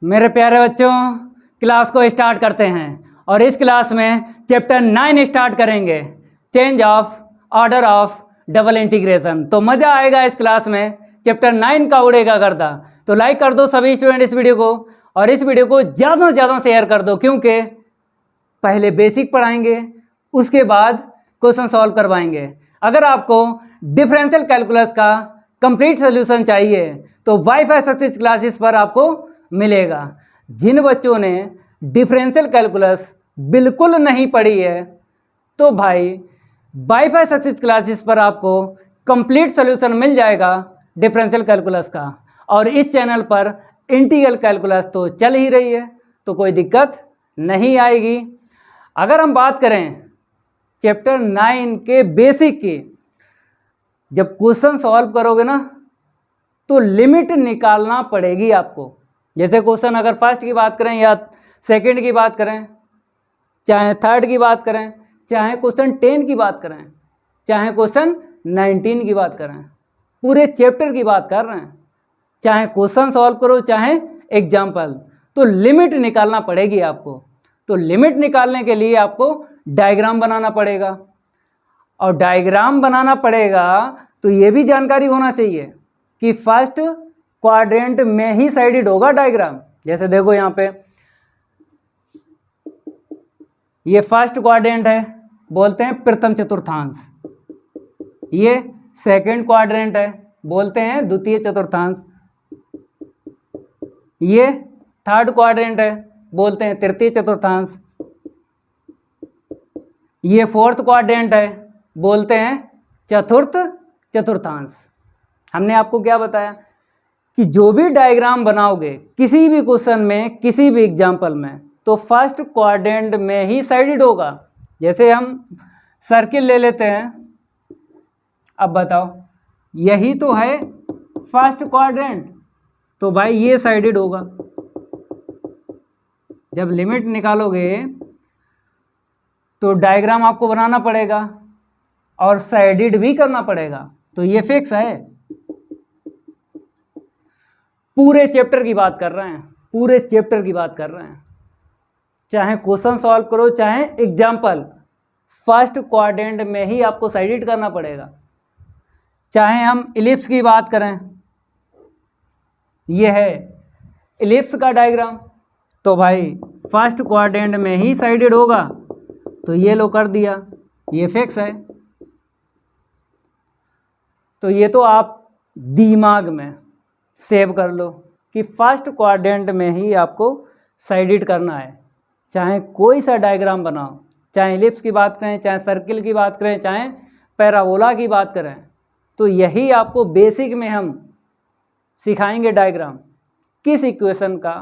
मेरे प्यारे बच्चों, क्लास को स्टार्ट करते हैं और इस क्लास में चैप्टर 9 स्टार्ट करेंगे, change of order of double integration. तो मज़ा आएगा इस क्लास में। चैप्टर 9 का उड़ेगा गर्दा। तो लाइक कर दो सभी स्टूडेंट इस वीडियो को, और इस वीडियो को ज़्यादा से ज़्यादा शेयर कर दो, क्योंकि पहले बेसिक पढ़ाएंगे, उसके बाद क्वेश्चन सॉल्व करवाएंगे। अगर आपको डिफरेंशियल कैलकुलस का कंप्लीट सोल्यूशन चाहिए तो वाईफाई सक्सेस क्लासेस पर आपको मिलेगा। जिन बच्चों ने डिफरेंशियल कैलकुलस बिल्कुल नहीं पढ़ी है तो भाई वाईफाई सक्सेस क्लासेस पर आपको कंप्लीट सोल्यूशन मिल जाएगा डिफरेंशियल कैलकुलस का। और इस चैनल पर इंटीग्रल कैलकुलस तो चल ही रही है, तो कोई दिक्कत नहीं आएगी। अगर हम बात करें चैप्टर 9 के बेसिक की, जब क्वेश्चन सॉल्व करोगे ना तो लिमिट निकालना पड़ेगी आपको। जैसे क्वेश्चन अगर फर्स्ट की बात करें या सेकंड की बात करें, चाहे थर्ड की बात करें, चाहे क्वेश्चन 10 की बात करें, चाहे क्वेश्चन 19 की बात करें, पूरे चैप्टर की बात कर रहे हैं, चाहे क्वेश्चन सॉल्व करो चाहे एग्जाम्पल, तो लिमिट निकालना पड़ेगी आपको। तो लिमिट निकालने के लिए आपको डायग्राम बनाना पड़ेगा, और डायग्राम बनाना पड़ेगा तो ये भी जानकारी होना चाहिए कि फर्स्ट क्वाड्रेंट में ही साइडेड होगा डायग्राम। जैसे देखो यहाँ पे ये फर्स्ट क्वाड्रेंट है, बोलते हैं प्रथम चतुर्थांश। ये सेकंड क्वाड्रेंट है, बोलते हैं द्वितीय चतुर्थांश। ये थर्ड क्वाड्रेंट है, बोलते हैं तृतीय चतुर्थांश। ये फोर्थ क्वाड्रेंट है, बोलते हैं चतुर्थ चतुर्थांश। हमने आपको क्या बताया कि जो भी डायग्राम बनाओगे किसी भी क्वेश्चन में, किसी भी एग्जाम्पल में, तो फर्स्ट क्वाड्रेंट में ही साइडेड होगा। जैसे हम सर्किल ले लेते हैं, अब बताओ यही तो है फर्स्ट क्वाड्रेंट, तो भाई ये साइडेड होगा। जब लिमिट निकालोगे तो डायग्राम आपको बनाना पड़ेगा और साइडेड भी करना पड़ेगा, तो ये फिक्स है। पूरे चैप्टर की बात कर रहे हैं, पूरे चैप्टर की बात कर रहे हैं। चाहे क्वेश्चन सॉल्व करो चाहे एग्जाम्पल, फर्स्ट क्वाड्रेंट में ही आपको साइडेड करना पड़ेगा। चाहे हम इलिप्स की बात करें, ये है इलिप्स का डायग्राम, तो भाई फर्स्ट क्वाड्रेंट में ही साइडेड होगा, तो ये लो कर दिया, ये फिक्स है। तो ये तो आप दिमाग में सेव कर लो कि फर्स्ट क्वाड्रेंट में ही आपको साइडेड करना है। चाहे कोई सा डायग्राम बनाओ, चाहे इलिप्स की बात करें, चाहे सर्किल की बात करें, चाहे पैराबोला की बात करें, तो यही आपको बेसिक में हम सिखाएंगे। डायग्राम किस इक्वेशन का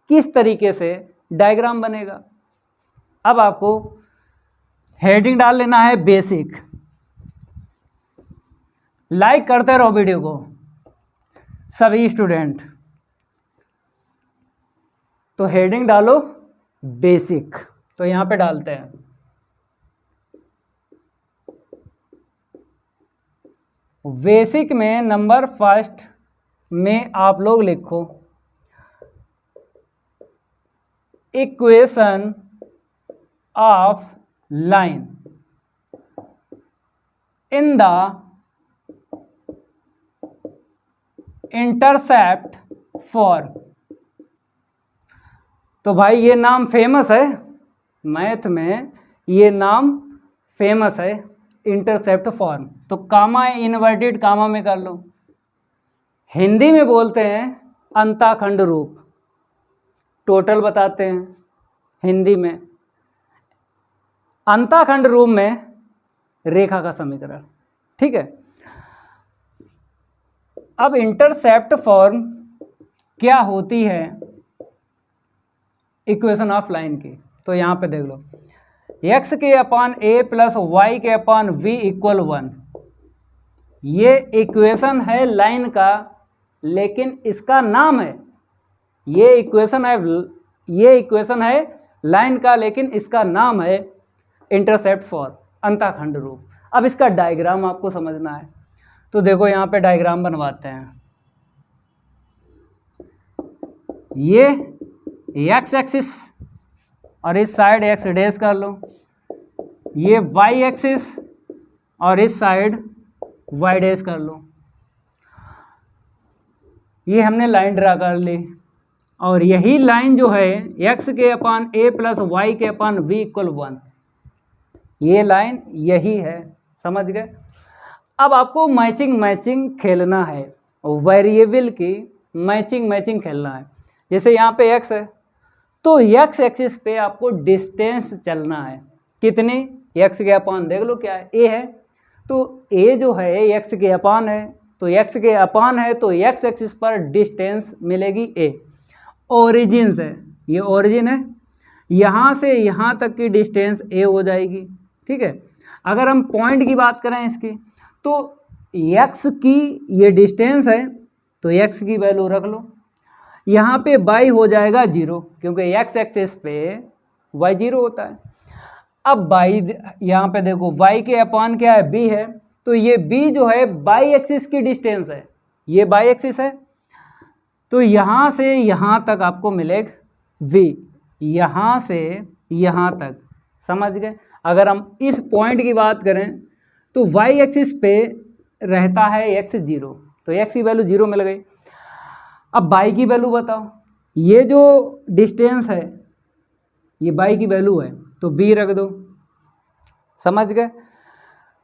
किस तरीके से डायग्राम बनेगा। अब आपको हेडिंग डाल लेना है बेसिक। लाइक करते रहो वीडियो को सभी स्टूडेंट। तो हेडिंग डालो बेसिक, तो यहां पे डालते हैं बेसिक में नंबर फर्स्ट में आप लोग लिखो equation of line in the intercept form. तो भाई ये नाम फेमस है, मैथ में ये नाम फेमस है, इंटरसेप्ट फॉर्म। तो कामा इन्वर्टेड कामा में कर लो। हिंदी में बोलते हैं अंताखंड रूप, टोटल बताते हैं हिंदी में। अंताखंड रूप में रेखा का समीकरण, ठीक है। अब इंटरसेप्ट फॉर्म क्या होती है इक्वेशन ऑफ लाइन की, तो यहां पे देख लो x के अपान a प्लस वाई के अपान v इक्वल 1। ये इक्वेशन है लाइन का, लेकिन इसका नाम है, ये इक्वेशन है लाइन का, लेकिन इसका नाम है इंटरसेप्ट फॉर्म, अंताखंड रूप। अब इसका डायग्राम आपको समझना है, तो देखो यहाँ पे डायग्राम बनवाते हैं। ये एक्स एक्सिस और इस साइड एक्स डैश कर लो, ये वाई एक्सिस और इस साइड वाई डैश कर लो। ये हमने लाइन ड्रा कर ली और यही लाइन जो है x के अपान a प्लस वाई के अपान v इक्वल 1, ये लाइन यही है, समझ गए। अब आपको मैचिंग खेलना है, वेरिएबल की मैचिंग खेलना है। जैसे यहाँ पे x है तो x एक्सिस पे आपको डिस्टेंस चलना है, कितनी, x के अपान देख लो क्या है, a है, तो a जो है x के अपान है, तो x के अपान है तो x एक्सिस पर डिस्टेंस मिलेगी a। ओरिजिन से, ये ओरिजिन है, यहाँ से यहाँ तक की डिस्टेंस a हो जाएगी, ठीक है। अगर हम पॉइंट की बात करें इसकी, तो x की ये डिस्टेंस है तो x की वैल्यू रख लो, यहाँ पे y हो जाएगा 0 क्योंकि x एक्सिस पे y 0 होता है। अब y यहाँ पे देखो y के अपान क्या है, b है, तो ये b जो है y एक्सिस की डिस्टेंस है, ये y एक्सिस है, तो यहाँ से यहाँ तक आपको मिलेगा v, यहाँ से यहाँ तक, समझ गए। अगर हम इस पॉइंट की बात करें तो y एक्सिस पे रहता है x 0, तो x की वैल्यू 0 मिल गई। अब y की वैल्यू बताओ, ये जो डिस्टेंस है ये y की वैल्यू है तो b रख दो, समझ गए।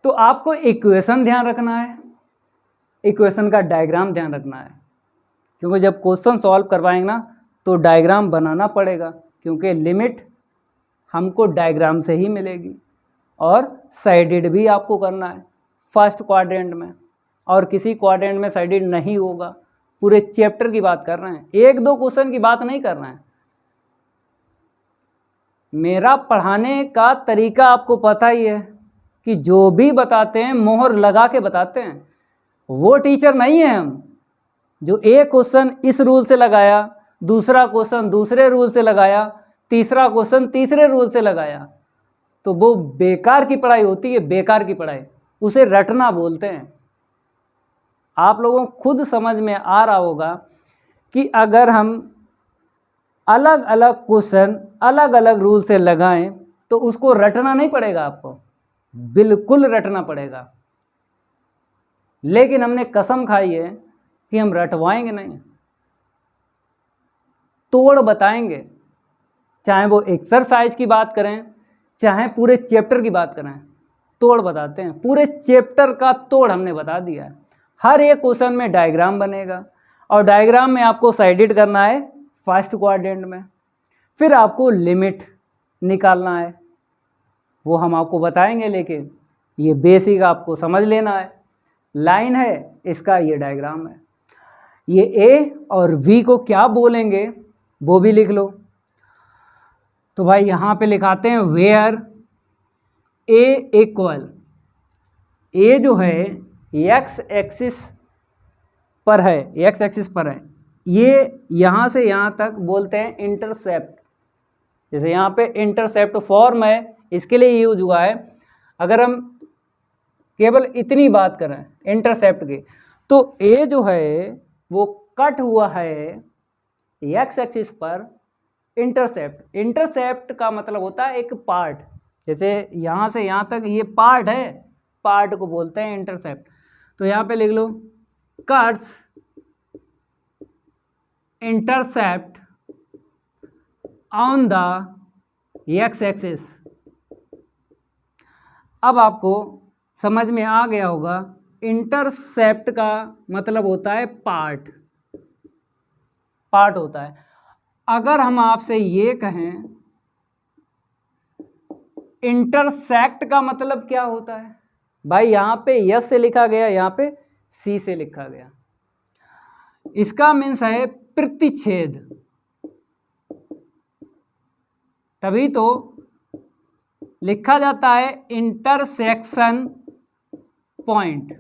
तो आपको इक्वेशन ध्यान रखना है, इक्वेशन का डायग्राम ध्यान रखना है, क्योंकि जब क्वेश्चन सॉल्व करवाएंगे ना तो डायग्राम बनाना पड़ेगा, क्योंकि लिमिट हमको डायग्राम से ही मिलेगी। और साइडेड भी आपको करना है फर्स्ट क्वाड्रेंट में, और किसी क्वाड्रेंट में साइडेड नहीं होगा। पूरे चैप्टर की बात कर रहे हैं, एक दो क्वेश्चन की बात नहीं कर रहे हैं। मेरा पढ़ाने का तरीका आपको पता ही है कि जो भी बताते हैं मोहर लगा के बताते हैं, वो टीचर नहीं है हम जो एक क्वेश्चन इस रूल से लगाया, दूसरा क्वेश्चन दूसरे रूल से लगाया, तीसरा क्वेश्चन तीसरे रूल से लगाया, तो वो बेकार की पढ़ाई होती है, बेकार की पढ़ाई, उसे रटना बोलते हैं। आप लोगों को खुद समझ में आ रहा होगा कि अगर हम अलग अलग क्वेश्चन अलग अलग रूल से लगाएं तो उसको रटना नहीं पड़ेगा, आपको बिल्कुल रटना पड़ेगा। लेकिन हमने कसम खाई है कि हम रटवाएंगे नहीं, तोड़ बताएंगे, चाहे वो एक्सरसाइज की बात करें चाहे पूरे चैप्टर की बात करें, तोड़ बताते हैं। पूरे चैप्टर का तोड़ हमने बता दिया है। हर एक क्वेश्चन में डायग्राम बनेगा और डायग्राम में आपको साइडेड करना है फर्स्ट क्वाड्रेंट में, फिर आपको लिमिट निकालना है, वो हम आपको बताएंगे, लेकिन ये बेसिक आपको समझ लेना है। लाइन है, इसका ये डायग्राम है, ये ए और वी को क्या बोलेंगे वो भी लिख लो। तो भाई यहाँ पे लिखाते हैं वेयर ए इक्वल, ए जो है एक्स एक्सिस पर है, एक्स एक्सिस पर है, ये यहाँ से यहाँ तक बोलते हैं इंटरसेप्ट। जैसे यहाँ पे इंटरसेप्ट फॉर्म है, इसके लिए यूज हुआ है। अगर हम केवल इतनी बात करें इंटरसेप्ट की, तो ए जो है वो कट हुआ है एक्स एक्सिस पर इंटरसेप्ट। इंटरसेप्ट का मतलब होता है एक पार्ट, जैसे यहाँ से यहाँ तक ये पार्ट है, पार्ट को बोलते हैं इंटरसेप्ट। तो यहाँ पे लिख लो cuts intercept on the x axis. अब आपको समझ में आ गया होगा, इंटरसेप्ट का मतलब होता है पार्ट, पार्ट होता है। अगर हम आपसे ये कहें इंटरसेक्ट का मतलब क्या होता है, भाई यहाँ पे यस से लिखा गया, यहाँ पे सी से लिखा गया, इसका मीन्स है प्रतिच्छेद। तभी तो लिखा जाता है इंटरसेक्शन पॉइंट।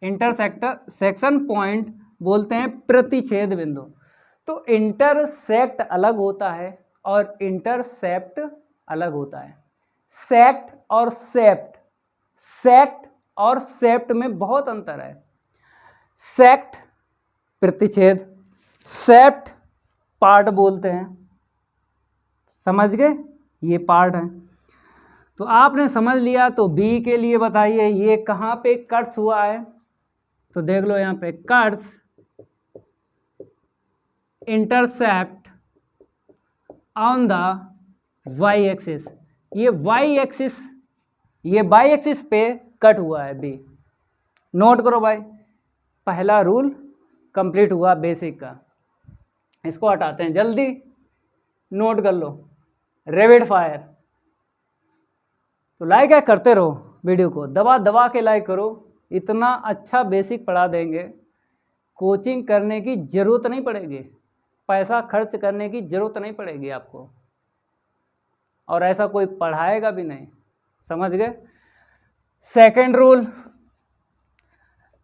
इंटरसेक्शन पॉइंट बोलते हैं प्रतिच्छेद बिंदु। तो इंटरसेक्ट अलग होता है और इंटरसेप्ट अलग होता है। सेक्ट और सेप्ट, सेक्ट और सेप्ट में बहुत अंतर है। सेक्ट प्रतिच्छेद, सेप्ट पार्ट बोलते हैं। समझ गए, ये पार्ट है। तो आपने समझ लिया, तो बी के लिए बताइए ये कहाँ पे कट्स हुआ है। तो देख लो यहाँ पे cuts intercept on the Y axis. ये वाई एक्सिस, ये वाई एक्सिस पे कट हुआ है बी। नोट करो भाई, पहला रूल कंप्लीट हुआ बेसिक का। इसको हटाते हैं, जल्दी नोट कर लो, रैपिड फायर। तो लाइक करते रहो, वीडियो को दबा दबा के लाइक करो। इतना अच्छा बेसिक पढ़ा देंगे, कोचिंग करने की ज़रूरत नहीं पड़ेगी, पैसा खर्च करने की ज़रूरत नहीं पड़ेगी आपको, और ऐसा कोई पढ़ाएगा भी नहीं। समझ गए। सेकंड रूल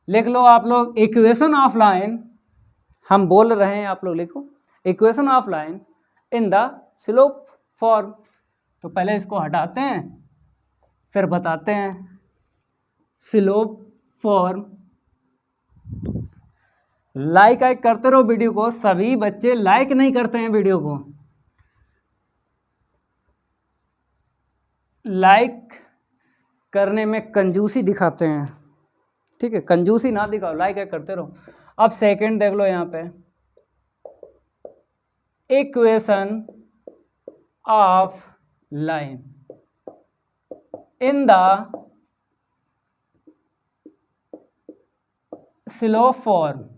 लिख लो आप लोग, इक्वेशन ऑफ लाइन। हम बोल रहे हैं, आप लोग लिखो equation of line in the slope form. तो पहले इसको हटाते हैं, फिर बताते हैं स्लोप फॉर्म। लाइक करते रहो वीडियो को। सभी बच्चे लाइक नहीं करते हैं वीडियो को। लाइक करने में कंजूसी दिखाते हैं, ठीक है, कंजूसी ना दिखाओ, लाइक करते रहो। अब सेकंड देख लो यहाँ पे, equation of line in the slope form.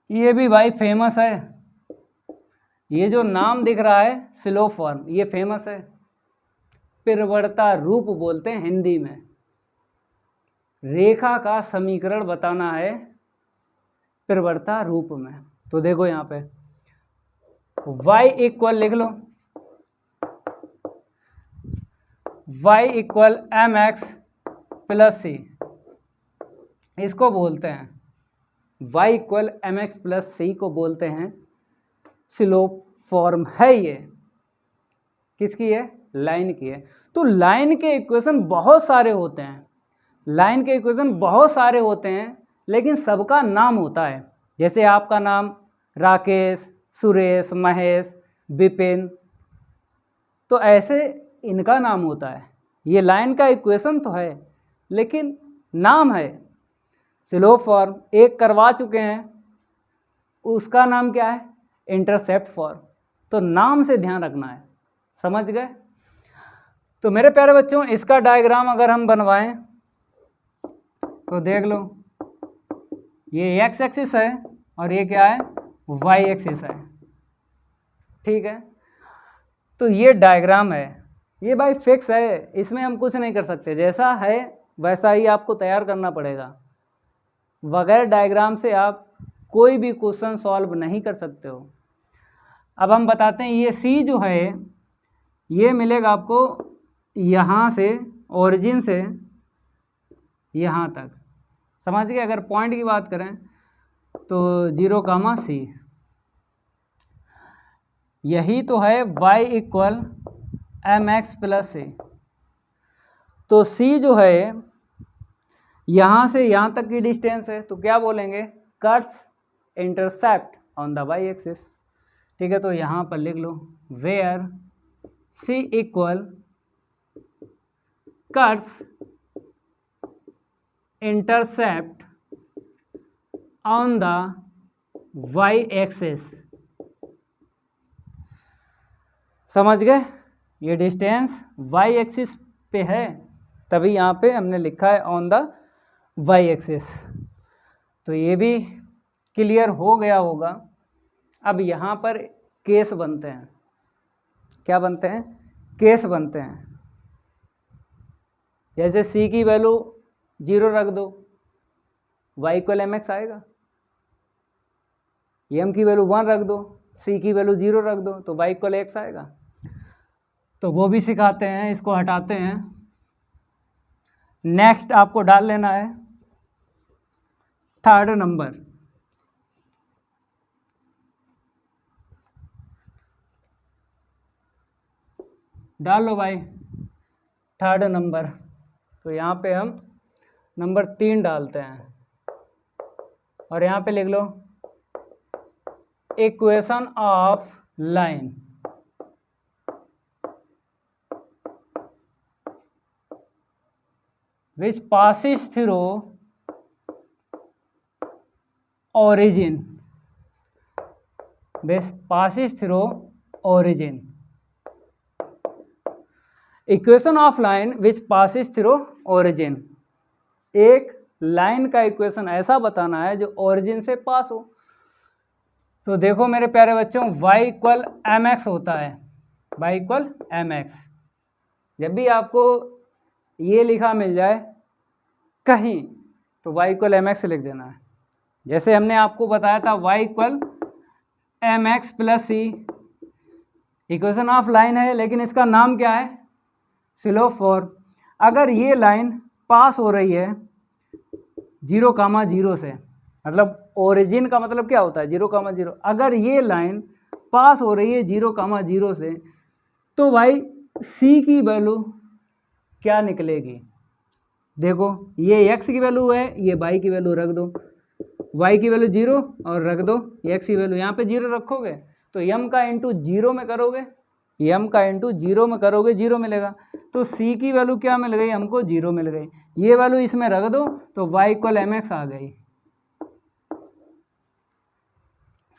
ये भी भाई फेमस है, ये जो नाम दिख रहा है स्लोप फॉर्म, ये फेमस है। प्रवणता रूप बोलते हैं हिंदी में। रेखा का समीकरण बताना है प्रवणता रूप में। तो देखो यहाँ पे y इक्वल लिख लो, y इक्वल mx प्लस सी, इसको बोलते हैं y इक्वल mx प्लस सी को बोलते हैं स्लोप फॉर्म है। ये किसकी है? लाइन की है। तो लाइन के इक्वेशन बहुत सारे होते हैं, लाइन के इक्वेशन बहुत सारे होते हैं, लेकिन सबका नाम होता है। जैसे आपका नाम राकेश, सुरेश, महेश, विपिन, तो ऐसे इनका नाम होता है। ये लाइन का इक्वेशन तो है, लेकिन नाम है स्लोप फॉर्म। एक करवा चुके हैं, उसका नाम क्या है? Intercept form. तो नाम से ध्यान रखना है। समझ गए। तो मेरे प्यारे बच्चों, इसका डायग्राम अगर हम बनवाएं तो देख लो, ये एक्स एक्सिस है और ये क्या है? वाई एक्सिस है, ठीक है। तो ये डायग्राम है, ये भाई फिक्स है, इसमें हम कुछ नहीं कर सकते। जैसा है वैसा ही आपको तैयार करना पड़ेगा। बगैर डायग्राम से आप कोई भी क्वेश्चन सॉल्व नहीं कर सकते हो। अब हम बताते हैं, ये सी जो है ये मिलेगा आपको यहाँ से, ओरिजिन से यहाँ तक। समझ गए। अगर पॉइंट की बात करें तो 0, C, यही तो है y इक्वल mx प्लस सी। तो C जो है यहाँ से यहाँ तक की डिस्टेंस है, तो क्या बोलेंगे? Cuts intercept on the y axis, ठीक है। तो यहाँ पर लिख लो where C equal cuts intercept on the y axis. समझ गए। ये डिस्टेंस y एक्सिस पे है, तभी यहाँ पे हमने लिखा है ऑन द y एक्सिस। तो ये भी क्लियर हो गया होगा। अब यहाँ पर केस बनते हैं। क्या बनते हैं? केस बनते हैं। जैसे C की वैल्यू 0 रख दो, y इक्वल mx आएगा। m की वैल्यू 1 रख दो, C की वैल्यू 0 रख दो, तो y इक्वल x आएगा। तो वो भी सिखाते हैं, इसको हटाते हैं। नेक्स्ट आपको डाल लेना है थर्ड नंबर। डाल लो भाई थर्ड नंबर। तो यहाँ पे हम नंबर 3 डालते हैं और यहाँ पे लिख लो equation of line which passes through origin, which passes through origin. Equation of line which passes through origin, एक लाइन का इक्वेशन ऐसा बताना है जो ओरिजिन से पास हो। तो देखो मेरे प्यारे बच्चों, y इक्वल एम एक्स होता है, y इक्वल एम एक्स। जब भी आपको ये लिखा मिल जाए कहीं तो y इक्वल एम एक्स लिख देना है। जैसे हमने आपको बताया था y equal M X plus C, equation of line है लेकिन इसका नाम क्या है, स्लोप फॉर्म। अगर ये लाइन पास हो रही है 0,0 से, मतलब ओरिजिन का मतलब क्या होता है 0,0, अगर ये लाइन पास हो रही है 0,0 से तो भाई सी की वैल्यू क्या निकलेगी। देखो ये x की वैल्यू है, ये y की वैल्यू रख दो, y की वैल्यू 0 और रख दो x की वैल्यू, यहाँ पे 0 रखोगे तो m का इंटू 0 में करोगे, m का इंटू 0 में करोगे 0 मिलेगा। तो c की वैल्यू क्या मिल गई हमको, 0 मिल गई। ये वैल्यू इसमें रख दो तो y इक्वल एम एक्स आ गई।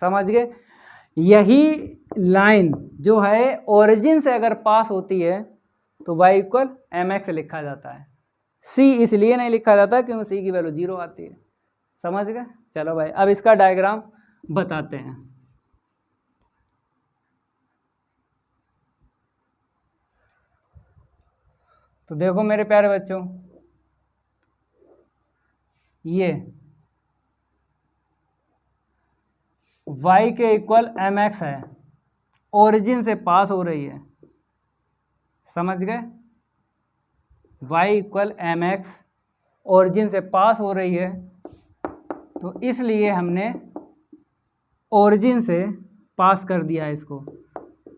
समझ गए। यही लाइन जो है ओरिजिन से अगर पास होती है तो y इक्वल एम एक्स लिखा जाता है। c इसलिए नहीं लिखा जाता क्योंकि c की वैल्यू 0 आती है। समझ गए। चलो भाई अब इसका डायग्राम बताते हैं। तो देखो मेरे प्यारे बच्चों, ये y के इक्वल एम एक्स है, ओरिजिन से पास हो रही है। समझ गए। y equal M X origin से पास हो रही है, तो इसलिए हमने ओरिजिन से पास कर दिया इसको।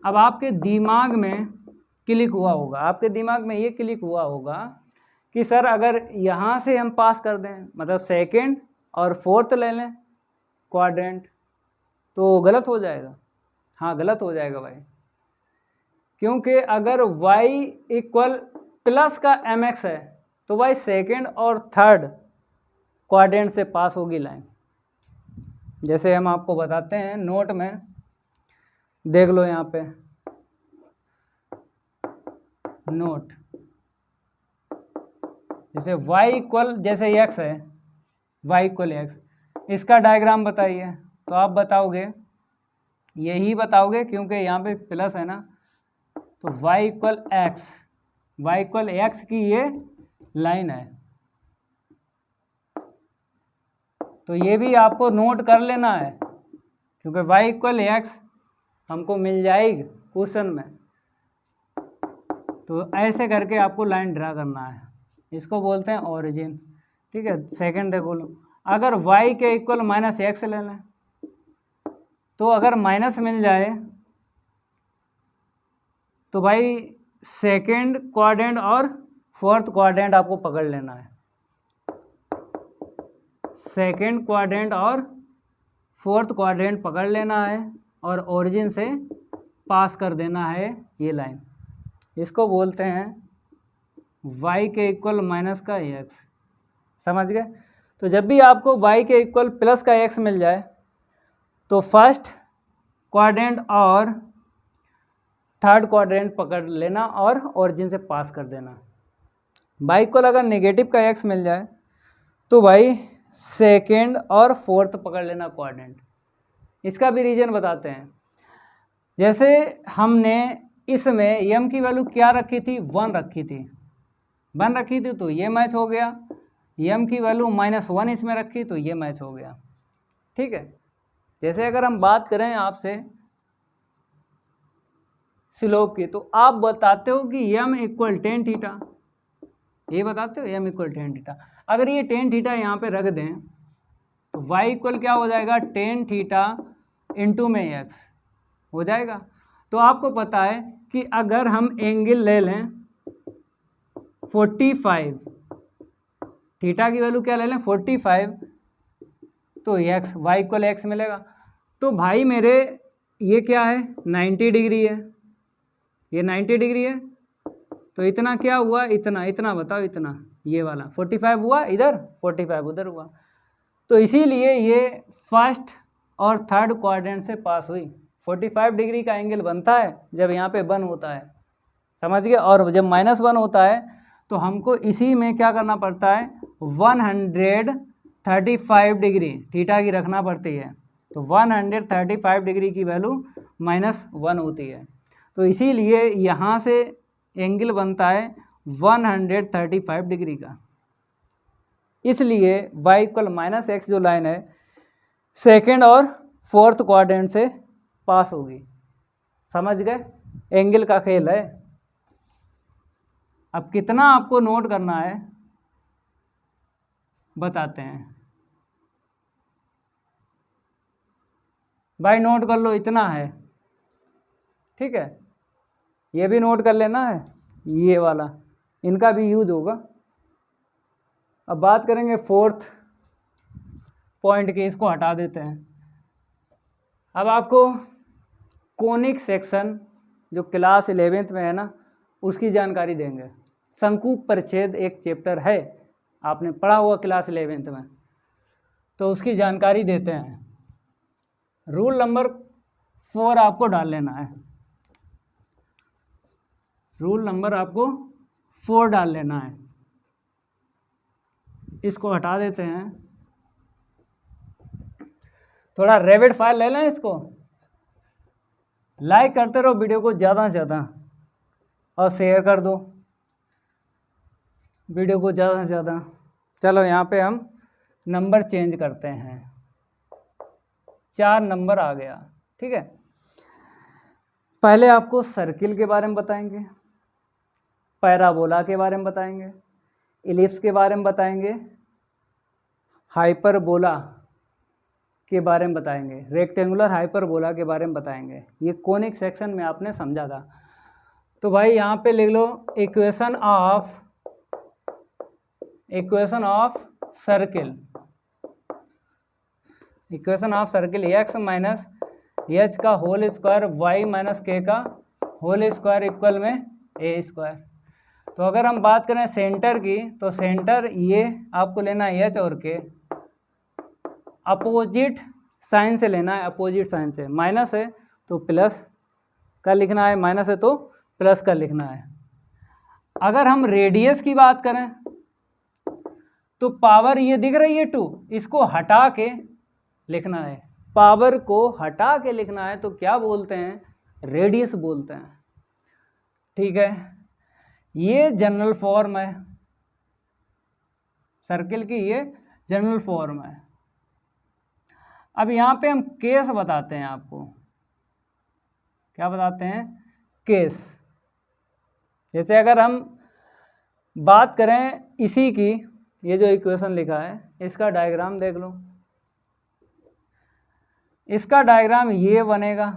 अब आपके दिमाग में क्लिक हुआ होगा, आपके दिमाग में ये क्लिक हुआ होगा कि सर अगर यहाँ से हम पास कर दें, मतलब सेकंड और फोर्थ ले लें क्वाड्रेंट, तो गलत हो जाएगा। हाँ गलत हो जाएगा भाई, क्योंकि अगर y इक्वल प्लस का एम एक्स है तो भाई सेकंड और थर्ड क्वाड्रेंट से पास होगी लाइन। जैसे हम आपको बताते हैं नोट में, देख लो यहाँ पे नोट, जैसे y इक्वल जैसे x है, y इक्वल x, इसका डायग्राम बताइए। तो आप बताओगे, यही बताओगे क्योंकि यहाँ पे प्लस है ना, तो y equal x, y equal x की ये लाइन है। तो ये भी आपको नोट कर लेना है क्योंकि y इक्वल एक्स हमको मिल जाएगी क्वेश्चन में। तो ऐसे करके आपको लाइन ड्रा करना है, इसको बोलते हैं ओरिजिन। ठीक है। सेकंड देखो लो, अगर y के इक्वल माइनस एक्स ले लें तो अगर माइनस मिल जाए तो भाई सेकंड क्वाड्रेंट और फोर्थ क्वाड्रेंट आपको पकड़ लेना है। सेकंड क्वाड्रेंट और फोर्थ क्वाड्रेंट पकड़ लेना है और ओरिजिन से पास कर देना है ये लाइन। इसको बोलते हैं y के इक्वल माइनस का x। समझ गए। तो जब भी आपको y के इक्वल प्लस का x मिल जाए तो फर्स्ट क्वाड्रेंट और थर्ड क्वाड्रेंट पकड़ लेना और ओरिजिन से पास कर देना। y इक्वल अगर नेगेटिव का x मिल जाए तो भाई सेकेंड और फोर्थ पकड़ लेना क्वाड्रेंट। इसका भी रीजन बताते हैं। जैसे हमने इसमें m की वैल्यू क्या रखी थी, 1 रखी थी, 1 रखी थी तो ये मैच हो गया। m की वैल्यू -1 इसमें रखी तो ये मैच हो गया। ठीक है। जैसे अगर हम बात करें आपसे स्लोप की, तो आप बताते हो कि m इक्वल टेन थीटा, ये बताते हो m इक्वल टेन थीटा। अगर ये टेन थीटा यहाँ पे रख दें तो y इक्वल क्या हो जाएगा, टेन थीटा इंटू में x हो जाएगा। तो आपको पता है कि अगर हम एंगल ले लें 45, थीटा की वैल्यू क्या ले लें 45, तो x y इक्वल एक्स मिलेगा। तो भाई मेरे ये क्या है 90 डिग्री है, ये 90 डिग्री है, तो इतना क्या हुआ, इतना इतना बताओ, इतना ये वाला 45 हुआ इधर, 45 उधर हुआ। तो इसीलिए ये फर्स्ट और थर्ड क्वाड्रेंट से पास हुई। 45 डिग्री का एंगल बनता है जब यहाँ पे 1 होता है, समझ गए। और जब -1 होता है तो हमको इसी में क्या करना पड़ता है, 135 डिग्री थीटा की रखना पड़ती है। तो 135 डिग्री की वैल्यू -1 होती है। तो इसीलिए यहाँ से एंगल बनता है 135 डिग्री का। इसलिए y = -x जो लाइन है सेकेंड और फोर्थ क्वाड्रेंट से पास होगी। समझ गए, एंगल का खेल है। अब कितना आपको नोट करना है बताते हैं भाई, नोट कर लो, इतना है, ठीक है। ये भी नोट कर लेना है, ये वाला, इनका भी यूज होगा। अब बात करेंगे फोर्थ पॉइंट की, इसको हटा देते हैं। अब आपको कोनिक सेक्शन जो क्लास 11th में है ना, उसकी जानकारी देंगे। शंकु परिच्छेद एक चैप्टर है, आपने पढ़ा हुआ क्लास 11th में, तो उसकी जानकारी देते हैं। रूल नंबर 4 आपको डाल लेना है, रूल नंबर आपको 4 डाल लेना है। इसको हटा देते हैं, थोड़ा रैपिड फायर ले लें इसको। लाइक करते रहो वीडियो को ज़्यादा से ज़्यादा, और शेयर कर दो वीडियो को ज़्यादा से ज़्यादा। चलो यहाँ पे हम नंबर चेंज करते हैं, 4 नंबर आ गया, ठीक है। पहले आपको सर्किल के बारे में बताएंगे, पैराबोला के बारे में बताएंगे, इलिप्स के बारे में बताएंगे, हाइपरबोला के बारे में बताएंगे, रेक्टेंगुलर हाइपरबोला के बारे में बताएंगे। ये कोनिक सेक्शन में आपने समझा था। तो भाई यहाँ पे लिख लो equation of circle, equation of circle x minus h का whole square y minus k का होल स्क्वायर इक्वल में a स्क्वायर। तो अगर हम बात करें सेंटर की, तो सेंटर ये आपको लेना है h और k, अपोजिट साइन से लेना है, अपोजिट साइन से। माइनस है तो प्लस का लिखना है, माइनस है तो प्लस का लिखना है। अगर हम रेडियस की बात करें तो पावर ये दिख रही है 2, इसको हटा के लिखना है, पावर को हटा के लिखना है, तो क्या बोलते हैं, रेडियस बोलते हैं, ठीक है। ये जनरल फॉर्म है सर्किल की, ये जनरल फॉर्म है। अब यहाँ पे हम केस बताते हैं आपको, क्या बताते हैं, केस। जैसे अगर हम बात करें इसी की, ये जो इक्वेशन लिखा है इसका डायग्राम देख लो, इसका डायग्राम ये बनेगा।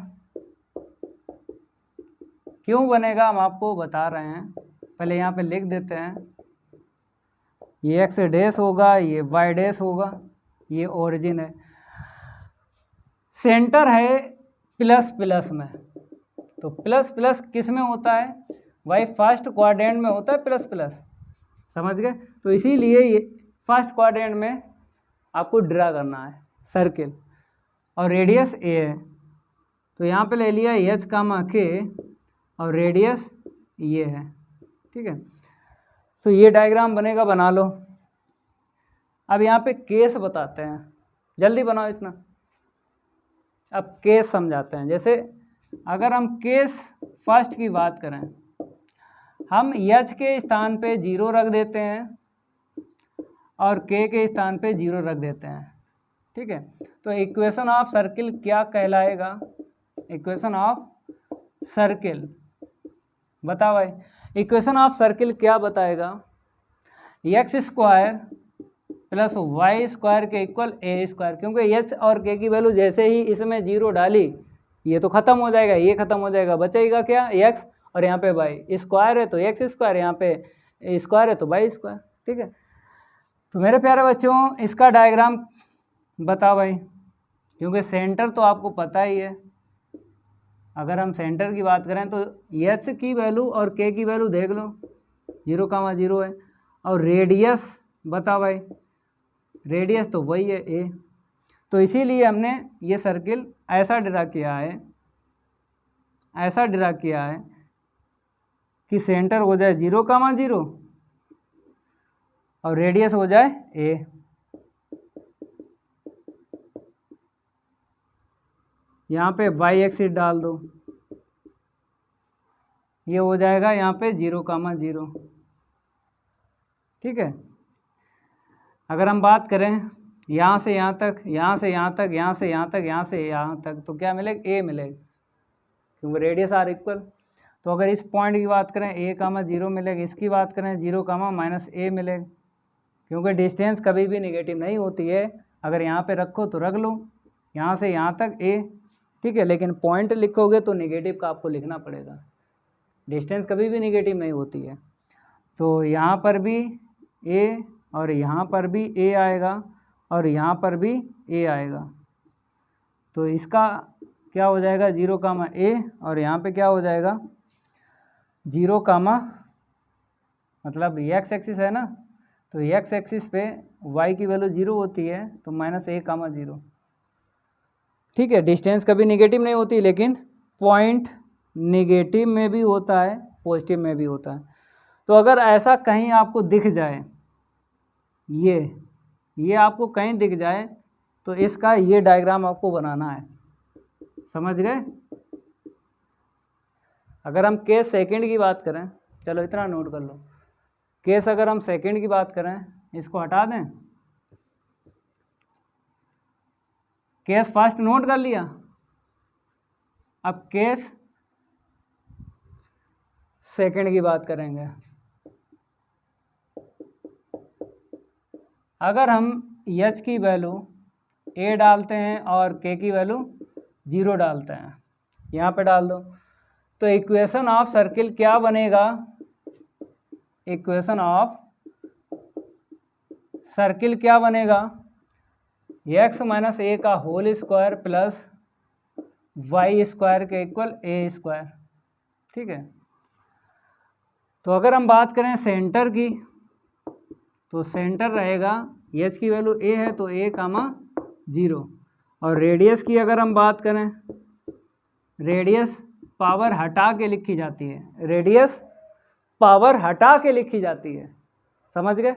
क्यों बनेगा हम आपको बता रहे हैं, पहले यहाँ पे लिख देते हैं। ये एक्स डैश होगा, ये वाई डैश होगा, ये ओरिजिन है, सेंटर है प्लस प्लस में। तो प्लस प्लस किस में होता है भाई, फर्स्ट क्वाड्रेंट में होता है प्लस प्लस, समझ गए। तो इसीलिए ये फर्स्ट क्वाड्रेंट में आपको ड्रा करना है सर्किल, और रेडियस ए है। तो यहाँ पे ले लिया एच कामा के, और रेडियस ये है, ठीक है। तो ये डायग्राम बनेगा, बना लो। अब यहाँ पे केस बताते हैं, जल्दी बनाओ इतना। अब केस समझाते हैं। जैसे अगर हम केस फर्स्ट की बात करें, हम एच के स्थान पे 0 रख देते हैं और के स्थान पे 0 रख देते हैं, ठीक है। तो इक्वेशन ऑफ सर्किल क्या कहलाएगा, इक्वेशन ऑफ सर्किल बताओ भाई, इक्वेशन ऑफ सर्किल क्या बताएगा, X square plus Y square के इक्वल ए स्क्वायर। क्योंकि एच और के की वैल्यू जैसे ही इसमें 0 डाली, ये तो खत्म हो जाएगा, ये खत्म हो जाएगा, बचेगा क्या, एक्स, और यहाँ पे वाई। स्क्वायर है तो एक्स स्क्वायर, यहाँ पे स्क्वायर है तो वाई स्क्वायर, ठीक है। तो मेरे प्यारे बच्चों, इसका डायग्राम बताओ भाई, क्योंकि सेंटर तो आपको पता ही है। अगर हम सेंटर की बात करें तो एच की वैल्यू और के की वैल्यू देख लो, 0,0 है। और रेडियस बता भाई, रेडियस तो वही है ए। तो इसीलिए हमने ये सर्किल ऐसा ड्रा किया है, ऐसा ड्रा किया है कि सेंटर हो जाए 0,0 और रेडियस हो जाए ए। यहाँ पे वाई एक्सिस डाल दो, ये हो जाएगा यहाँ पे 0,0। ठीक है। अगर हम बात करें यहाँ से यहाँ तक, यहाँ से यहाँ तक, यहाँ से यहाँ तक, यहाँ से यहाँ तक, तो क्या मिलेगा? ए मिलेगा, क्योंकि रेडियस आर इक्वल। तो अगर इस पॉइंट की बात करें a,0 मिलेगा, इसकी बात करें 0,-a मिलेगा, क्योंकि डिस्टेंस कभी भी निगेटिव नहीं होती है। अगर यहाँ पे रखो तो रख लो, यहाँ से यहाँ तक a, ठीक है। लेकिन पॉइंट लिखोगे तो निगेटिव का आपको लिखना पड़ेगा, डिस्टेंस कभी भी निगेटिव नहीं होती है। तो यहाँ पर भी a और यहाँ पर भी a आएगा और यहाँ पर भी a आएगा। तो इसका क्या हो जाएगा? 0,a और यहाँ पे क्या हो जाएगा? 0, मतलब x एक्सिस है ना, तो x एक्सिस पे y की वैल्यू 0 होती है, तो -a,0। ठीक है। डिस्टेंस कभी निगेटिव नहीं होती, लेकिन पॉइंट निगेटिव में भी होता है, पॉजिटिव में भी होता है। तो अगर ऐसा कहीं आपको दिख जाए, ये आपको कहीं दिख जाए, तो इसका ये डायग्राम आपको बनाना है, समझ गए? अगर हम केस सेकंड की बात करें, चलो इतना नोट कर लो। केस अगर हम सेकंड की बात करें, इसको हटा दें। केस फर्स्ट नोट कर लिया। अब केस सेकंड की बात करेंगे। अगर हम एच की वैल्यू ए डालते हैं और के की वैल्यू 0 डालते हैं, यहाँ पे डाल दो, तो इक्वेशन ऑफ सर्किल क्या बनेगा? इक्वेशन ऑफ सर्किल क्या बनेगा? x - a का whole square plus y square के इक्वल a स्क्वायर। ठीक है। तो अगर हम बात करें सेंटर की, तो सेंटर रहेगा, h की वैल्यू a है तो a,0। और रेडियस की अगर हम बात करें, रेडियस पावर हटा के लिखी जाती है, रेडियस पावर हटा के लिखी जाती है, समझ गए?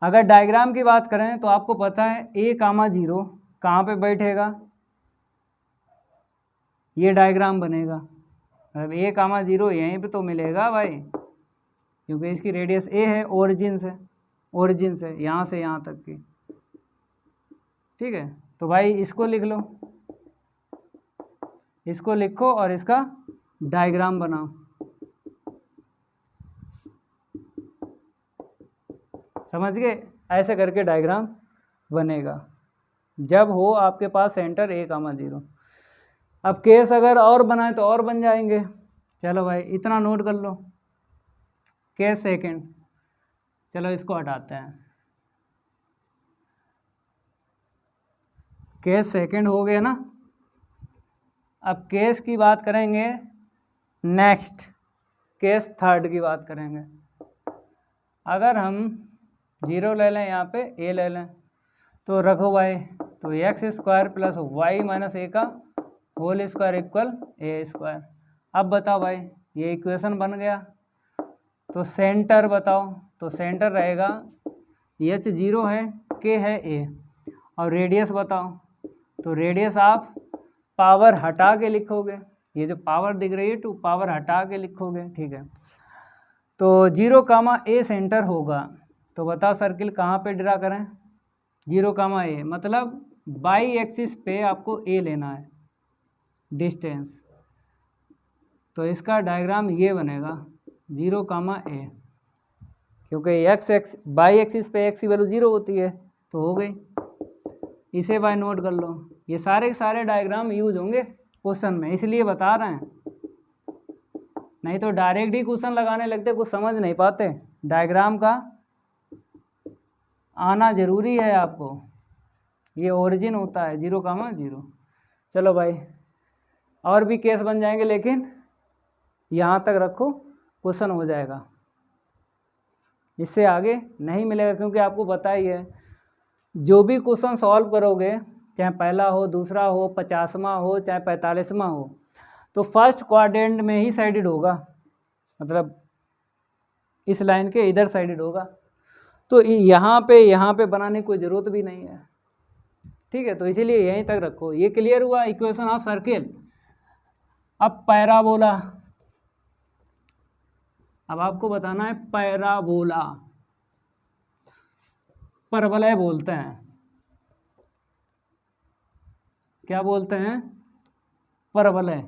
अगर डायग्राम की बात करें तो आपको पता है a,0 कहाँ पे बैठेगा? ये डायग्राम बनेगा, मतलब a,0 यहीं पे तो मिलेगा भाई, क्योंकि इसकी रेडियस a है, ओरिजिन से यहाँ से यहाँ तक की। ठीक है। तो भाई इसको लिख लो, इसको लिखो और इसका डायग्राम बनाओ। समझ गए? ऐसे करके डायग्राम बनेगा जब हो आपके पास सेंटर a,0। अब केस अगर और बनाए तो और बन जाएंगे। चलो भाई इतना नोट कर लो। केस सेकंड, चलो इसको हटाते हैं। केस सेकंड हो गया ना। अब केस की बात करेंगे नेक्स्ट, केस थर्ड की बात करेंगे। अगर हम 0 ले लें, यहाँ पे a ले लें, तो रखो भाई, तो x square plus y minus a का whole square equal a square. अब बताओ भाई, ये इक्वेशन बन गया। तो सेंटर बताओ, तो सेंटर रहेगा, h 0 है, k है a, और रेडियस बताओ, तो रेडियस आप पावर हटा के लिखोगे, ये जो पावर दिख रही है टू पावर हटा के लिखोगे। ठीक है। तो 0,a सेंटर होगा, तो बताओ सर्किल कहाँ पे ड्रा करें? 0,a, मतलब बाई एक्सिस पे आपको a लेना है डिस्टेंस। तो इसका डायग्राम ये बनेगा 0,a, क्योंकि x बाई एक्सिस पे x की वैल्यू 0 होती है, तो हो गई। इसे भाई नोट कर लो, ये सारे के सारे डायग्राम यूज होंगे क्वेश्चन में, इसलिए बता रहे हैं, नहीं तो डायरेक्ट ही क्वेश्चन लगाने लगते, कुछ समझ नहीं पाते। डायग्राम का आना जरूरी है आपको। ये ओरिजिन होता है 0,0। चलो भाई और भी केस बन जाएंगे, लेकिन यहाँ तक रखो, क्वेश्चन हो जाएगा। इससे आगे नहीं मिलेगा, क्योंकि आपको पता ही है जो भी क्वेश्चन सॉल्व करोगे, चाहे पहला हो, दूसरा हो, 50वां हो, चाहे 45वां हो, तो फर्स्ट क्वाड्रेंट में ही साइडेड होगा, मतलब इस लाइन के इधर साइडेड होगा। तो यहाँ पे बनाने की कोई ज़रूरत भी नहीं है, ठीक है। तो इसीलिए यहीं तक रखो। ये क्लियर हुआ इक्वेशन ऑफ सर्किल। अब पैराबोला, अब आपको बताना है पैराबोला, परवलय बोलते हैं, क्या बोलते हैं? परवलय।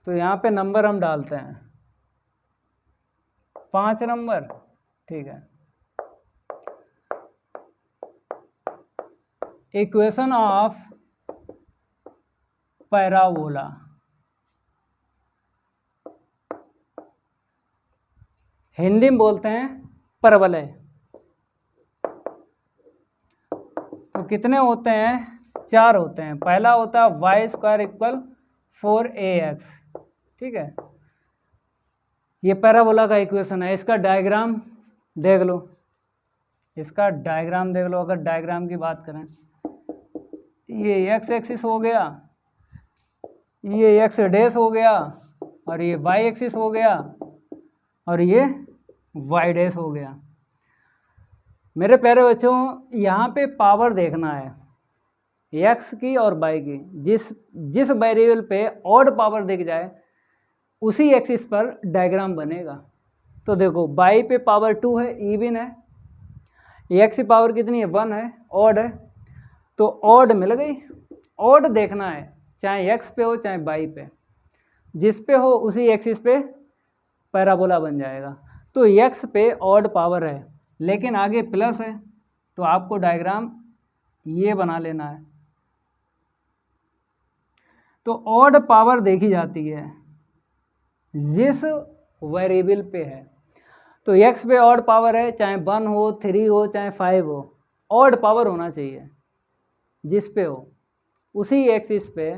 तो यहाँ पे नंबर हम डालते हैं 5 नंबर, ठीक है। इक्वेशन ऑफ पैराबोला, हिंदी में बोलते हैं परवलय। तो कितने होते हैं? 4 होते हैं। पहला होता है y² = 4ax, ठीक है। ये पैराबोला का इक्वेशन है। इसका डायग्राम देख लो, इसका डायग्राम देख लो। अगर डायग्राम की बात करें, ये x एक्सिस हो गया, ये x डैश हो गया, और ये y एक्सिस हो गया, और ये y डैश हो गया। मेरे प्यारे बच्चों, यहाँ पे पावर देखना है x की और y की। जिस वेरिएबल पे ऑड पावर दिख जाए उसी एक्सिस पर डायग्राम बनेगा। तो देखो y पे पावर 2 है, इवन है, x की पावर कितनी है? 1 है, ऑड है। तो ऑड मिल गई। ऑड देखना है, चाहे x पे हो चाहे y पे, जिस पे हो उसी एक्सिस पे पैराबोला बन जाएगा। तो x पे ऑड पावर है, लेकिन आगे प्लस है, तो आपको डायग्राम ये बना लेना है। तो ऑड पावर देखी जाती है जिस वेरिएबल पे है। तो x पे ऑड पावर है, चाहे 1 हो, 3 हो, चाहे 5 हो, ऑड पावर होना चाहिए जिस पे हो, उसी एक्सिस पे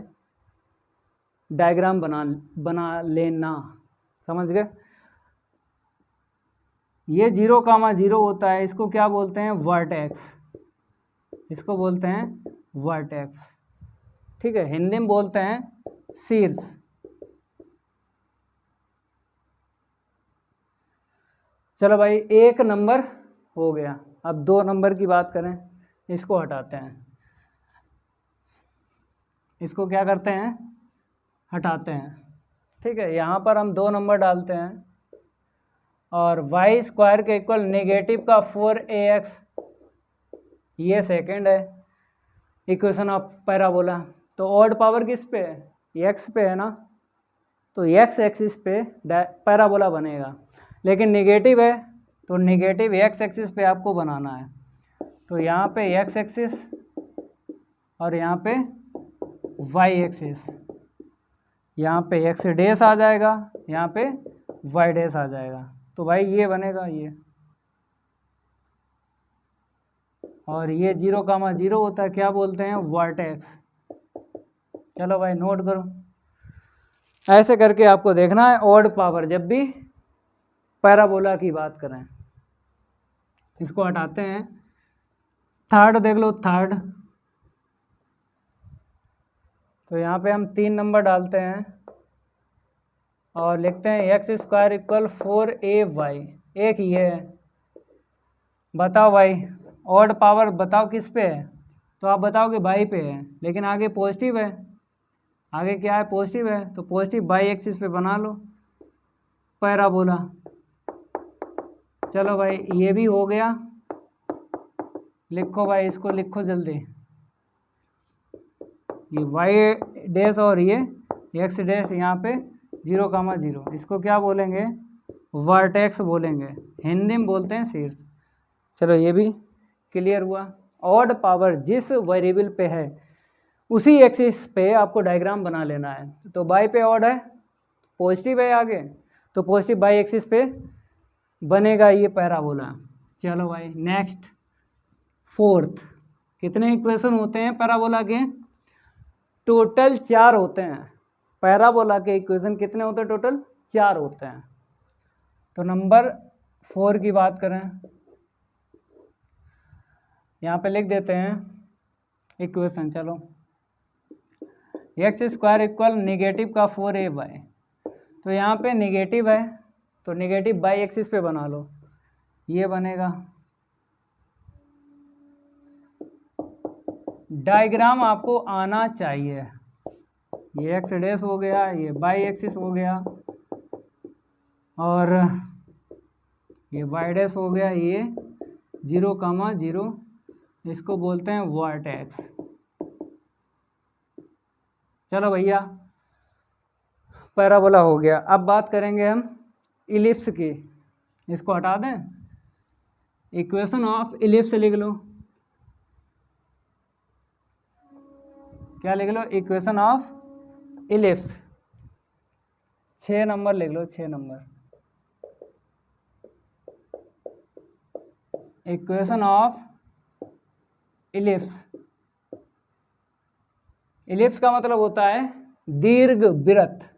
डायग्राम बना लेना। समझ गए? ये 0,0 होता है, इसको क्या बोलते हैं? वर्टेक्स। इसको बोलते हैं वर्टेक्स, ठीक है। हिंदी में बोलते हैं शीर्ष। चलो भाई, 1 नंबर हो गया। अब 2 नंबर की बात करें, इसको हटाते हैं। इसको क्या करते हैं? हटाते हैं, ठीक है। यहाँ पर हम 2 नंबर डालते हैं, और y² के इक्वल नेगेटिव का 4ax, ये सेकंड है इक्वेशन ऑफ पैराबोला। तो ऑड पावर किस पे है? x पे है ना, तो x एक्सिस पे पैराबोला बनेगा। लेकिन नेगेटिव है, तो नेगेटिव x एक्सिस पे आपको बनाना है। तो यहाँ पे x एक्सिस और यहाँ पे y एक्सिस, यहाँ पे x डैश आ जाएगा, यहाँ पे y डैश आ जाएगा। तो भाई ये बनेगा ये, और ये 0,0 होता है, क्या बोलते हैं? वर्टेक्स। चलो भाई नोट करो। ऐसे करके आपको देखना है ऑड पावर जब भी पैराबोला की बात करें। इसको हटाते हैं। थर्ड देख लो, थर्ड। तो यहाँ पे हम 3 नंबर डालते हैं और लिखते हैं x² = 4ay। एक ये है। बताओ भाई ऑड पावर बताओ किस पे है? तो आप बताओगे y पे है, लेकिन आगे पॉजिटिव है। आगे क्या है? पॉजिटिव है। तो पॉजिटिव y एक्सिस पे बना लो पैराबोला। चलो भाई ये भी हो गया। लिखो भाई, इसको लिखो जल्दी। ये y डैश और ये x डैश यहाँ पे 0,0, इसको क्या बोलेंगे? वर्टेक्स बोलेंगे। हिंदी में बोलते हैं शीर्ष। चलो ये भी क्लियर हुआ। ऑड पावर जिस वेरिएबल पे है उसी एक्सिस पे आपको डायग्राम बना लेना है। तो y पे ऑड है, पॉजिटिव है आगे, तो पॉजिटिव y एक्सिस पे बनेगा ये पैराबोला। चलो भाई नेक्स्ट फोर्थ। कितने इक्वेशन होते हैं पैराबोला के? टोटल 4 होते हैं। पैराबोला के इक्वेशन कितने होते हैं टोटल? 4 होते हैं। तो नंबर 4 की बात करें, यहाँ पे लिख देते हैं इक्वेशन। चलो एक्स स्क्वायर इक्वल नेगेटिव का 4a/, तो यहाँ पे नेगेटिव है तो नेगेटिव बाई एक्सिस पे बना लो, ये बनेगा। डायग्राम आपको आना चाहिए। ये एक्स डैश हो गया, ये बाई एक्सिस हो गया, और ये वाई डैश हो गया, ये 0,0, इसको बोलते हैं वर्टेक्स। चलो भैया पैराबोला हो गया। अब बात करेंगे हम इलिप्स की। इसको हटा दें, इक्वेशन ऑफ इलिप्स लिख लो। क्या लिख लो? Equation of ellipse. 6 नंबर लिख लो, 6 number. Equation of ellipse. Ellipse का मतलब होता है दीर्घवृत्त।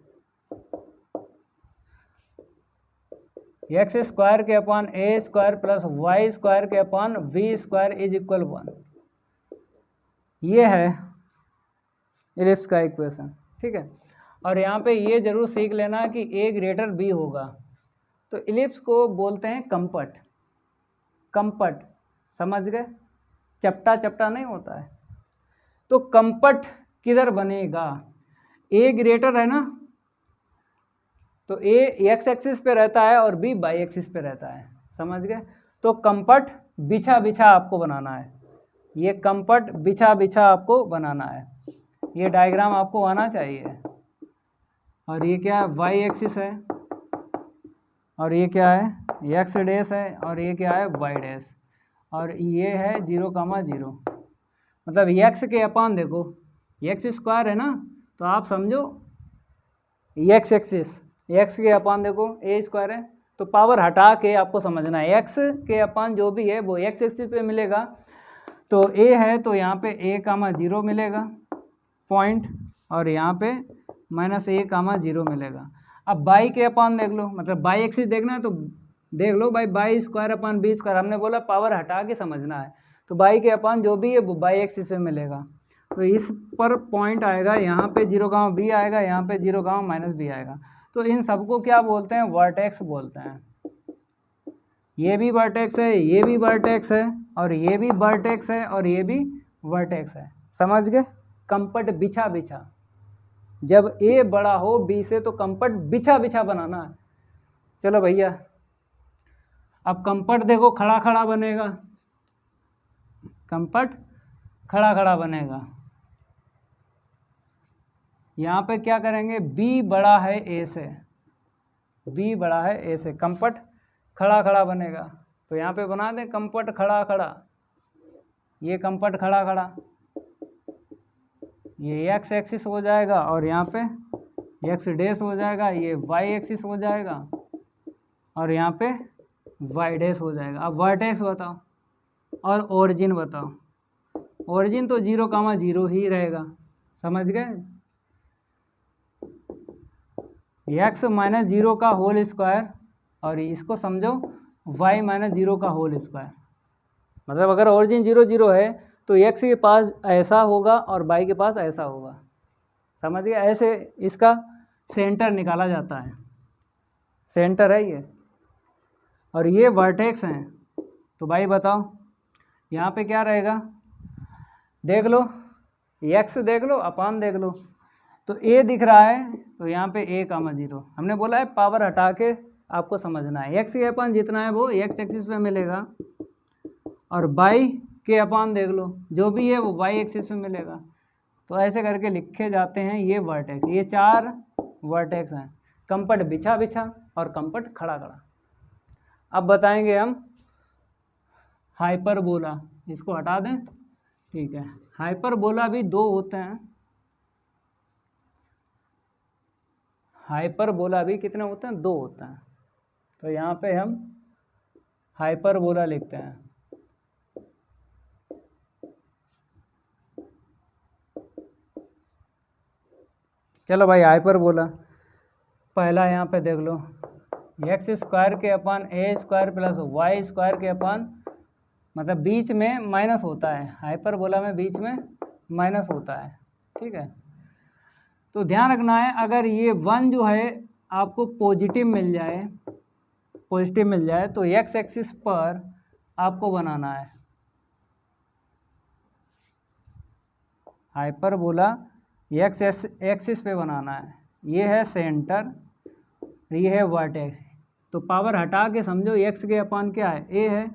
एक्स स्क्वायर के upon a square plus Y square के upon v square is equal 1। ये है इलिप्स का इक्वेशन, ठीक है। और यहाँ पे ये जरूर सीख लेना कि ए ग्रेटर बी होगा। तो इलिप्स को बोलते हैं कंपट। कंपट समझ गए? चपटा चपटा नहीं होता है। तो कंपट किधर बनेगा? ए ग्रेटर है ना, तो ए एक्स एक्सिस पे रहता है और बी बाई एक्सिस पे रहता है, समझ गए? तो कंपट बिछा बिछा आपको बनाना है। ये कंपट बिछा बिछा आपको बनाना है। ये डायग्राम आपको आना चाहिए। और ये क्या है? वाई एक्सिस है, और ये क्या है? एक्स डैश है, और ये क्या है? वाई डैश, और ये है 0,0। मतलब एक्स के अपान देखो, एक्स स्क्वायर है ना, तो आप समझो एक्स एक्सिस, एक्स के अपान देखो ए स्क्वायर है, तो पावर हटा के आपको समझना है एक्स के अपान जो भी है वो एक्स एक्सिस पे मिलेगा। तो ए है तो यहाँ पे a,0 मिलेगा पॉइंट, और यहाँ पे -a,0 मिलेगा। अब बाई के अपान देख लो, मतलब बाई एक्सिस देखना है तो देख लो भाई, बाई स्क्वायर अपान बी स्क्वायर, हमने बोला पावर हटा के समझना है। तो बाई के अपान जो भी है वो बाई एक्सिस में मिलेगा। तो इस पर पॉइंट आएगा, यहाँ पे 0,b आएगा, यहाँ पे 0,-b आएगा। तो इन सबको क्या बोलते हैं? वर्टेक्स बोलते हैं। ये भी वर्टेक्स है, ये भी वर्टेक्स है, और ये भी वर्टेक्स है, और ये भी वर्टेक्स है। समझ गए? कंपट बिछा बिछा, जब ए बड़ा हो बी से तो कंपट बिछा बिछा बनाना है। चलो भैया अब कंपट देखो खड़ा खड़ा बनेगा, कंपट खड़ा खड़ा बनेगा। यहाँ पे क्या करेंगे? बी बड़ा है ए से, बी बड़ा है ए से, कंपट खड़ा खड़ा बनेगा। तो यहाँ पे बना दें कंपट खड़ा खड़ा, ये कंपट खड़ा खड़ा, ये एक्स एक्सिस हो जाएगा, और यहाँ पे एक्स डैश हो जाएगा, ये वाई एक्सिस हो जाएगा, और यहाँ पे वाई डैश हो जाएगा। अब वर्टेक्स बताओ और ओरिजिन बताओ। ओरिजिन तो 0,0 ही रहेगा, समझ गए? एक्स -0 का होल स्क्वायर, और इसको समझो y -0 का होल स्क्वायर। मतलब अगर ओरिजिन 0,0 है तो x के पास ऐसा होगा और y के पास ऐसा होगा, समझ गए? ऐसे इसका सेंटर निकाला जाता है, सेंटर है ये, और ये वर्टेक्स हैं। तो भाई बताओ यहाँ पे क्या रहेगा? देख लो, x देख लो, अपान देख लो, तो a दिख रहा है तो यहाँ पे a,0। हमने बोला है पावर हटा के आपको समझना है। x के अपान जितना है वो x एक्सिस पे मिलेगा, और y के अपान देख लो जो भी है वो y एक्सिस पे मिलेगा। तो ऐसे करके लिखे जाते हैं ये वर्टेक्स। ये 4 वर्टेक्स हैं, कंपट बिछा बिछा और कंपट खड़ा खड़ा। अब बताएंगे हम हाइपरबोला, इसको हटा दें, ठीक है। हाइपरबोला भी 2 होते हैं। हाइपरबोला भी कितने होते हैं? 2 होते हैं। तो यहाँ पे हम हाइपरबोला लिखते हैं। चलो भाई हाइपरबोला पहला यहाँ पे देख लो, एक्स स्क्वायर के अपन ए स्क्वायर प्लस वाई स्क्वायर के अपन मतलब बीच में माइनस होता है, हाइपरबोला में बीच में माइनस होता है, ठीक है। तो ध्यान रखना है अगर ये 1 जो है आपको पॉजिटिव मिल जाए तो एक्स एक्सिस पर आपको बनाना है हाइपरबोला, एक्स एक्सिस पे बनाना है। ये है सेंटर, ये है वर्टेक्स। तो पावर हटा के समझो एक्स के अपान क्या है, ए है,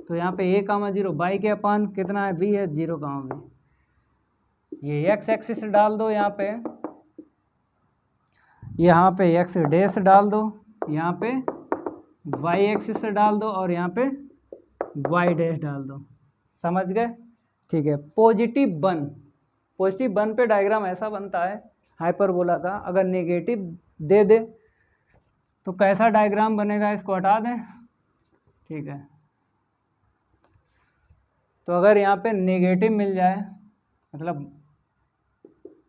तो यहाँ पे a कामा 0, बाई के अपान कितना है, b है, 0 कामा b। ये एक्स एक्सिस डाल दो यहाँ पे एक्स डैश डाल दो, यहाँ पे वाई एक्सिस डाल दो और यहाँ पे वाई डैश डाल दो, समझ गए, ठीक है। पॉजिटिव 1 पे डायग्राम ऐसा बनता है हाइपरबोला का। अगर नेगेटिव दे दे तो कैसा डायग्राम बनेगा, इसको हटा दें, ठीक है। तो अगर यहाँ पे नेगेटिव मिल जाए मतलब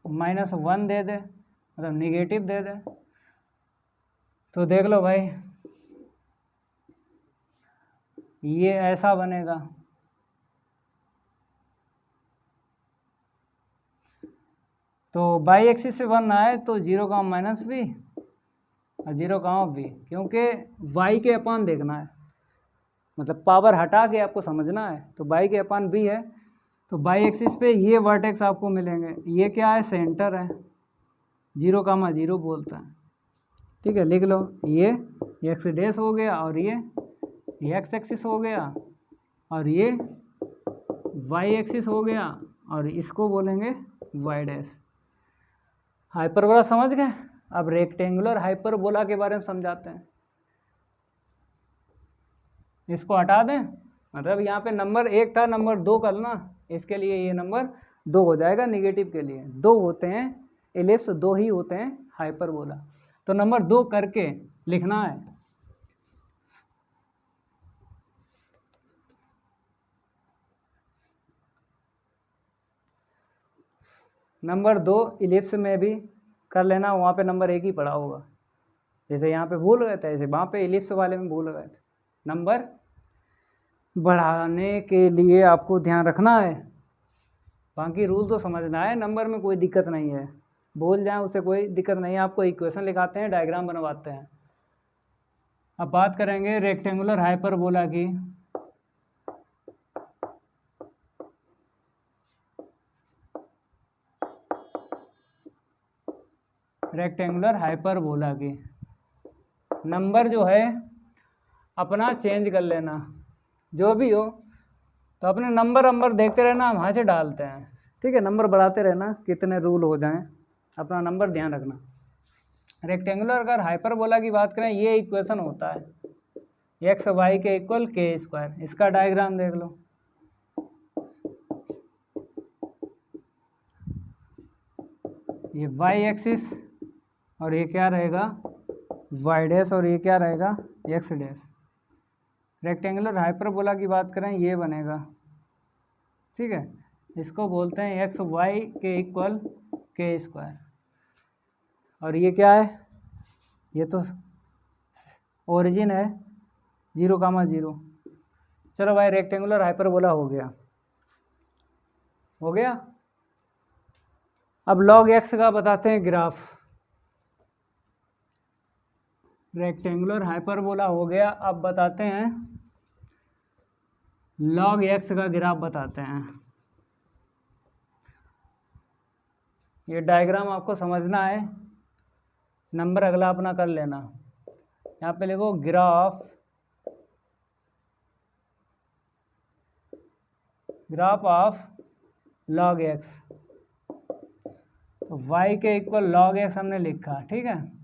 -1 दे दे, मतलब नेगेटिव दे दे, तो देख लो भाई ये ऐसा बनेगा। तो बाई एक्सिस से बनना है तो 0 का माइनस बी और 0 का बी, क्योंकि वाई के अपान देखना है, मतलब पावर हटा के आपको समझना है। तो बाई के अपान बी है, तो बाई एक्सिस पे ये वर्टेक्स आपको मिलेंगे। ये क्या है, सेंटर है, 0 कामा 0 बोलता है, ठीक है। लिख लो, ये एक्स डैश हो गया और ये एक्स एक्सिस हो गया और ये वाई एक्सिस हो गया और इसको बोलेंगे वाई डैश। हाइपरबोला समझ गए। अब रेक्टेंगुलर हाइपरबोला के बारे में समझाते हैं। इसको हटा दें, मतलब यहाँ पे नंबर 1 था, नंबर 2 करना, इसके लिए ये नंबर 2 हो जाएगा। नेगेटिव के लिए 2 होते हैं, एलिप्स 2 ही होते हैं हाइपरबोला, तो नंबर 2 करके लिखना है। नंबर 2 इलिप्स में भी कर लेना, वहाँ पे नंबर 1 ही पड़ा होगा। जैसे यहाँ पे भूल गए थे, ऐसे वहाँ पे इलिप्स वाले में भूल गए थे। नंबर बढ़ाने के लिए आपको ध्यान रखना है, बाकी रूल तो समझना है। नंबर में कोई दिक्कत नहीं है, भूल जाएं उससे कोई दिक्कत नहीं है। आपको इक्वेशन लिखाते हैं, डायग्राम बनवाते हैं। अब बात करेंगे रेक्टेंगुलर हाइपरबोला की। रेक्टेंगुलर हाइपरबोला की नंबर जो है अपना चेंज कर लेना, जो भी हो तो अपने नंबर देखते रहना, हम वहाँ से डालते हैं, ठीक है। नंबर बढ़ाते रहना, कितने रूल हो जाएं, अपना नंबर ध्यान रखना। रेक्टेंगुलर अगर हाइपरबोला की बात करें, ये इक्वेशन होता है एक्स वाई के इक्वल के स्क्वायर। इसका डायग्राम देख लो, ये वाई एक्सिस और ये क्या रहेगा, वाई डैश, और ये क्या रहेगा, एक्स डैश। रेक्टेंगुलर हाइपरबोला की बात करें, ये बनेगा, ठीक है। इसको बोलते हैं एक्स वाई के इक्वल के स्क्वायर। और ये क्या है, ये तो ओरिजिन है 0 कामा 0। चलो भाई रेक्टेंगुलर हाइपरबोला हो गया। अब लॉग एक्स का बताते हैं ग्राफ। रेक्टेंगुलर हाइपरबोला हो गया, अब बताते हैं लॉग एक्स का ग्राफ बताते हैं। ये डायग्राम आपको समझना है, नंबर अगला अपना कर लेना। यहाँ पे लिखो ग्राफ ऑफ लॉग एक्स। तो y के इक्वल लॉग एक्स हमने लिखा, ठीक है।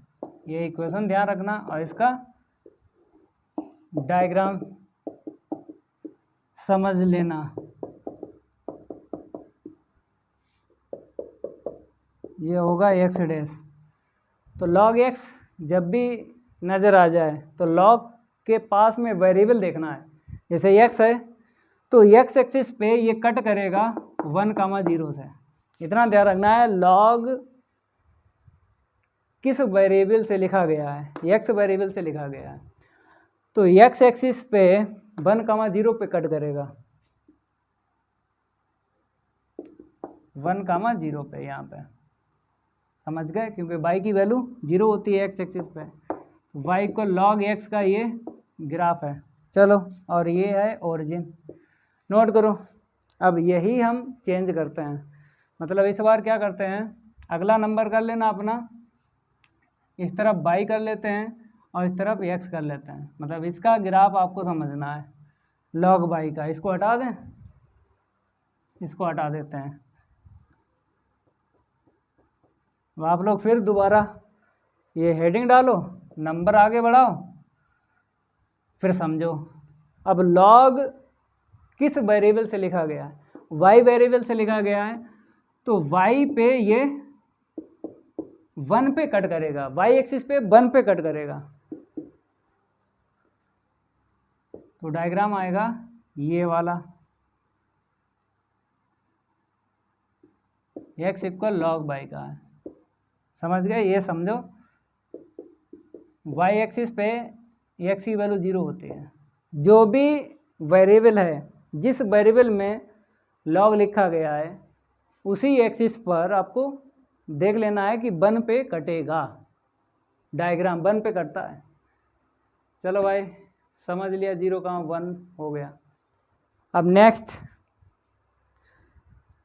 ये इक्वेशन ध्यान रखना और इसका डायग्राम समझ लेना। ये होगा एक्स डैश। तो लॉग एक्स जब भी नज़र आ जाए तो लॉग के पास में वेरिएबल देखना है। जैसे x है तो x एक्सिस पे ये कट करेगा 1,0 से। इतना ध्यान रखना है, लॉग किस वेरिएबल से लिखा गया है, x वेरिएबल से लिखा गया है, तो x एक्सिस पे 1,0 पे कट करेगा, 1,0 पे, यहाँ पे समझ गए, क्योंकि y की वैल्यू 0 होती है x एक्सिस पे, y को log x का ये ग्राफ है। चलो, और ये है ओरिजिन, नोट करो। अब यही हम चेंज करते हैं, मतलब इस बार क्या करते हैं, अगला नंबर कर लेना अपना, इस तरफ y कर लेते हैं और इस तरफ x कर लेते हैं, मतलब इसका ग्राफ आपको समझना है log y का। इसको हटा दें, इसको हटा देते हैं। अब आप लोग फिर दोबारा ये हेडिंग डालो, नंबर आगे बढ़ाओ, फिर समझो। अब लॉग किस वेरिएबल से लिखा गया है, y वेरिएबल से लिखा गया है, तो y पे ये 1 पे कट करेगा, y एक्सिस पे 1 पे कट करेगा, तो डायग्राम आएगा ये वाला, x इक्वल log y का है। समझ गए, ये समझो, y एक्सिस पे x की वैल्यू 0 होती है। जो भी वेरिएबल है, जिस वेरिएबल में log लिखा गया है, उसी एक्सिस पर आपको देख लेना है कि 1 पे कटेगा, डायग्राम 1 पे कटता है। चलो भाई, समझ लिया, 0,1 हो गया। अब नेक्स्ट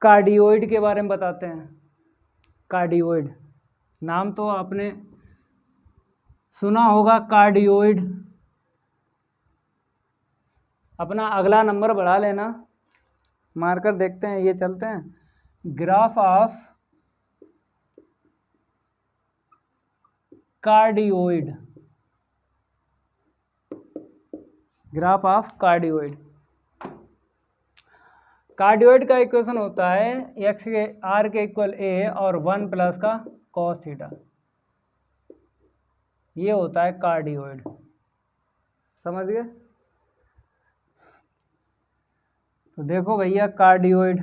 कार्डियोइड के बारे में बताते हैं। कार्डियोइड नाम तो आपने सुना होगा, कार्डियोइड। अपना अगला नंबर बढ़ा लेना, मार्कर देखते हैं, ये चलते हैं, graph of cardioid, graph of cardioid. Cardioid का इक्वेशन होता है x के r के इक्वल a और 1 प्लस का cos थीटा, ये होता है कार्डियोइड। समझ गए, तो देखो भैया कार्डियोइड,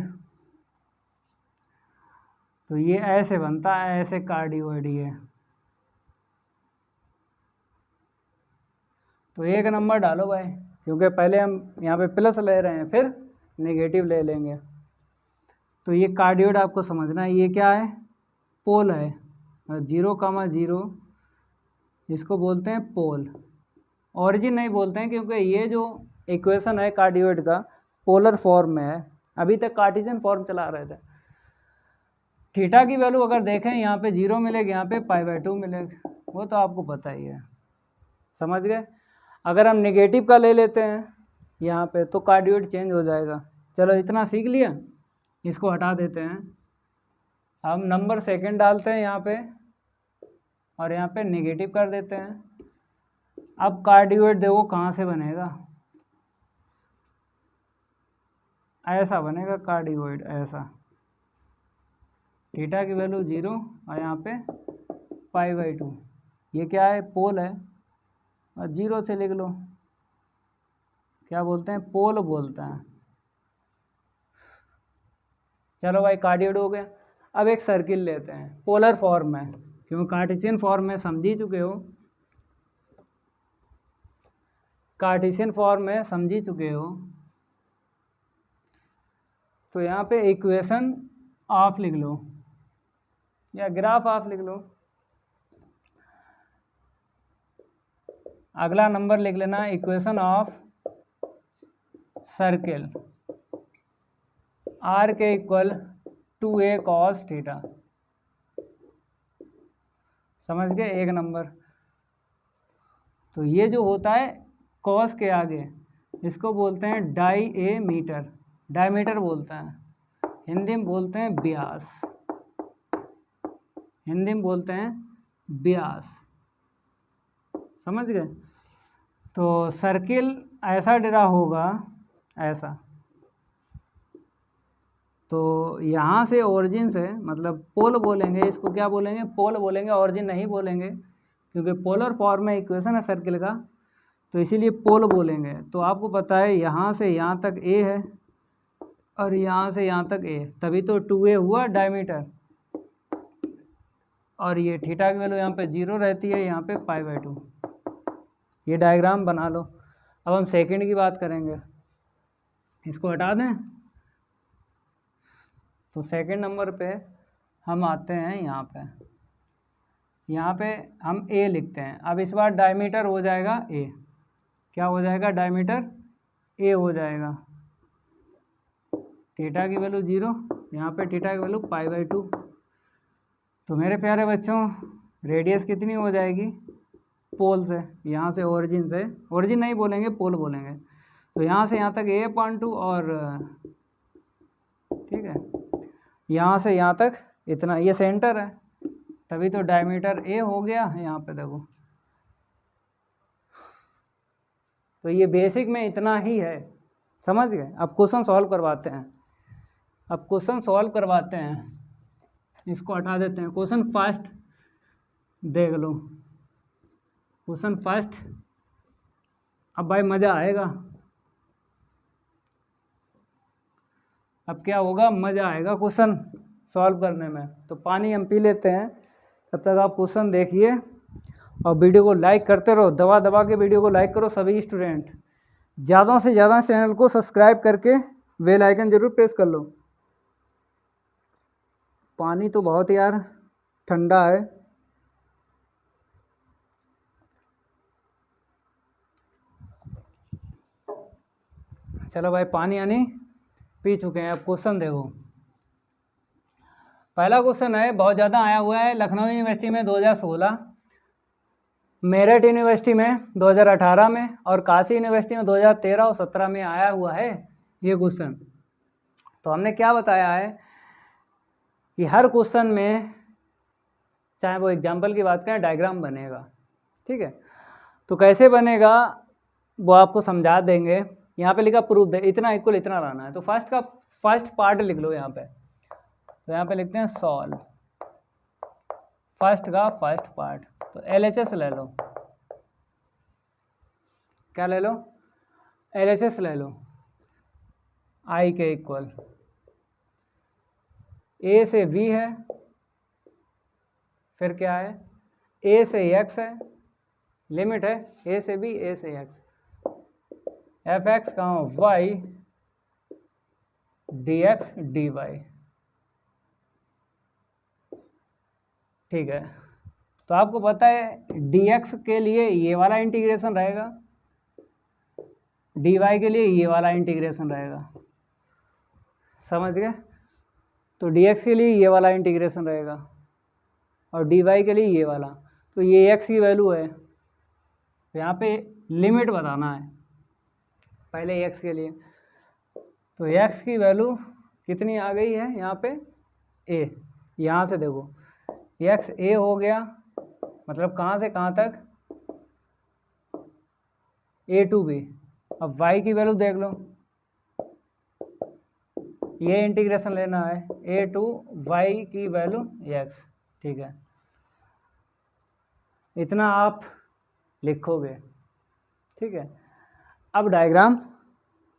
तो ये ऐसे बनता है, ऐसे कार्डियोइड ये, तो एक नंबर डालो भाई, क्योंकि पहले हम यहाँ पे प्लस ले रहे हैं, फिर नेगेटिव ले लेंगे। तो ये कार्डियोइड आपको समझना है, ये क्या है, पोल है, 0,0 इसको बोलते हैं पोल, ऑरिजिन नहीं बोलते हैं, क्योंकि ये जो इक्वेशन है कार्डियोइड का पोलर फॉर्म में है, अभी तक कार्टेशियन फॉर्म चला रहे थे। थीटा की वैल्यू अगर देखें, यहाँ पे 0 मिलेगी, यहाँ पे π/2 मिलेगा, वो तो आपको पता ही है। समझ गए, अगर हम नेगेटिव का ले लेते हैं यहाँ पे, तो कार्डियोइड चेंज हो जाएगा। चलो, इतना सीख लिया, इसको हटा देते हैं। हम नंबर सेकंड डालते हैं यहाँ पे, और यहाँ पे नेगेटिव कर देते हैं। अब कार्डियोइड देखो कहाँ से बनेगा, ऐसा बनेगा कार्डियोइड, ऐसा, थीटा की वैल्यू 0 और यहाँ पे π/2, ये क्या है, पोल है, और 0 से लिख लो, क्या बोलते हैं, पोल बोलते हैं। चलो भाई, कार्डियोइड हो गया। अब एक सर्किल लेते हैं पोलर फॉर्म में, क्यों कार्टेशियन फॉर्म में समझ ही चुके हो, कार्टेशियन फॉर्म में समझ ही चुके हो, तो यहाँ पे इक्वेशन ऑफ लिख लो या ग्राफ ऑफ लिख लो। अगला नंबर लिख लेना, इक्वेशन ऑफ सर्किल r के इक्वल 2a cos थीटा। समझ गए, एक नंबर। तो ये जो होता है cos के आगे, इसको बोलते हैं डाईमीटर, डायमीटर बोलते हैं, हिंदी में बोलते हैं व्यास, हिंदी में बोलते हैं व्यास। समझ गए, तो सर्किल ऐसा डिरा होगा, ऐसा, तो यहाँ से ओरिजिन से, मतलब पोल बोलेंगे इसको, क्या बोलेंगे, पोल बोलेंगे, ओरिजिन नहीं बोलेंगे, क्योंकि पोलर फॉर्म में इक्वेशन है सर्किल का। तो इसीलिए पोल बोलेंगे। तो आपको पता है यहाँ से यहाँ तक ए है और यहाँ से यहाँ तक ए, तभी तो 2a हुआ डायमीटर। और ये थीटा की वैल्यू यहाँ पे 0 रहती है, यहाँ पे π/2। ये डायग्राम बना लो। अब हम सेकंड की बात करेंगे, इसको हटा दें। तो सेकंड नंबर पे हम आते हैं यहाँ पे हम ए लिखते हैं। अब इस बार डायमीटर हो जाएगा ए, क्या हो जाएगा, डायमीटर ए हो जाएगा। थीटा की वैल्यू 0, यहाँ पे थीटा की वैल्यू π/2। तो मेरे प्यारे बच्चों रेडियस कितनी हो जाएगी, पोल से, यहाँ से ओरिजिन से, ओरिजिन नहीं बोलेंगे पोल बोलेंगे। तो यहाँ से यहाँ तक a/2 और ठीक है, यहाँ से यहाँ तक इतना, ये सेंटर है, तभी तो डायमीटर ए हो गया। यहाँ पे देखो, तो ये बेसिक में इतना ही है, समझ गए। अब क्वेश्चन सॉल्व करवाते हैं। इसको हटा देते हैं। क्वेश्चन फर्स्ट देख लो, क्वेश्चन फर्स्ट। अब भाई मज़ा आएगा, अब क्या होगा, मज़ा आएगा क्वेश्चन सॉल्व करने में। तो पानी हम पी लेते हैं, तब तक आप क्वेश्चन देखिए और वीडियो को लाइक करते रहो, दबा दबा के वीडियो को लाइक करो सभी स्टूडेंट। ज़्यादा से ज़्यादा चैनल को सब्सक्राइब करके बेल आइकन ज़रूर प्रेस कर लो। पानी तो बहुत यार ठंडा है। चलो भाई, पानी यानी पी चुके हैं। अब क्वेश्चन देखो, पहला क्वेश्चन है, बहुत ज़्यादा आया हुआ है। लखनऊ यूनिवर्सिटी में 2016, मेरठ यूनिवर्सिटी में 2018 में और काशी यूनिवर्सिटी में 2013 और 17 में आया हुआ है ये क्वेश्चन। तो हमने क्या बताया है कि हर क्वेश्चन में, चाहे वो एग्जाम्पल की बात करें, डायग्राम बनेगा। ठीक है, तो कैसे बनेगा वो आपको समझा देंगे। यहाँ पे लिखा प्रूफ दे, इतना इक्वल इतना लाना है। तो फर्स्ट पार्ट लिख लो यहाँ पे। तो यहाँ पे लिखते हैं सॉल्व, फर्स्ट का फर्स्ट पार्ट। तो LHS ले लो, क्या ले लो, LHS ले लो। I के इक्वल A से V है, फिर क्या है, A से X है, लिमिट है A से B, A से X, fx y dx dy। ठीक है, तो आपको पता है dx के लिए ये वाला इंटीग्रेशन रहेगा, dy के लिए ये वाला इंटीग्रेशन रहेगा, समझ गए। तो dx के लिए ये वाला इंटीग्रेशन रहेगा और dy के लिए ये वाला। तो ये x की वैल्यू है, तो यहाँ पे लिमिट बताना है पहले x के लिए। तो x की वैल्यू कितनी आ गई है यहाँ पे, a। यहाँ से देखो x a हो गया, मतलब कहाँ से कहाँ तक, a to b। अब y की वैल्यू देख लो, ये इंटीग्रेशन लेना है a to y की वैल्यू x। ठीक है, इतना आप लिखोगे। ठीक है, अब डायग्राम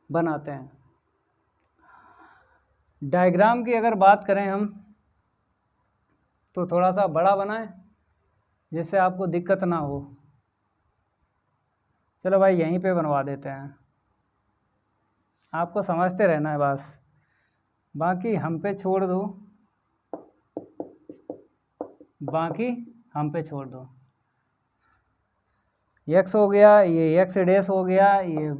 बनाते हैं। डायग्राम की अगर बात करें हम, तो थोड़ा सा बड़ा बनाएं जिससे आपको दिक्कत ना हो। चलो भाई यहीं पे बनवा देते हैं, आपको समझते रहना है बस, बाकी हम पे छोड़ दो, बाकी हम पे छोड़ दो। x हो गया, ये x डैश हो गया, ये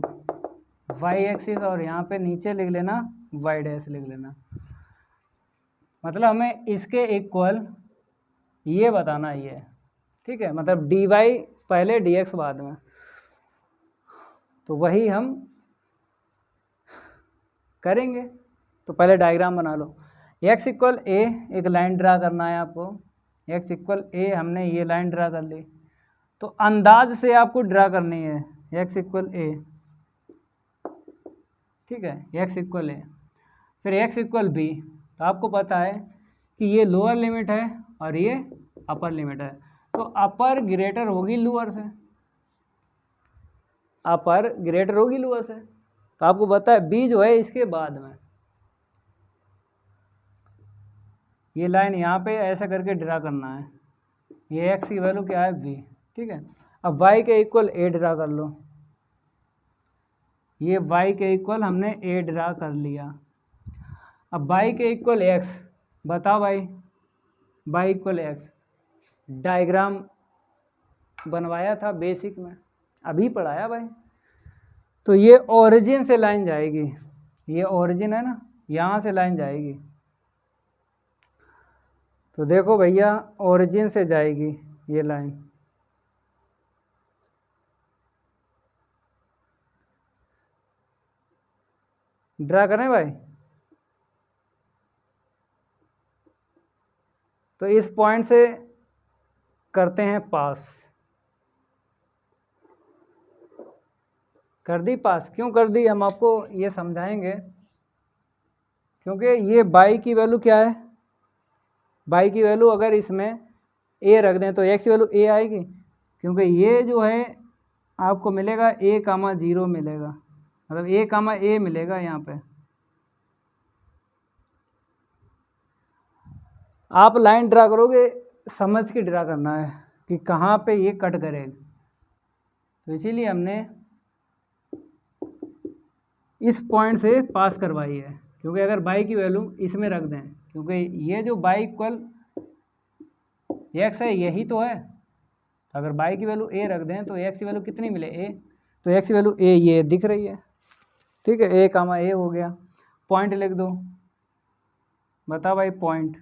y एक्सिस, और यहाँ पे नीचे लिख लेना y डैश लिख लेना। मतलब हमें इसके इक्वल ये बताना ये, ठीक है, मतलब dy पहले dx बाद में। तो वही हम करेंगे। तो पहले डायग्राम बना लो। x इक्वल a, एक लाइन ड्रा करना है आपको। x इक्वल a, हमने ये लाइन ड्रा कर ली। तो अंदाज से आपको ड्रा करनी है x इक्वल a, ठीक है, x इक्वल a। फिर x इक्वल b, तो आपको पता है कि ये लोअर लिमिट है और ये अपर लिमिट है, तो अपर ग्रेटर होगी लोअर से। अपर ग्रेटर होगी लोअर से। तो आपको पता है बी जो है इसके बाद में, ये लाइन यहाँ पे ऐसा करके ड्रा करना है, ये एक्स की वैल्यू क्या है वी, ठीक है। अब वाई के इक्वल ए ड्रा कर लो, ये वाई के इक्वल हमने ए ड्रा कर लिया। अब वाई के इक्वल एक्स, बताओ भाई वाई इक्वल एक्स, डायग्राम बनवाया था बेसिक में, अभी पढ़ाया भाई। तो ये ओरिजिन से लाइन जाएगी, ये ओरिजिन है ना, यहाँ से लाइन जाएगी। तो देखो भैया ओरिजिन से जाएगी ये लाइन, ड्रा करें भाई। तो इस पॉइंट से करते हैं पास, कर दी पास, क्यों कर दी हम आपको ये समझाएंगे। क्योंकि ये बाई की वैल्यू क्या है, बाई की वैल्यू अगर इसमें ए रख दें तो एक्स की वैल्यू ए आएगी, क्योंकि ये जो है आपको मिलेगा ए कामा 0 मिलेगा, मतलब ए कामा ए मिलेगा यहाँ पे। आप लाइन ड्रा करोगे समझ के ड्रा करना है कि कहाँ पे ये कट करेगा। तो इसीलिए हमने इस पॉइंट से पास करवाई है, क्योंकि अगर बाई की वैल्यू इसमें रख दें, क्योंकि ये जो बाई इक्वल एक्स है यही तो है, तो अगर बाई की वैल्यू ए रख दें तो एक्स की वैल्यू कितनी मिले ए, तो एक्स की वैल्यू ए ये दिख रही है, ठीक है, ए कामा ए हो गया। पॉइंट लिख दो, बताओ भाई पॉइंट।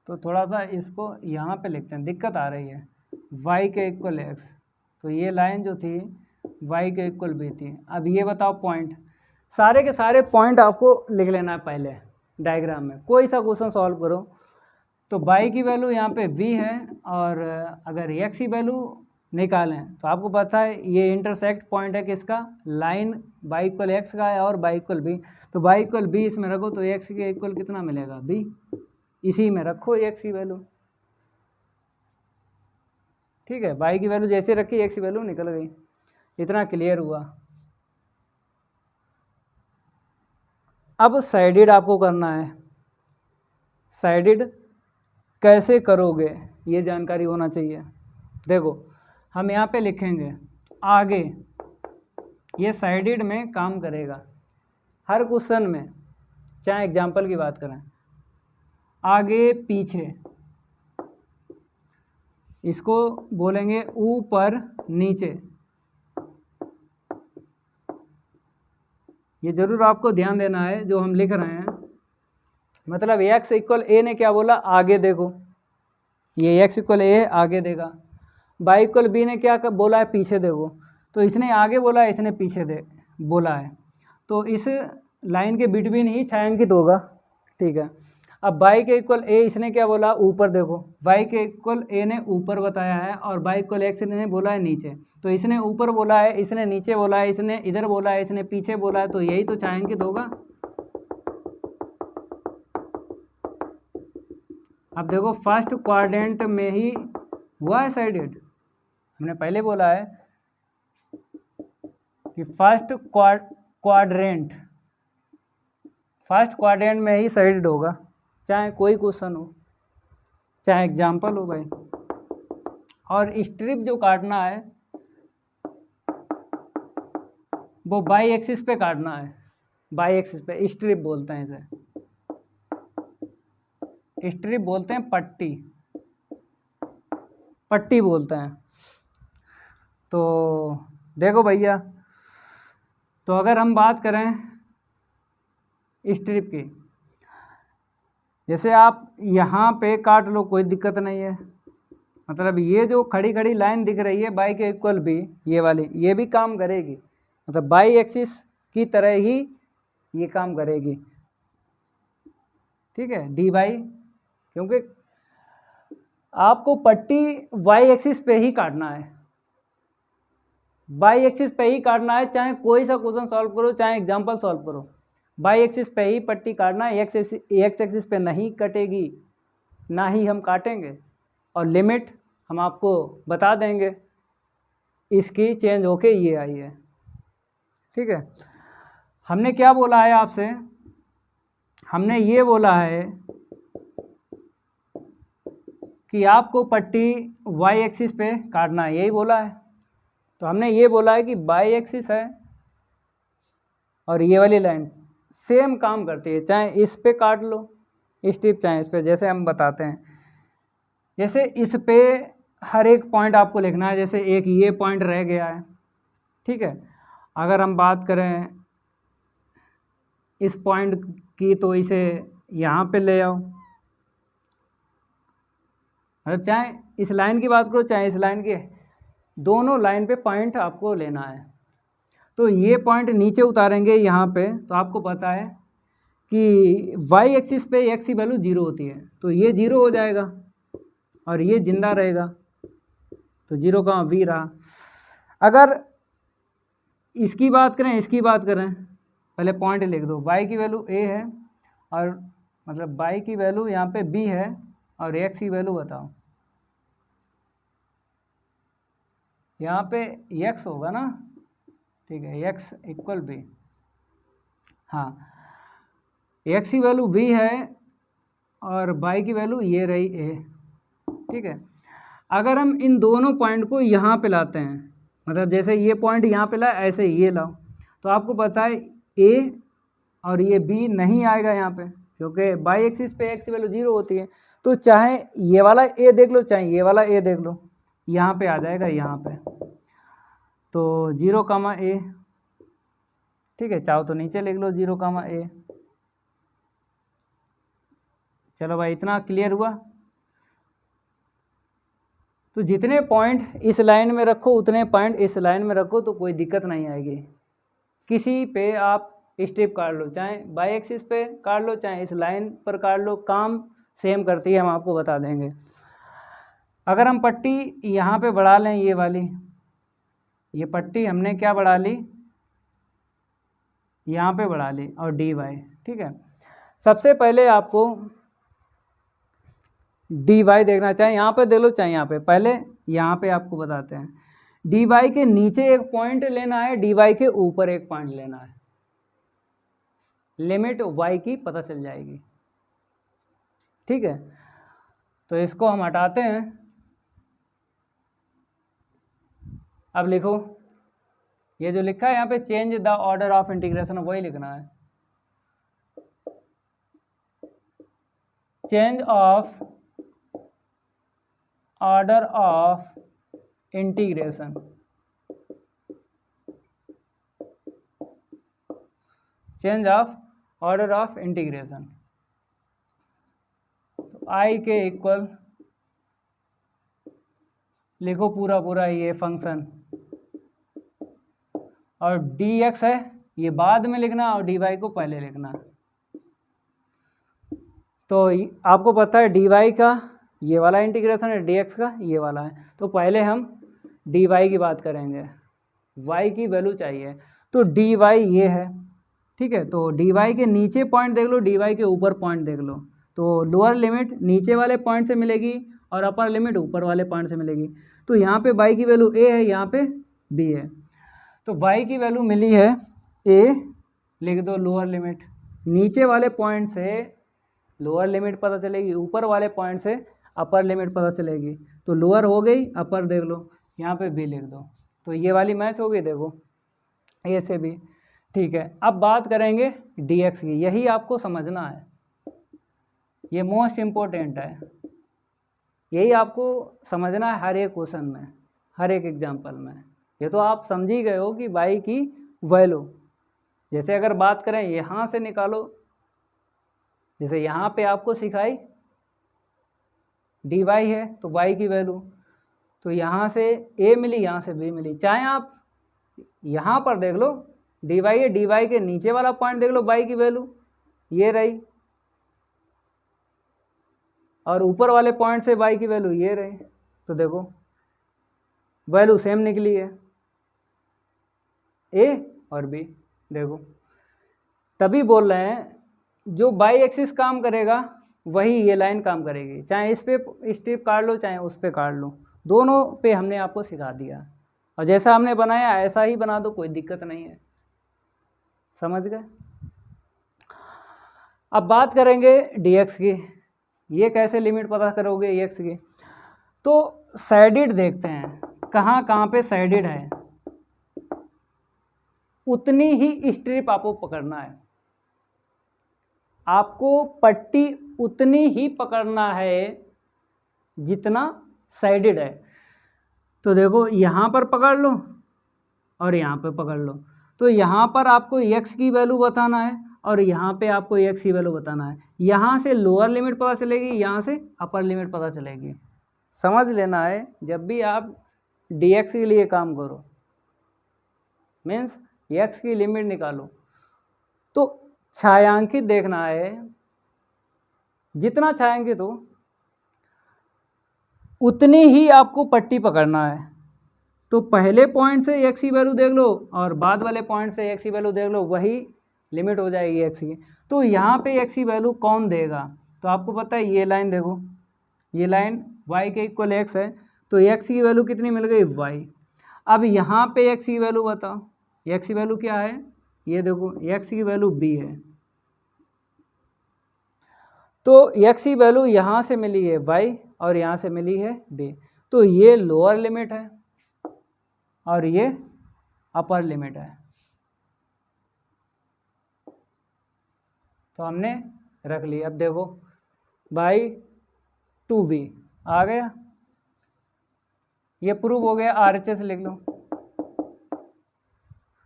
तो थोड़ा सा इसको यहाँ पे लिखते हैं, दिक्कत आ रही है। y के इक्वल एक्स, तो ये लाइन जो थी y के इक्वल बी थी। अब ये बताओ पॉइंट, सारे के सारे पॉइंट आपको लिख लेना है पहले डायग्राम में। कोई सा क्वेश्चन सॉल्व करो तो y की वैल्यू यहाँ पे v है, और अगर x की वैल्यू निकालें तो आपको पता है ये इंटरसेक्ट पॉइंट है किसका, लाइन y इक्वल एक्स का है और y इक्वल बी। तो y इक्वल बी इसमें रखो तो x के इक्वल कितना मिलेगा b, इसी में रखो x की वैल्यू, ठीक है। y की वैल्यू जैसे रखी x की वैल्यू निकल गई। इतना क्लियर हुआ। अब साइडेड आपको करना है, साइडेड कैसे करोगे ये जानकारी होना चाहिए। देखो हम यहाँ पे लिखेंगे आगे, ये साइडेड में काम करेगा हर क्वेश्चन में, चाहे एग्जाम्पल की बात करें, आगे पीछे, इसको बोलेंगे ऊपर नीचे। ये जरूर आपको ध्यान देना है जो हम लिख रहे हैं। मतलब x इक्वल ए ने क्या बोला, आगे देखो, ये x इक्वल ए आगे देगा। y इक्वल बी ने क्या बोला है, पीछे देखो। तो इसने आगे बोला है, इसने पीछे बोला है, तो इस लाइन के बिटवीन ही छायांकित होगा, ठीक है। अब y के इक्वल ए इसने क्या बोला, ऊपर देखो, y के इक्वल ए ने ऊपर बताया है और y इक्वल एक्स ने बोला है नीचे। तो इसने ऊपर बोला है, इसने नीचे बोला है, इसने इधर बोला है, इसने पीछे बोला है, तो यही तो छायांकित होगा। अब देखो फर्स्ट क्वाड्रेंट में ही हुआ है साइडेड, हमने पहले बोला है कि फर्स्ट क्वाड्रेंट में ही साइडेड होगा, चाहे कोई क्वेश्चन हो, चाहे एग्जाम्पल हो भाई। और स्ट्रिप जो काटना है वो बाई एक्सिस पे काटना है, बाई एक्सिस पे स्ट्रिप बोलते हैं इसे, स्ट्रिप बोलते हैं, पट्टी बोलते हैं। तो देखो भैया, तो अगर हम बात करें स्ट्रिप की, जैसे आप यहाँ पे काट लो कोई दिक्कत नहीं है, मतलब ये जो खड़ी खड़ी लाइन दिख रही है बाई के इक्वल बी, ये वाली, ये भी काम करेगी, मतलब बाई एक्सिस की तरह ही ये काम करेगी, ठीक है, डी बाई, क्योंकि आपको पट्टी वाई एक्सिस पे ही काटना है, बाई एक्सिस पे ही काटना है, चाहे कोई सा क्वेश्चन सॉल्व करो, चाहे एग्जाम्पल सॉल्व करो, बाई एक्सिस पे ही पट्टी काटना है, एक्स एक्सिस पे नहीं कटेगी, ना ही हम काटेंगे। और लिमिट हम आपको बता देंगे, इसकी चेंज होके ये आई है। ठीक है, हमने क्या बोला है आपसे, हमने ये बोला है कि आपको पट्टी वाई एक्सिस पे काटना है, यही बोला है। तो हमने ये बोला है कि वाई एक्सिस है और ये वाली लाइन सेम काम करती है, चाहे इस पे काट लो स्ट्रिप, चाहे इस पे, जैसे हम बताते हैं। जैसे इस पे हर एक पॉइंट आपको लिखना है, जैसे एक ये पॉइंट रह गया है। ठीक है, अगर हम बात करें इस पॉइंट की तो इसे यहाँ पे ले आओ, मतलब चाहे इस लाइन की बात करो चाहे इस लाइन के, दोनों लाइन पे पॉइंट आपको लेना है। तो ये पॉइंट नीचे उतारेंगे यहाँ पे, तो आपको पता है कि वाई एक्सिस पे एक्स की वैल्यू 0 होती है, तो ये 0 हो जाएगा और ये जिंदा रहेगा, तो 0 का वी रहा। अगर इसकी बात करें, इसकी बात करें, पहले पॉइंट लिख दो, y की वैल्यू a है और मतलब y की वैल्यू यहाँ पे b है और x की वैल्यू बताओ, यहाँ पे x होगा ना, ठीक है, x इक्वल b, हाँ, x की वैल्यू b है और y की वैल्यू ये रही a। ठीक है, अगर हम इन दोनों पॉइंट को यहाँ पे लाते हैं, मतलब जैसे ये पॉइंट यहाँ पे लाए ऐसे ये लाओ, तो आपको पता है a और ये b नहीं आएगा यहाँ पे, क्योंकि बाई एक्सिस पे x की वैल्यू 0 होती है। तो चाहे ये वाला a देख लो चाहे ये वाला a देख लो, यहाँ पे आ जाएगा यहाँ पे, तो 0 कामा a। ठीक है, चाहो तो नीचे लिख लो 0 कामा a। चलो भाई, इतना क्लियर हुआ। तो जितने पॉइंट इस लाइन में रखो उतने पॉइंट इस लाइन में रखो, तो कोई दिक्कत नहीं आएगी। किसी पे आप स्ट्रिप काट लो, चाहे बाई एक्सिस पे काट लो चाहे इस लाइन पर काट लो, काम सेम करती है, हम आपको बता देंगे। अगर हम पट्टी यहाँ पे बढ़ा लें, ये वाली, ये पट्टी हमने क्या बढ़ा ली, यहाँ पे बढ़ा ली, और डी वाई। ठीक है, सबसे पहले आपको डी वाई देखना, चाहे यहाँ पे देख लो चाहे यहाँ पे, पहले यहाँ पे आपको बताते हैं। डी वाई के नीचे एक पॉइंट लेना है, डी वाई के ऊपर एक पॉइंट लेना है, लिमिट वाई की पता चल जाएगी। ठीक है, तो इसको हम हटाते हैं। अब लिखो, ये जो लिखा है यहाँ पे change the order of integration, वही लिखना है, change of order of integration, change of order of integration. तो आई के इक्वल लिखो पूरा पूरा ये फंक्शन, और डी एक्स है ये बाद में लिखना और डी वाई को पहले लिखना। तो आपको पता है डी वाई का ये वाला इंटीग्रेशन है, डी एक्स का ये वाला है, तो पहले हम डी वाई की बात करेंगे। वाई की वैल्यू चाहिए, तो डी वाई ये है। ठीक है, तो डी वाई के नीचे पॉइंट देख लो, डी वाई के ऊपर पॉइंट देख लो, तो लोअर लिमिट नीचे वाले पॉइंट से मिलेगी और अपर लिमिट ऊपर वाले पॉइंट से मिलेगी। तो यहाँ पे वाई की वैल्यू ए है, यहाँ पे बी है, तो वाई की वैल्यू मिली है ए, लिख दो लोअर लिमिट, नीचे वाले पॉइंट से लोअर लिमिट पता चलेगी, ऊपर वाले पॉइंट से अपर लिमिट पता चलेगी। तो लोअर हो गई, अपर देख लो, यहाँ पे बी लिख दो, तो ये वाली मैच हो गई, देखो ए से बी। ठीक है, अब बात करेंगे डी एक्स की, यही आपको समझना है, ये मोस्ट इम्पोर्टेंट है, यही आपको समझना है हर एक क्वेश्चन में, हर एक एग्जाम्पल में। ये तो आप समझ ही गए हो कि वाई की वैल्यू, जैसे अगर बात करें यहाँ से निकालो, जैसे यहाँ पे आपको सिखाई डी वाई है तो वाई की वैल्यू, तो यहाँ से ए मिली यहाँ से बी मिली, चाहे आप यहाँ पर देख लो डी वाई है, डी वाई के नीचे वाला पॉइंट देख लो वाई की वैल्यू ये रही, और ऊपर वाले पॉइंट से वाई की वैल्यू ये रही, तो देखो वैल्यू सेम निकली है ए और बी। देखो तभी बोल रहे हैं जो बाई एक्सिस काम करेगा वही ये लाइन काम करेगी, चाहे इस पे स्ट्रिप काट लो चाहे उस पे काट लो, दोनों पे हमने आपको सिखा दिया, और जैसा हमने बनाया ऐसा ही बना दो, कोई दिक्कत नहीं है। समझ गए? अब बात करेंगे dx की। ये कैसे लिमिट पता करोगे x की? तो साइडेड देखते हैं, कहाँ कहाँ पे साइडेड है, उतनी ही स्ट्रिप आपको पकड़ना है। आपको पट्टी उतनी ही पकड़ना है जितना साइडेड है। तो देखो यहाँ पर पकड़ लो और यहाँ पे पकड़ लो, तो यहाँ पर आपको x की वैल्यू बताना है और यहाँ पे आपको x की वैल्यू बताना है। यहाँ से लोअर लिमिट पता चलेगी, यहाँ से अपर लिमिट पता चलेगी। समझ लेना है जब भी आप dx के लिए काम करो, मीन्स x की लिमिट निकालो, तो छायांकित देखना है, जितना छायांकित हो उतनी ही आपको पट्टी पकड़ना है। तो पहले पॉइंट से x की वैल्यू देख लो और बाद वाले पॉइंट से x की वैल्यू देख लो, वही लिमिट हो जाएगी x की। तो यहाँ पे x की वैल्यू कौन देगा? तो आपको पता है ये लाइन देखो, ये लाइन y के इक्वल x है, तो x की वैल्यू कितनी मिल गई? y। अब यहाँ पे x की वैल्यू बताओ, x की वैल्यू क्या है? ये देखो x की वैल्यू b है, तो x की वैल्यू यहाँ से मिली है y और यहाँ से मिली है b। तो ये लोअर लिमिट है और ये अपर लिमिट है। तो हमने रख लिया। अब देखो बाई 2b आ गया, ये प्रूव हो गया। RHS लिख लो,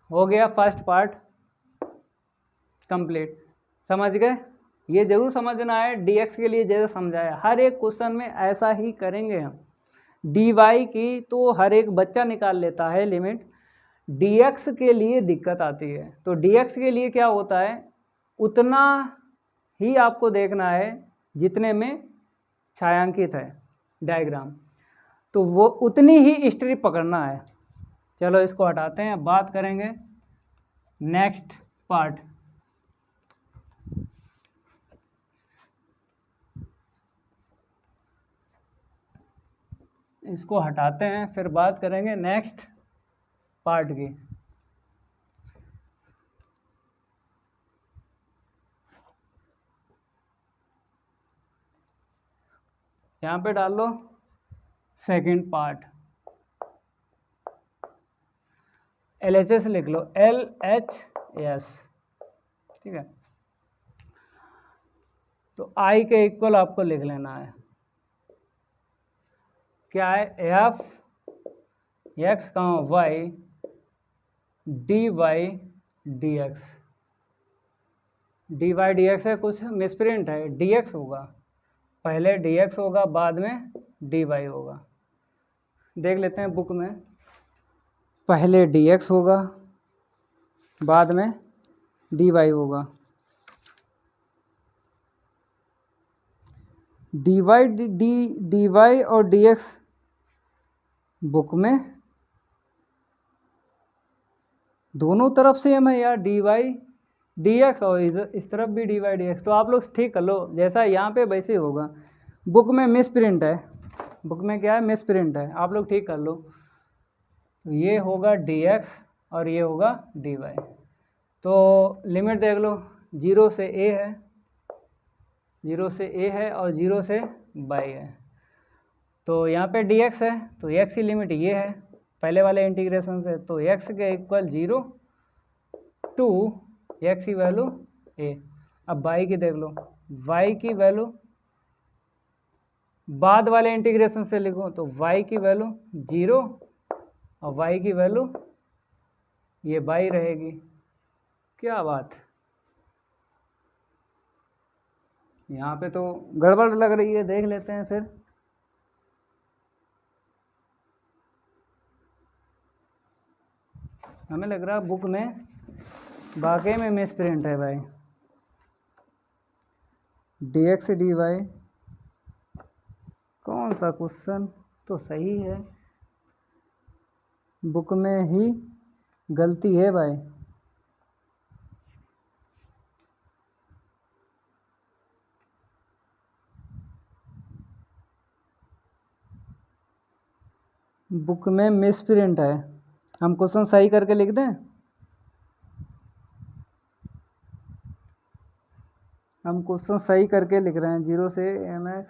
हो गया फर्स्ट पार्ट कंप्लीट। समझ गए? ये जरूर समझना है, dx के लिए जैसे समझाया हर एक क्वेश्चन में ऐसा ही करेंगे हम। dy की तो हर एक बच्चा निकाल लेता है लिमिट, dx के लिए दिक्कत आती है। तो dx के लिए क्या होता है, उतना ही आपको देखना है जितने में छायांकित है डायग्राम, तो वो उतनी ही स्ट्रिप पकड़ना है। चलो इसको हटाते हैं, अब बात करेंगे नेक्स्ट पार्ट। इसको हटाते हैं, फिर बात करेंगे नेक्स्ट पार्ट की। यहाँ पे डाल लो सेकंड पार्ट, LHS लिख लो, LHS, ठीक है। तो I के इक्वल आपको लिख लेना है, क्या है, f x, y dy dx। dy dx है, कुछ मिसप्रिंट है, dx होगा, पहले dx होगा बाद में dy होगा। देख लेते हैं बुक में, पहले dx होगा बाद में dy होगा। dy और dx बुक में दोनों तरफ सेम है यार, dy dx और इस तरफ भी dy dx। तो आप लोग ठीक कर लो, जैसा यहाँ पे वैसे ही होगा। बुक में मिस प्रिंट है, बुक में क्या है, मिस प्रिंट है, आप लोग ठीक कर लो। तो ये होगा dx और ये होगा dy। तो लिमिट देख लो, 0 से a है, 0 से a है और 0 से y है। तो यहाँ पे dx है, तो x की लिमिट ये है पहले वाले इंटीग्रेशन से, तो x के इक्वल 0 टू x की वैल्यू a। अब y की देख लो, y की वैल्यू बाद वाले इंटीग्रेशन से लिखो, तो y की वैल्यू 0 और y की वैल्यू ये y रहेगी। क्या बात, यहाँ पे तो गड़बड़ लग रही है, देख लेते हैं फिर। हमें लग रहा बुक में वाकई में मिस प्रिंट है भाई। dx dy कौन सा क्वेश्चन तो सही है, बुक में ही गलती है भाई। बुक में मिस प्रिंट है, हम क्वेश्चन सही करके लिख दें। हम क्वेश्चन सही करके लिख रहे हैं। 0 से mx,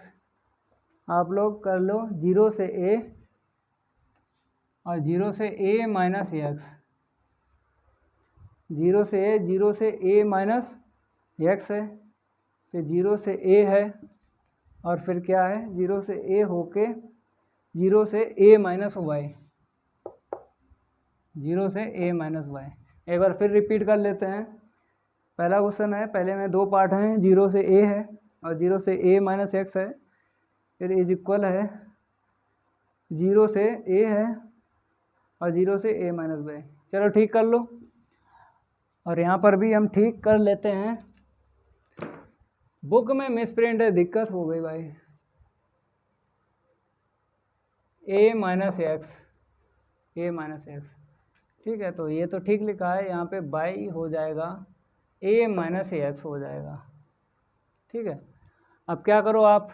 आप लोग कर लो 0 से a और 0 से a माइनस एक्स। 0 से a माइनस एक्स है, फिर 0 से a है, और फिर क्या है 0 से a होके 0 से a माइनस वाई, 0 से a माइनस वाई। एक बार फिर रिपीट कर लेते हैं। पहला क्वेश्चन है, पहले में दो पार्ट हैं, 0 से a है और 0 से a माइनस एक्स है, फिर इज इक्वल है 0 से a है और 0 से a माइनस वाई। चलो ठीक कर लो, और यहाँ पर भी हम ठीक कर लेते हैं। बुक में मिसप्रिंट है, दिक्कत हो गई भाई। a minus x, a minus x, ठीक है, तो ये तो ठीक लिखा है, यहाँ पे बाई हो जाएगा a माइनस एक्स हो जाएगा, ठीक है। अब क्या करो, आप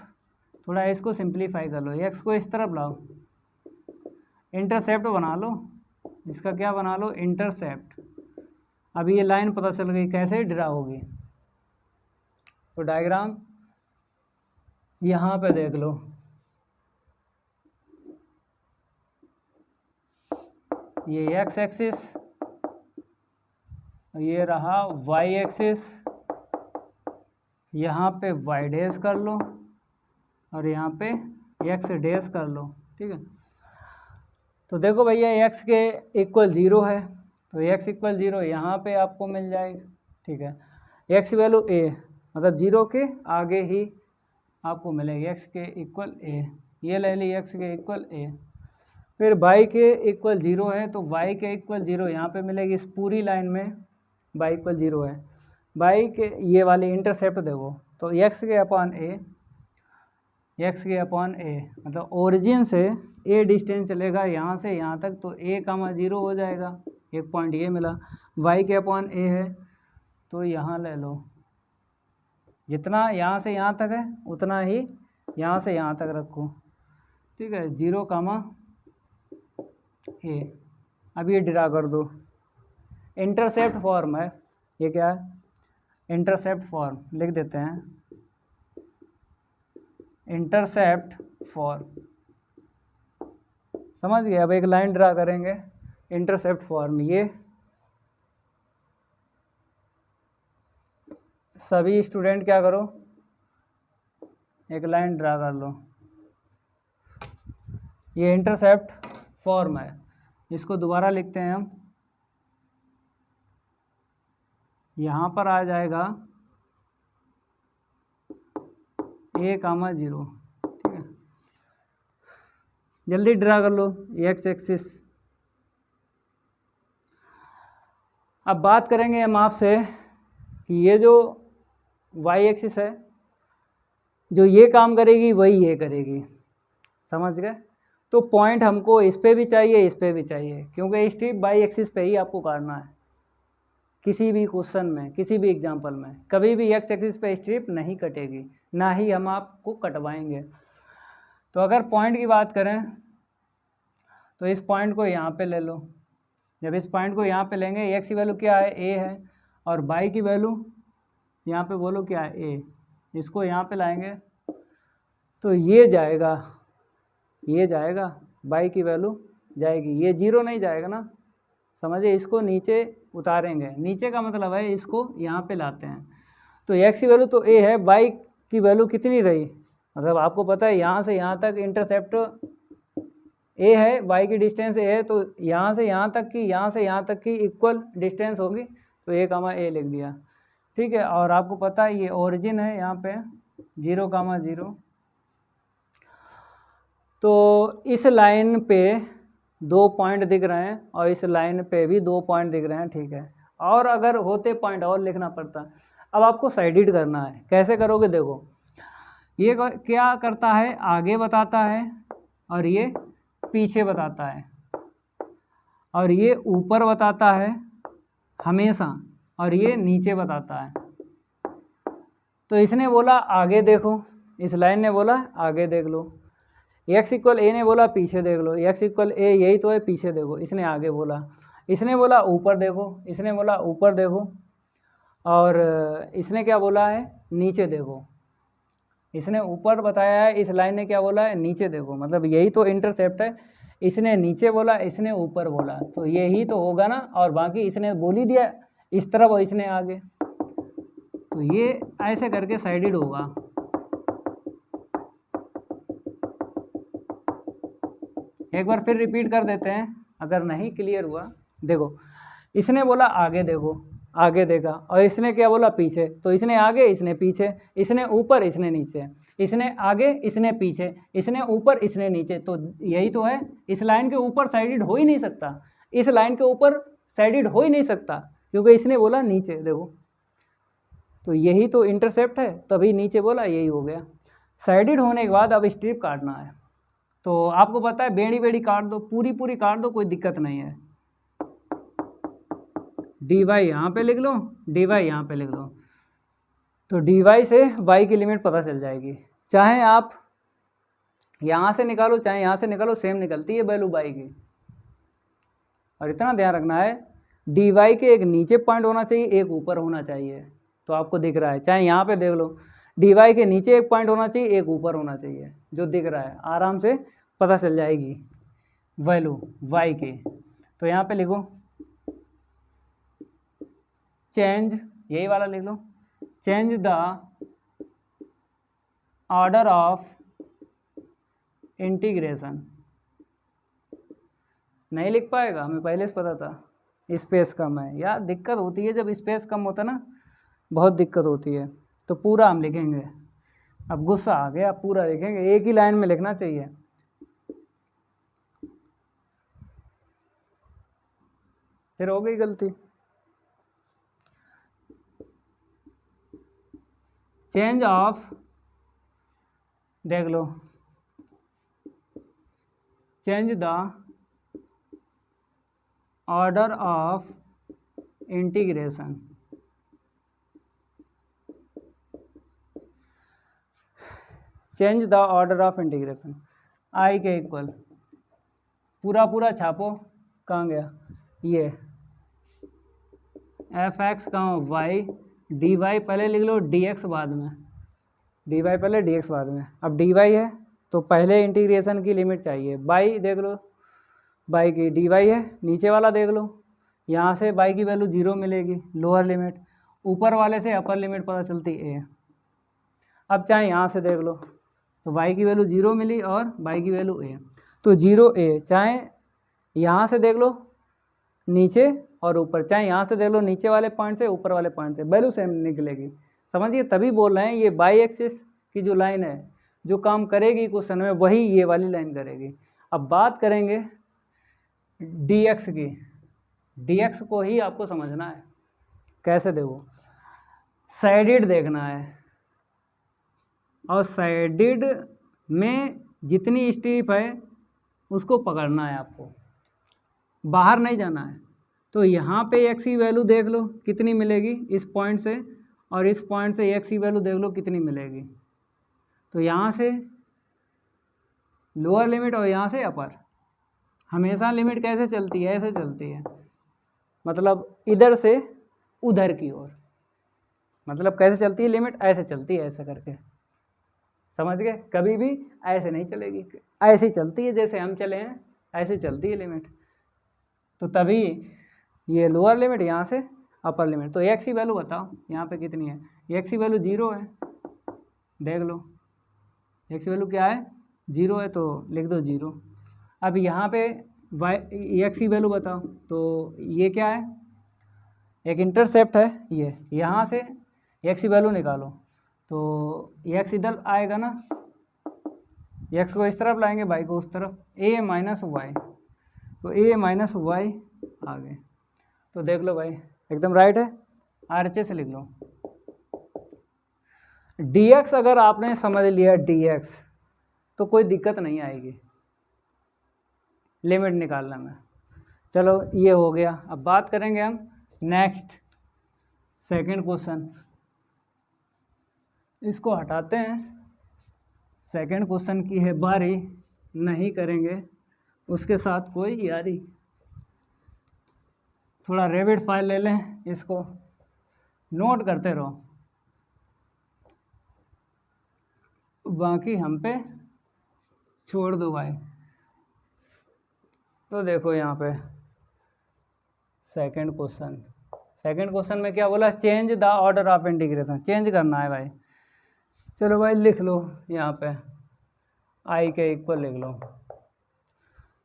थोड़ा इसको सिंप्लीफाई कर लो, x को इस तरफ लाओ, इंटरसेप्ट बना लो, इसका क्या बना लो, इंटरसेप्ट। अब ये लाइन पता चल गई कैसे ड्रा होगी, तो डायग्राम यहाँ पे देख लो, ये x एक्सिस, ये रहा y एक्सिस, यहाँ पे y डैश कर लो और यहाँ पे x डैश कर लो, ठीक है। तो देखो भैया x के इक्वल 0 है, तो x इक्वल 0 यहाँ पे आपको मिल जाएगा, ठीक है। x वैल्यू a, मतलब 0 के आगे ही आपको मिलेगी, x के इक्वल a, ये ले ली x के इक्वल a। फिर y के इक्वल 0 है, तो y के इक्वल 0 यहाँ पे मिलेगी, इस पूरी लाइन में y इक्वल 0 है। y के ये वाली इंटरसेप्ट देखो, तो x के अपॉन a, x के अपॉन a, मतलब ओरिजिन से a डिस्टेंस चलेगा यहाँ से यहाँ तक, तो a कामा 0 हो जाएगा, एक पॉइंट ये मिला। y के अपॉन a है, तो यहाँ ले लो, जितना यहाँ से यहाँ तक है उतना ही यहाँ से यहाँ तक रखो, ठीक है, 0 कामा a। अब ये ड्रा कर दो, इंटरसेप्ट फॉर्म है, ये क्या है, इंटरसेप्ट फॉर्म लिख देते हैं, इंटरसेप्ट फॉर्म, समझ गए। अब एक लाइन ड्रा करेंगे इंटरसेप्ट फॉर्म, ये सभी स्टूडेंट क्या करो, एक लाइन ड्रा कर लो, ये इंटरसेप्ट फॉर्म है, इसको दोबारा लिखते हैं हम, यहाँ पर आ जाएगा a कामा 0, ठीक है। जल्दी ड्रा कर लो x एक्सिस। अब बात करेंगे हम आपसे कि ये जो y एक्सिस है, जो ये काम करेगी वही ये करेगी, समझ गए। तो पॉइंट हमको इस पे भी चाहिए, इस पे भी चाहिए, क्योंकि स्ट्रिप y एक्सिस पे ही आपको काटना है। किसी भी क्वेश्चन में, किसी भी एग्जाम्पल में कभी भी x एक्सिस पे स्ट्रिप नहीं कटेगी, ना ही हम आपको कटवाएंगे। तो अगर पॉइंट की बात करें तो इस पॉइंट को यहाँ पे ले लो, जब इस पॉइंट को यहाँ पे लेंगे, x की वैल्यू क्या है, a है, और y की वैल्यू यहाँ पे बोलो क्या है, a, इसको यहाँ पे लाएंगे तो ये जाएगा, ये जाएगा, y की वैल्यू जाएगी, ये 0 नहीं जाएगा ना, समझिए। इसको नीचे उतारेंगे, नीचे का मतलब है इसको यहाँ पे लाते हैं, तो x की वैल्यू तो a है, y की वैल्यू कितनी रही, मतलब आपको पता है यहाँ से यहाँ तक इंटरसेप्ट a है, y की डिस्टेंस a है, तो यहाँ से यहाँ तक की, यहाँ से यहाँ तक की इक्वल डिस्टेंस होगी, तो a कामा a लिख दिया, ठीक है। और आपको पता है ये ओरिजिन है यहाँ पे 0 कामा 0, तो इस लाइन पे 2 पॉइंट दिख रहे हैं और इस लाइन पे भी 2 पॉइंट दिख रहे हैं, ठीक है। और अगर होते पॉइंट और लिखना पड़ता। अब आपको साइडेड करना है, कैसे करोगे, देखो ये क्या करता है, आगे बताता है और ये पीछे बताता है, और ये ऊपर बताता है हमेशा और ये नीचे बताता है। तो इसने बोला आगे देखो, इस लाइन ने बोला आगे देख लो, एक्स इक्वल ए ने बोला पीछे देख लो, एक्स इक्वल ए यही तो है, पीछे देखो, इसने आगे बोला, इसने बोला ऊपर देखो, इसने बोला ऊपर देखो, और इसने क्या बोला है नीचे देखो, इसने ऊपर बताया है, इस लाइन ने क्या बोला है नीचे देखो, मतलब यही तो इंटरसेप्ट है। इसने नीचे बोला, इसने ऊपर बोला, तो यही तो होगा ना, और बाकी इसने बोल ही दिया इस तरफ और इसने आगे, तो ये ऐसे करके साइडेड होगा। एक बार फिर रिपीट कर देते हैं अगर नहीं क्लियर हुआ। देखो इसने बोला आगे देखो, आगे देखा, और इसने क्या बोला पीछे, तो इसने आगे इसने पीछे, इसने ऊपर इसने नीचे, इसने आगे इसने पीछे, इसने ऊपर इसने नीचे, तो यही तो है। इस लाइन के ऊपर साइडेड हो ही नहीं सकता, इस लाइन के ऊपर साइडेड हो ही नहीं सकता, क्योंकि इसने बोला नीचे देखो, तो यही तो इंटरसेप्ट है, तभी नीचे बोला, यही हो गया। साइडेड होने के बाद अब स्ट्रिप काटना है, तो आपको पता है बेड़ी बेड़ी काट दो, पूरी पूरी काट दो, कोई दिक्कत नहीं है। डी वाई यहाँ पर लिख लो, डी वाई यहाँ पर लिख लो, तो डी वाई से वाई की लिमिट पता चल जाएगी। चाहे आप यहाँ से निकालो चाहे यहाँ से निकालो, सेम निकलती है वैल्यू वाई की। और इतना ध्यान रखना है डी वाई के एक नीचे पॉइंट होना चाहिए, एक ऊपर होना चाहिए, तो आपको दिख रहा है, चाहे यहाँ पे देख लो, डी वाई के नीचे एक पॉइंट होना चाहिए, एक ऊपर होना चाहिए, जो दिख रहा है आराम से पता चल जाएगी वैल्यू वाई की। तो यहाँ पे लिखो चेंज, यही वाला लिख लो, change the order of integration. नहीं लिख पाएगा, हमें पहले से पता था, स्पेस कम है यार, दिक्कत होती है जब स्पेस कम होता ना, बहुत दिक्कत होती है। तो पूरा हम लिखेंगे, अब गुस्सा आ गया, पूरा लिखेंगे, एक ही लाइन में लिखना चाहिए। फिर हो गई गलती। चेंज ऑफ, देख लो, change the order of integration. Change the order of integration, I के इक्वल, पूरा पूरा छापो, कहाँ गया ये, एफ एक्स कहाँ वाई, डी वाई पहले लिख लो, डी एक्स बाद में, डी वाई पहले डी एक्स बाद में। अब डी वाई है तो पहले इंटीग्रेशन की लिमिट चाहिए, बाई देख लो, बाई की डी वाई है, नीचे वाला देख लो, यहाँ से बाई की वैल्यू 0 मिलेगी, लोअर लिमिट, ऊपर वाले से अपर लिमिट पता चलती ए। अब चाहे यहाँ से देख लो, तो y की वैल्यू 0 मिली और y की वैल्यू a, तो 0 a, चाहे यहाँ से देख लो नीचे और ऊपर, चाहे यहाँ से देख लो नीचे वाले पॉइंट से ऊपर वाले पॉइंट से, वैल्यू सेम निकलेगी। समझिए, तभी बोल रहे हैं ये बाई एक्सिस की जो लाइन है, जो काम करेगी क्वेश्चन में, वही ये वाली लाइन करेगी। अब बात करेंगे dx की, dx को ही आपको समझना है, कैसे देखो, साइडेड देखना है, और साइडेड में जितनी स्ट्रिप है उसको पकड़ना है आपको, बाहर नहीं जाना है। तो यहाँ पे एक्स की वैल्यू देख लो कितनी मिलेगी इस पॉइंट से, और इस पॉइंट से एक्स की वैल्यू देख लो कितनी मिलेगी। तो यहाँ से लोअर लिमिट और यहाँ से अपर, हमेशा लिमिट कैसे चलती है, ऐसे चलती है, मतलब इधर से उधर की ओर, मतलब कैसे चलती है लिमिट, ऐसे चलती है, ऐसे करके, समझ गए, कभी भी ऐसे नहीं चलेगी, ऐसे चलती है, जैसे हम चले हैं ऐसे चलती है लिमिट। तो तभी ये लोअर लिमिट, यहाँ से अपर लिमिट। तो एक्स की वैल्यू बताओ यहाँ पे कितनी है, एक्स की वैल्यू 0 है, देख लो एक्स की वैल्यू क्या है, 0 है, तो लिख दो 0। अब यहाँ पे वाई एक्स की वैल्यू बताओ, तो ये क्या है, एक इंटरसेप्ट है, ये यहाँ से एक्स की वैल्यू निकालो, तो एक्स इधर आएगा ना, एक्स को इस तरफ लाएंगे, वाई को उस तरफ, ए माइनस वाई, तो ए माइनस वाई आ गए। तो देख लो भाई एकदम राइट है, RHS से लिख लो। dx अगर आपने समझ लिया dx, तो कोई दिक्कत नहीं आएगी लिमिट निकालने में। चलो ये हो गया। अब बात करेंगे हम नेक्स्ट सेकंड क्वेश्चन, इसको हटाते हैं। सेकंड क्वेश्चन की है बारी, नहीं करेंगे उसके साथ कोई यारी। थोड़ा रैपिड फायर ले लें, इसको नोट करते रहो, बाकी हम पे छोड़ दो भाई। तो देखो यहाँ पे सेकंड क्वेश्चन में क्या बोला, change the order of integration, change करना है भाई। चलो भाई लिख लो यहाँ पे आई के इक्वल लिख लो।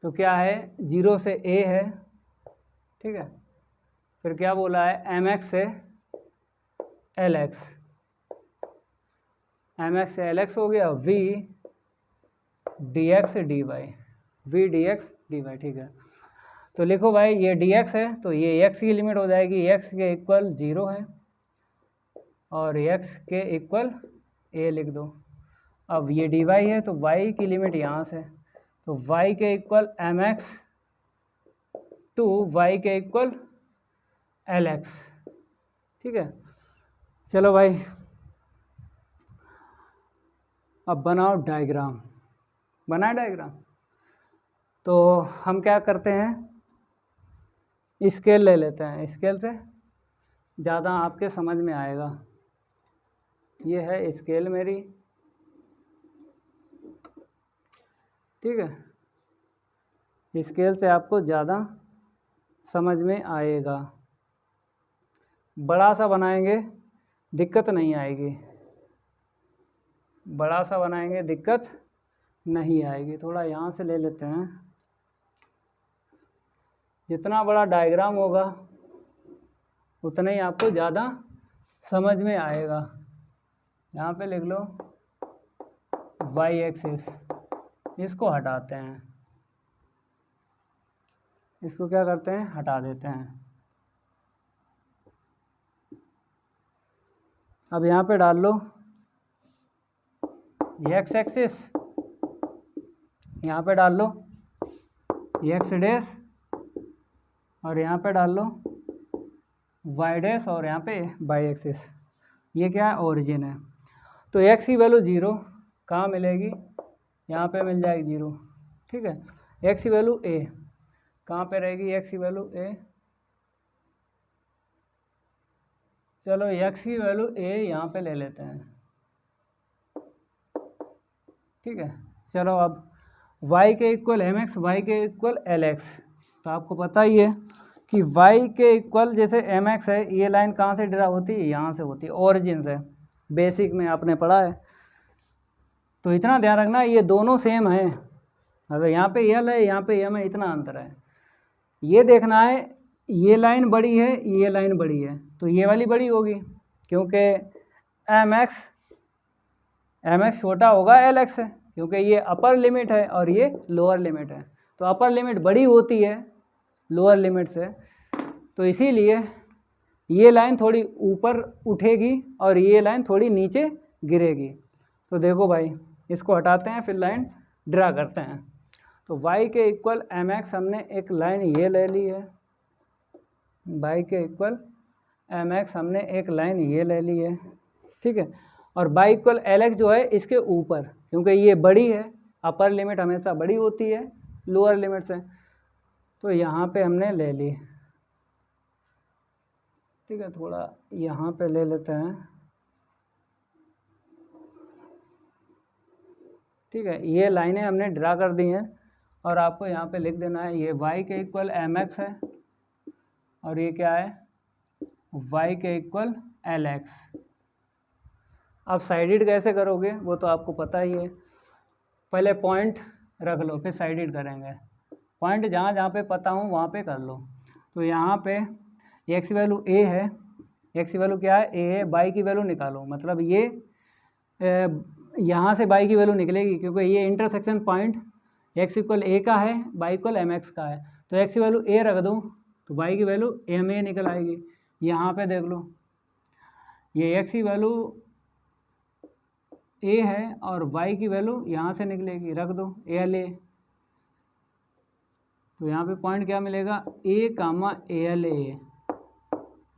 तो क्या है, 0 से a है, ठीक है, फिर क्या बोला है mx से lx, mx से lx हो गया, v dx dy, v dx dy, ठीक है। तो लिखो भाई ये dx है तो ये x की लिमिट हो जाएगी, x के इक्वल 0 है और x के इक्वल a लिख दो। अब ये dy है तो y की लिमिट यहाँ से, तो y के इक्वल mx टू y के इक्वल lx, ठीक है। चलो भाई अब बनाओ डायग्राम, बनाए डायग्राम। तो हम क्या करते हैं, स्केल ले लेते हैं, स्केल से ज़्यादा आपके समझ में आएगा। ये है स्केल मेरी, ठीक है, स्केल से आपको ज़्यादा समझ में आएगा। बड़ा सा बनाएंगे दिक्कत नहीं आएगी, बड़ा सा बनाएंगे दिक्कत नहीं आएगी। थोड़ा यहाँ से ले लेते हैं, जितना बड़ा डायग्राम होगा उतना ही आपको ज़्यादा समझ में आएगा। यहाँ पे लिख लो y एक्सिस, इसको हटाते हैं, इसको क्या करते हैं, हटा देते हैं। अब यहाँ पे डाल लो x एक्सिस, यहाँ पे डाल लो x डैश और यहाँ पे डाल लो y डैश और यहाँ पे y एक्सिस। ये क्या है, ओरिजिन है। तो x की वैल्यू 0 कहाँ मिलेगी, यहाँ पे मिल जाएगी 0, ठीक है। x की वैल्यू a कहाँ पे रहेगी, x की वैल्यू a, चलो x की वैल्यू a यहाँ पे ले लेते हैं, ठीक है। चलो अब y के इक्वल mx, y के इक्वल lx। तो आपको पता ही है कि y के इक्वल जैसे mx है, ये लाइन कहाँ से ड्रा होती है, यहाँ से होती है, ओरिजिन से, बेसिक में आपने पढ़ा है। तो इतना ध्यान रखना ये दोनों सेम हैं, अगर यहाँ पे l है यहाँ पे m है, इतना अंतर है। ये देखना है ये लाइन बड़ी है ये लाइन बड़ी है, तो ये वाली बड़ी होगी क्योंकि mx छोटा होगा lx से, क्योंकि ये अपर लिमिट है और ये लोअर लिमिट है। तो अपर लिमिट बड़ी होती है लोअर लिमिट से, तो इसीलिए ये लाइन थोड़ी ऊपर उठेगी और ये लाइन थोड़ी नीचे गिरेगी। तो देखो भाई इसको हटाते हैं, फिर लाइन ड्रा करते हैं। तो y के इक्वल mx हमने एक लाइन ये ले ली है, y के इक्वल mx हमने एक लाइन ये ले ली है, ठीक है। और y इक्वल lx जो है इसके ऊपर, क्योंकि ये बड़ी है, अपर लिमिट हमेशा बड़ी होती है लोअर लिमिट से, तो यहाँ पे हमने ले ली, ठीक है। थोड़ा यहाँ पे ले लेते हैं, ठीक है। ये लाइनें हमने ड्रा कर दी हैं और आपको यहाँ पे लिख देना है ये y के इक्वल mx है और ये क्या है, y के इक्वल lx। आप साइडेड कैसे करोगे वो तो आपको पता ही है, पहले पॉइंट रख लो फिर साइडेड करेंगे। पॉइंट जहाँ जहाँ पे पता हो वहाँ पे कर लो। तो यहाँ पे x की वैल्यू a है, x की वैल्यू क्या है, a है, y की वैल्यू निकालो, मतलब ये यहाँ से y की वैल्यू निकलेगी क्योंकि ये intersection point x equal a का है, y इक्वल mx का है। तो x की वैल्यू a रख दो तो y की वैल्यू ma निकल आएगी। यहाँ पे देख लो ये x की वैल्यू a है और y की वैल्यू यहाँ से निकलेगी, रख दो ALA। तो यहाँ पे पॉइंट क्या मिलेगा, a कामा ALA,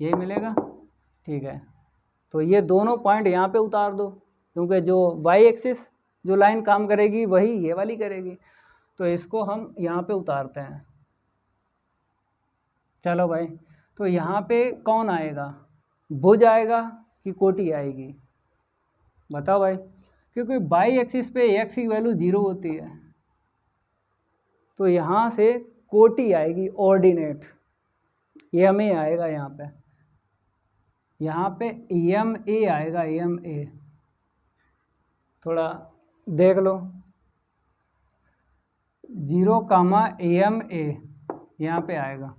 यही मिलेगा, ठीक है। तो ये दोनों पॉइंट यहाँ पे उतार दो क्योंकि जो y एक्सिस जो लाइन काम करेगी वही ये वाली करेगी। तो इसको हम यहाँ पे उतारते हैं। चलो भाई, तो यहाँ पे कौन आएगा, भुज आएगा कि कोटि आएगी, बताओ भाई। क्योंकि बाई एक्सिस पे एक्स की वैल्यू 0 होती है, तो यहाँ से कोटि आएगी, ऑर्डिनेट एम ए आएगा यहाँ पे एम ए आएगा, एम ए। थोड़ा देख लो, 0 कामा एम ए यहाँ पे आएगा।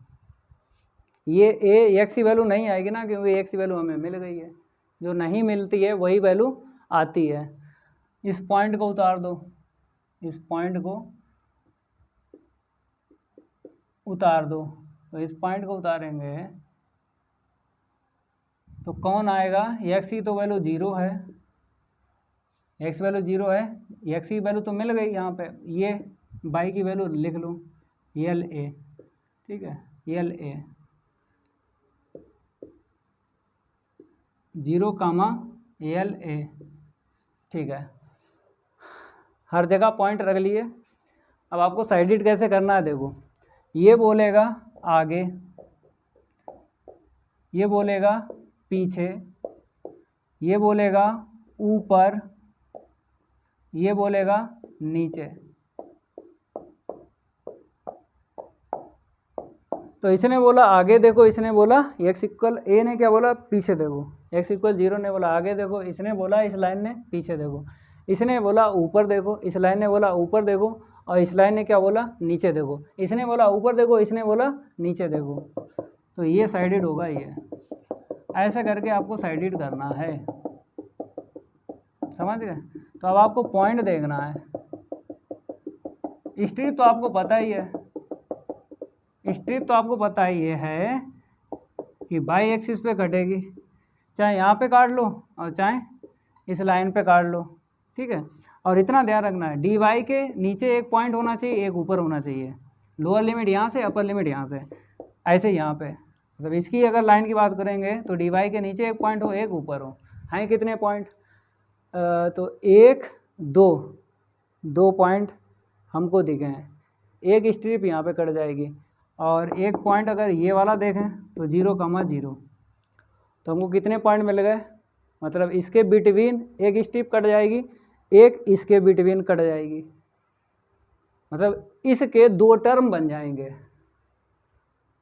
ये ए एक्स की वैल्यू नहीं आएगी ना, क्योंकि एक्स की वैल्यू हमें मिल गई है, जो नहीं मिलती है वही वैल्यू आती है। इस पॉइंट को उतार दो, इस पॉइंट को उतार दो, तो इस पॉइंट को उतारेंगे तो कौन आएगा, एक्स की तो वैल्यू 0 है, एक्स वैल्यू 0 है, एक्स की वैल्यू तो मिल गई यहाँ पे। ये बाई की वैल्यू लिख लो, एल ए, ठीक है, L A 0 comma L A, ठीक है। हर जगह पॉइंट रख लिए। अब आपको साइडेड कैसे करना है, देखो, ये बोलेगा आगे, ये बोलेगा पीछे, ये बोलेगा ऊपर, ये बोलेगा नीचे। तो इसने बोला आगे देखो, इसने बोला एक्स इक्वल, ए ने क्या बोला पीछे देखो, एक्स इक्वल 0 ने बोला आगे देखो, इसने बोला इस लाइन ने पीछे देखो, इसने बोला ऊपर देखो, इस लाइन ने बोला ऊपर देखो, और इस लाइन ने क्या बोला नीचे देखो, इसने बोला ऊपर देखो, इसने बोला नीचे देखो। तो ये साइडेड होगा, ये ऐसा करके आपको साइडेड करना है, समझ गए। तो अब आपको पॉइंट देखना है। स्ट्रिप तो आपको पता ही है, स्ट्रिप तो आपको पता ही है कि बाई एक्सिस पे कटेगी, चाहे यहाँ पे काट लो और चाहे इस लाइन पे काट लो, ठीक है। और इतना ध्यान रखना है, डी वाई के नीचे एक पॉइंट होना चाहिए, एक ऊपर होना चाहिए, लोअर लिमिट यहाँ से, अपर लिमिट यहाँ से, ऐसे यहाँ पे। मतलब इसकी अगर लाइन की बात करेंगे तो डी वाई के नीचे एक पॉइंट हो, एक ऊपर हो। हैं कितने पॉइंट, तो 1 2 पॉइंट हमको दिखे हैं। एक स्ट्रिप यहाँ पे कट जाएगी, और एक पॉइंट अगर ये वाला देखें तो 0 कामा 0, तो हमको कितने पॉइंट मिल गए, मतलब इसके बिटवीन एक स्ट्रिप कट जाएगी, एक इसके बिटवीन कट जाएगी, मतलब इसके 2 टर्म बन जाएंगे।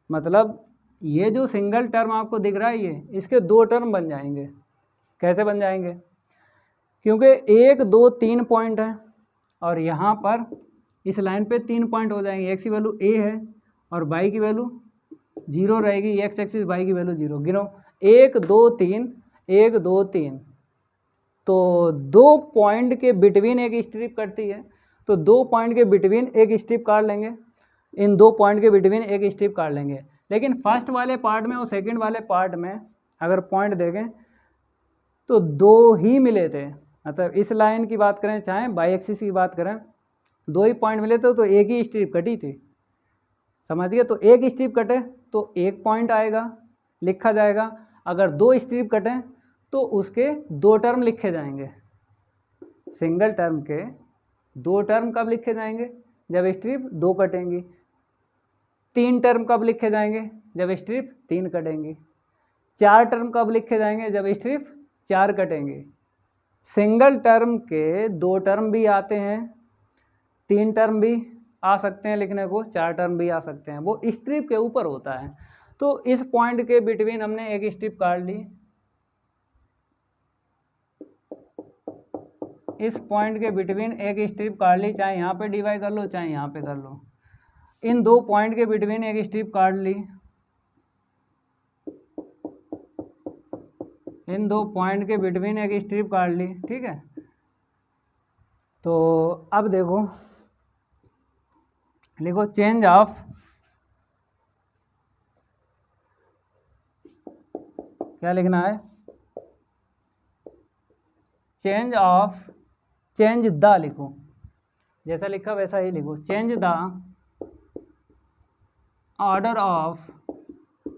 मतलब ये जो सिंगल टर्म आपको दिख रहा है, ये इसके 2 टर्म बन जाएंगे। कैसे बन जाएंगे, क्योंकि 1 2 3 पॉइंट है, और यहाँ पर इस लाइन पे 3 पॉइंट हो जाएंगे। एक्स की वैल्यू ए है और बाई की वैल्यू 0 रहेगी, एक्स एक्सिस बाई की वैल्यू 0। गिनो 1 2 3, 1 2 3, तो 2 पॉइंट के बिटवीन एक स्ट्रिप कटती है, तो 2 पॉइंट के बिटवीन एक स्ट्रिप काट लेंगे, इन 2 पॉइंट के बिटवीन एक स्ट्रिप काट लेंगे। लेकिन फर्स्ट वाले पार्ट में और सेकंड वाले पार्ट में अगर पॉइंट देखें तो 2 ही मिले थे। मतलब इस लाइन की बात करें चाहे बाई एक्सिस की बात करें, 2 ही पॉइंट मिले थे, तो एक ही स्ट्रिप कटी थी, समझ गए। तो एक स्ट्रिप कटे तो 1 पॉइंट आएगा, लिखा जाएगा। अगर 2 स्ट्रिप कटें तो उसके 2 टर्म लिखे जाएंगे। सिंगल टर्म के 2 टर्म कब लिखे जाएंगे, जब स्ट्रिप 2 कटेंगी। 3 टर्म कब लिखे जाएंगे, जब स्ट्रिप 3 कटेंगी। 4 टर्म कब लिखे जाएंगे, जब स्ट्रिप 4 कटेंगे। सिंगल टर्म के 2 टर्म भी आते हैं, 3 टर्म भी आ सकते हैं लिखने को, 4 टर्म भी आ सकते हैं, वो स्ट्रिप के ऊपर होता है। तो इस पॉइंट के बिटवीन हमने एक स्ट्रिप काट ली, इस पॉइंट के बिटवीन एक स्ट्रिप काट ली, चाहे यहाँ पे डिवाइड कर लो चाहे यहाँ पे कर लो। इन 2 पॉइंट के बिटवीन एक स्ट्रिप काट ली, इन 2 पॉइंट के बिटवीन एक स्ट्रिप काट ली, ठीक है। तो अब देखो, लिखो चेंज ऑफ, क्या लिखना है, चेंज ऑफ, चेंज द लिखो, जैसा लिखा वैसा ही लिखो। Change the order of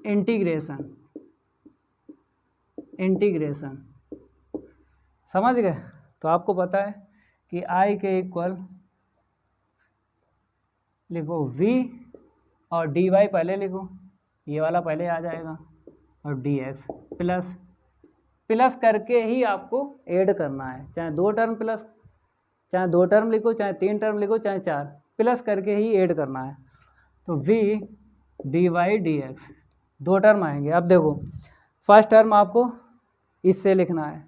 integration, integration, समझ गए। तो आपको पता है कि i के इक्वल लिखो v और dy पहले लिखो, ये वाला पहले आ जाएगा, और dx प्लस प्लस करके ही आपको ऐड करना है, चाहे 2 टर्म प्लस, चाहे 2 टर्म लिखो, चाहे 3 टर्म लिखो, चाहे 4, प्लस करके ही ऐड करना है। तो v dy dx 2 टर्म आएंगे। अब देखो फर्स्ट टर्म आपको इससे लिखना है,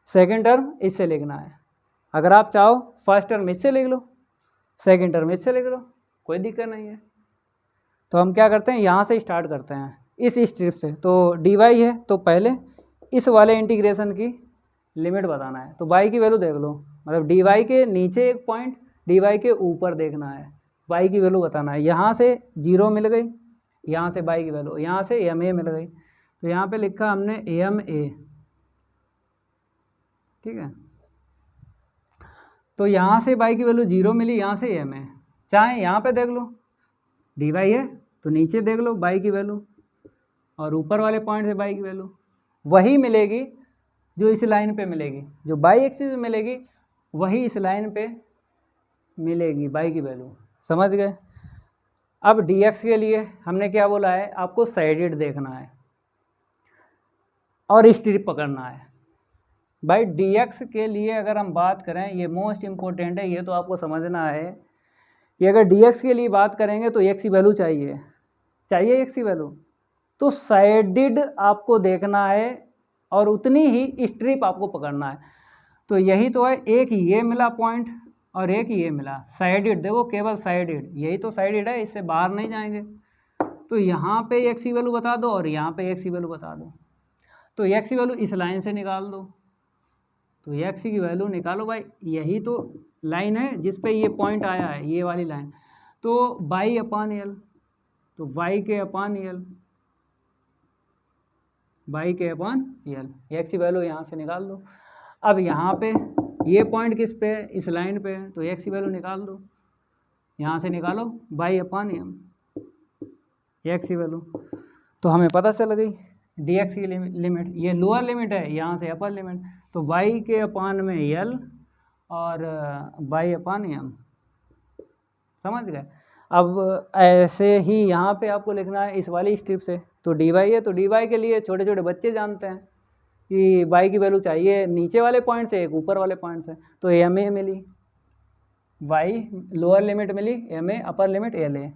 सेकंड टर्म इससे लिखना है। अगर आप चाहो फर्स्ट टर्म इससे लिख लो, सेकंड टर्म इससे लिख लो, कोई दिक्कत नहीं है। तो हम क्या करते हैं, यहाँ से स्टार्ट करते हैं इस स्ट्रिप से। तो dy है तो पहले इस वाले इंटीग्रेशन की लिमिट बताना है। तो y की वैल्यू देख लो, मतलब dy के नीचे एक पॉइंट, dy के ऊपर देखना है, y की वैल्यू बताना है। यहाँ से 0 मिल गई, यहाँ से y की वैल्यू, यहाँ से ma मिल गई, तो यहाँ पे लिखा हमने ma, ठीक है। तो यहाँ से y की वैल्यू 0 मिली, यहाँ से ma, चाहे यहाँ पे देख लो dy है तो नीचे देख लो y की वैल्यू, और ऊपर वाले पॉइंट से y की वैल्यू वही मिलेगी जो इस लाइन पे मिलेगी, जो y एक्सिस में मिलेगी वही इस लाइन पे मिलेगी y की वैल्यू, समझ गए। अब dx के लिए हमने क्या बोला है, आपको साइडेड देखना है और स्ट्रिप पकड़ना है। भाई dx के लिए अगर हम बात करें, ये मोस्ट इम्पोर्टेंट है, ये तो आपको समझना है कि अगर dx के लिए बात करेंगे तो x की वैल्यू चाहिए x की वैल्यू, तो साइडेड आपको देखना है और उतनी ही स्ट्रिप आपको पकड़ना है। तो यही तो है, एक ये मिला पॉइंट और एक ये मिला साइडेड, देखो केवल साइडेड, यही तो साइडेड है, इससे बाहर नहीं जाएंगे। तो यहाँ पे x की वैल्यू बता दो और यहाँ पे x की वैल्यू बता दो। तो x की वैल्यू इस लाइन से निकाल दो, तो x की वैल्यू निकालो भाई, यही तो लाइन है जिस पे ये पॉइंट आया है, ये वाली लाइन। तो y अपान एल, तो y के अपान एल, y के अपान एल, x की वैल्यू यहाँ से निकाल दो। अब यहाँ पे ये पॉइंट किस पे है, इस लाइन पे है, तो x की वैल्यू निकाल दो, यहाँ से निकालो y अपान एम, x की वैल्यू। तो हमें पता चल गई dx की लिमिट, ये लोअर लिमिट है, यहाँ से अपर लिमिट, तो y के अपान में l और y अपान m, समझ गए। अब ऐसे ही यहाँ पे आपको लिखना है इस वाली स्ट्रिप से। तो dy है, तो dy के लिए छोटे छोटे बच्चे जानते हैं कि y की वैल्यू चाहिए नीचे वाले पॉइंट से, एक ऊपर वाले पॉइंट से। तो ma मिली, y लोअर लिमिट मिली, ma अपर लिमिट la,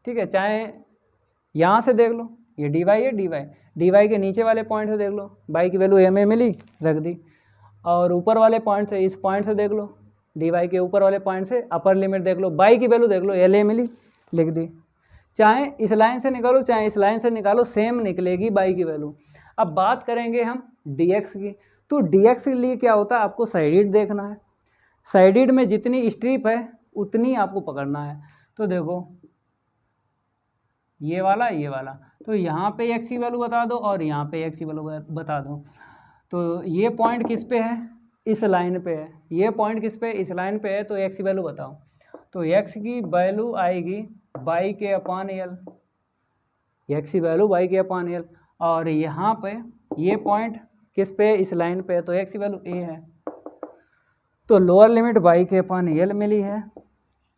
ठीक है। चाहे यहाँ से देख लो, ये dy है, dy के नीचे वाले पॉइंट से देख लो, y की वैल्यू ma मिली, रख दी। और ऊपर वाले पॉइंट से, इस पॉइंट से देख लो, dy के ऊपर वाले पॉइंट से अपर लिमिट देख लो, y की वैल्यू देख लो, la मिली, लिख दी। चाहे इस लाइन से निकालो, चाहे इस लाइन से निकालो, सेम निकलेगी y की वैल्यू। अब बात करेंगे हम dx की। तो dx के लिए क्या होता है, आपको साइडेड देखना है, साइडेड में जितनी स्ट्रिप है उतनी आपको पकड़ना है। तो देखो ये वाला, ये वाला, तो यहाँ पे x की वैल्यू बता दो और यहाँ पे x की वैल्यू बता दो। तो ये पॉइंट किस पे है, इस लाइन पे है, ये पॉइंट किस पे, इस लाइन पे है, तो x की वैल्यू बताओ। तो x की वैल्यू आएगी y के अपान एल, x की वैल्यू y के अपान एल। और यहाँ पे ये पॉइंट किस पे, इस लाइन पे है, तो x की वैल्यू a है। तो लोअर लिमिट y के अपान एल मिली है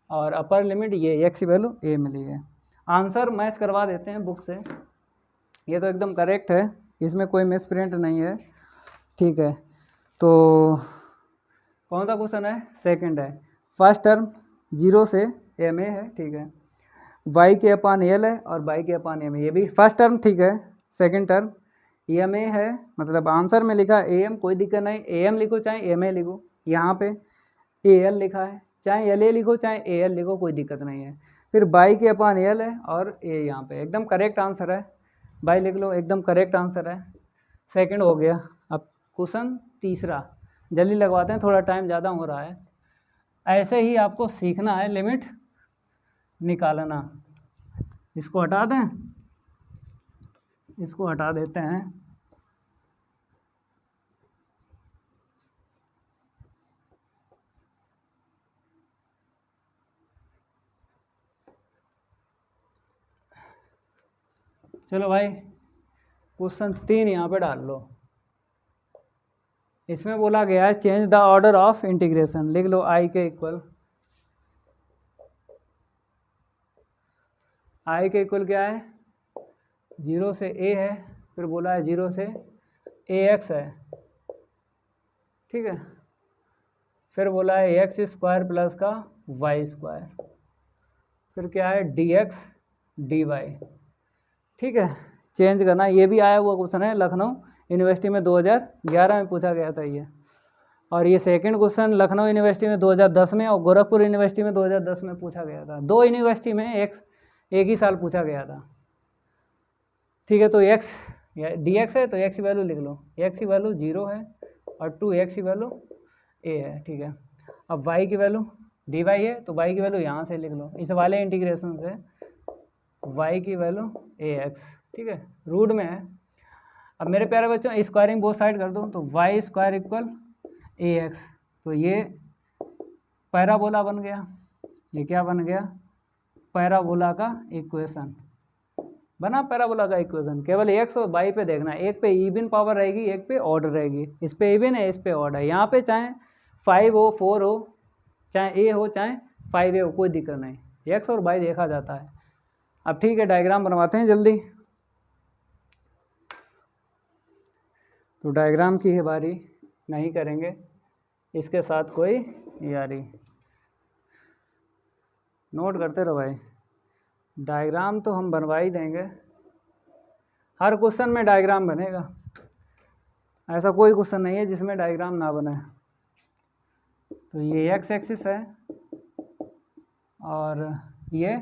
और अपर लिमिट ये x की वैल्यू a मिली है। आंसर मैच करवा देते हैं बुक से, ये तो एकदम करेक्ट है, इसमें कोई मिस प्रिंट नहीं है, ठीक है। तो कौन सा क्वेश्चन है, सेकंड है। फर्स्ट टर्म 0 से ma है, ठीक है, y के अपान एल है और y के अपान ma, ये भी फर्स्ट टर्म, ठीक है। सेकंड टर्म ma है, मतलब आंसर में लिखा am, कोई दिक्कत नहीं, am लिखो चाहे ma लिखो, यहाँ पे al लिखा है, चाहे la लिखो चाहे al लिखो, कोई दिक्कत नहीं है। फिर y के अपान एल है और a यहाँ पे, एकदम करेक्ट आंसर है, y लिख लो, एकदम करेक्ट आंसर है। सेकंड हो गया। अब क्वेश्चन तीसरा, जल्दी लगवाते हैं, थोड़ा टाइम ज़्यादा हो रहा है। ऐसे ही आपको सीखना है लिमिट निकालना। इसको हटा दें, इसको हटा देते हैं। चलो भाई क्वेश्चन 3 यहाँ पे डाल लो। इसमें बोला गया है change the order of integration, लिख लो i के इक्वल आई के इक्वल क्या है, 0 से ए है, फिर बोला है 0 से ए एक्स है, ठीक है। फिर बोला है एक्स स्क्वायर प्लस का वाई स्क्वायर, फिर क्या है डी एक्स डी वाई, ठीक है। चेंज करना, ये भी आया हुआ क्वेश्चन है, लखनऊ यूनिवर्सिटी में 2011 में पूछा गया था ये। और ये सेकंड क्वेश्चन लखनऊ यूनिवर्सिटी में 2010 में और गोरखपुर यूनिवर्सिटी में 2010 में पूछा गया था। 2 यूनिवर्सिटी में एक ही साल पूछा गया था, ठीक है। तो एक्स डी एक्स है तो एक्स की वैल्यू लिख लो, एक्स की वैल्यू 0 है और 2x की वैल्यू a है, ठीक है। अब y की वैल्यू dy है तो y की वैल्यू यहाँ से लिख लो, इस वाले इंटीग्रेशन से y की वैल्यू ax, ठीक है, रूट में है। अब मेरे प्यारे बच्चों स्क्वायरिंग बोथ साइड कर दो, तो y स्क्वायर इक्वल ax, तो ये पैराबोला बन गया, ये क्या बन गया, पैराबोला का इक्वेशन बना, पैराबोला का इक्वेशन। केवल x और y पे देखना, एक पे इवन पावर रहेगी, एक पे ऑर्डर रहेगी, इस पे इवन है, इस पे ऑर्डर है। यहाँ पे चाहे 5 हो 4 हो, चाहे a हो चाहे 5a हो, कोई दिक्कत नहीं, x और y देखा जाता है। अब ठीक है, डायग्राम बनवाते हैं जल्दी। तो डायग्राम की है बारी, नहीं करेंगे इसके साथ कोई यारी, नोट करते रहो भाई। डायग्राम तो हम बनवा ही देंगे, हर क्वेश्चन में डायग्राम बनेगा, ऐसा कोई क्वेश्चन नहीं है जिसमें डायग्राम ना बने। तो ये एक्स एक्सिस है और ये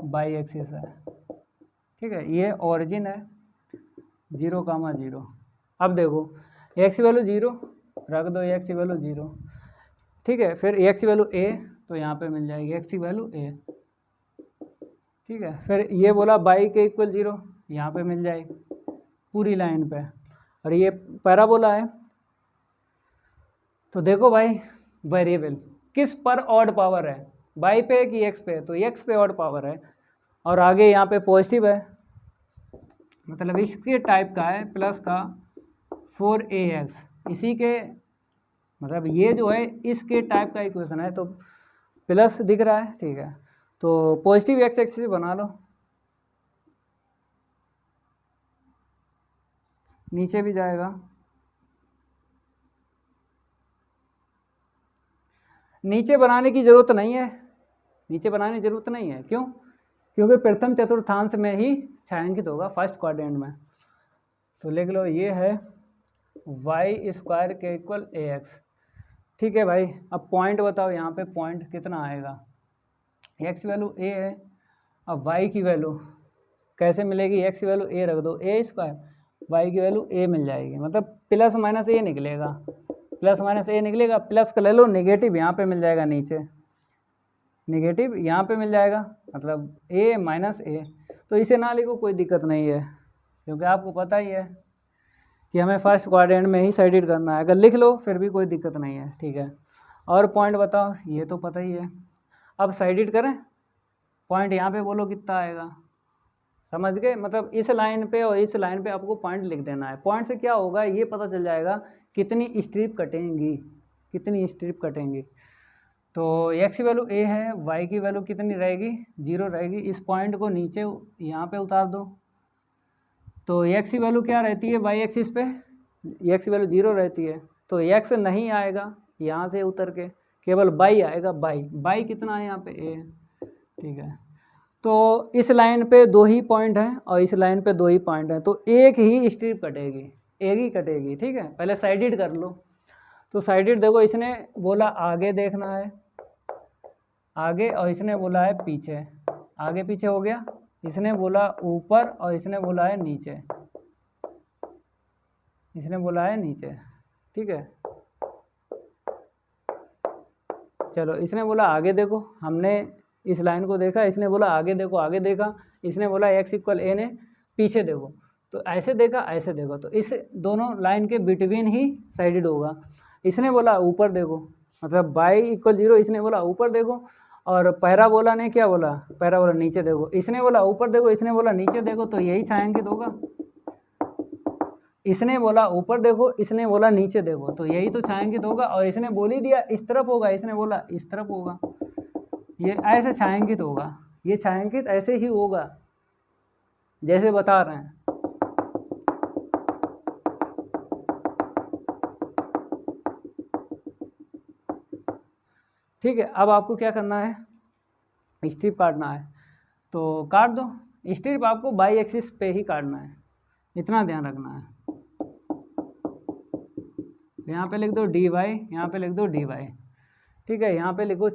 वाई एक्सिस है, ठीक है। ये ओरिजिन है 0,0। अब देखो एक्स की वैल्यू 0 रख दो, एक्स की वैल्यू 0, ठीक है। फिर एक्स की वैल्यू a, तो यहाँ पे मिल जाएगी एक्स की वैल्यू a, ठीक है। फिर ये बोला y के इक्वल 0, यहाँ पे मिल जाएगी पूरी लाइन पे, और ये पैराबोला है। तो देखो भाई वेरिएबल किस पर ऑड पावर है, y पे कि x पे, तो x पे ऑड पावर है, और आगे यहाँ पे पॉजिटिव है, मतलब इसके टाइप का है प्लस का 4ax, इसी के मतलब ये जो है इसके टाइप का इक्वेशन है, तो प्लस दिख रहा है, ठीक है। तो पॉजिटिव एक्स एक्सिस बना लो, नीचे भी जाएगा, नीचे बनाने की ज़रूरत नहीं है, नीचे बनाने की ज़रूरत नहीं है, क्यों? क्योंकि प्रथम चतुर्थांश में ही छायांकित होगा, फर्स्ट क्वाड्रेंट में। तो लिख लो ये है y स्क्वायर के इक्वल ax, ठीक है भाई। अब पॉइंट बताओ, यहाँ पे पॉइंट कितना आएगा, x वैल्यू a है, अब y की वैल्यू कैसे मिलेगी, x की वैल्यू a रख दो, a स्क्वायर, y की वैल्यू a मिल जाएगी, मतलब प्लस माइनस a निकलेगा, प्लस माइनस a निकलेगा, प्लस का ले लो, नेगेटिव यहाँ पे मिल जाएगा, नीचे नेगेटिव यहाँ पे मिल जाएगा, मतलब a माइनस a। तो इसे ना लिखो कोई दिक्कत नहीं है, क्योंकि आपको पता ही है कि हमें फर्स्ट क्वाड्रेंट में ही साइडेड करना है, अगर लिख लो फिर भी कोई दिक्कत नहीं है, ठीक है। और पॉइंट बताओ, ये तो पता ही है। अब साइडेड करें, पॉइंट यहाँ पे बोलो कितना आएगा, समझ गए? मतलब इस लाइन पे और इस लाइन पे आपको पॉइंट लिख देना है। पॉइंट से क्या होगा, ये पता चल जाएगा कितनी स्ट्रिप कटेंगी, कितनी स्ट्रिप कटेंगी। तो x की वैल्यू a है, y की वैल्यू कितनी रहेगी, 0 रहेगी। इस पॉइंट को नीचे यहाँ पे उतार दो, तो x की वैल्यू क्या रहती है y एक्सिस पे, x की वैल्यू 0 रहती है, तो x नहीं आएगा यहाँ से उतर के, केवल y आएगा, y कितना है यहाँ पे a, ठीक है। तो इस लाइन पे 2 ही पॉइंट हैं और इस लाइन पे 2 ही पॉइंट हैं, तो एक ही स्ट्रिप कटेगी, एक ही कटेगी, ठीक है। पहले साइडेड कर लो। तो साइडेड देखो, इसने बोला आगे देखना है, आगे, और इसने बोला है पीछे, आगे पीछे हो गया, इसने बोला ऊपर और इसने बोला है नीचे, इसने बोला है नीचे, ठीक है। चलो, इसने बोला आगे देखो, हमने इस लाइन को देखा, इसने बोला आगे देखो, आगे देखा, इसने बोला x इक्वल a ने पीछे देखो, तो ऐसे देखा ऐसे देखो, तो इस दोनों लाइन के बिटवीन ही साइडेड होगा। इसने बोला ऊपर देखो, मतलब y इक्वल 0, इसने बोला ऊपर देखो, और पैराबोला ने क्या बोला, पैराबोला नीचे देखो, इसने बोला ऊपर देखो, इसने बोला नीचे देखो, तो यही छायांकित होगा। इसने बोला ऊपर देखो, इसने बोला नीचे देखो, तो यही तो छायांकित होगा। और इसने बोल ही दिया इस तरफ होगा, इसने बोला इस तरफ होगा, ये ऐसे छायांकित होगा, ये छायांकित ऐसे ही होगा जैसे बता रहे हैं। ठीक है, अब आपको क्या करना है, स्ट्रिप काटना है, तो काट दो। स्ट्रिप आपको बाई एक्सिस पे ही काटना है, इतना ध्यान रखना है। यहाँ पे लिख दो dy, यहाँ पे लिख दो dy। ठीक है, यहाँ पे लिखो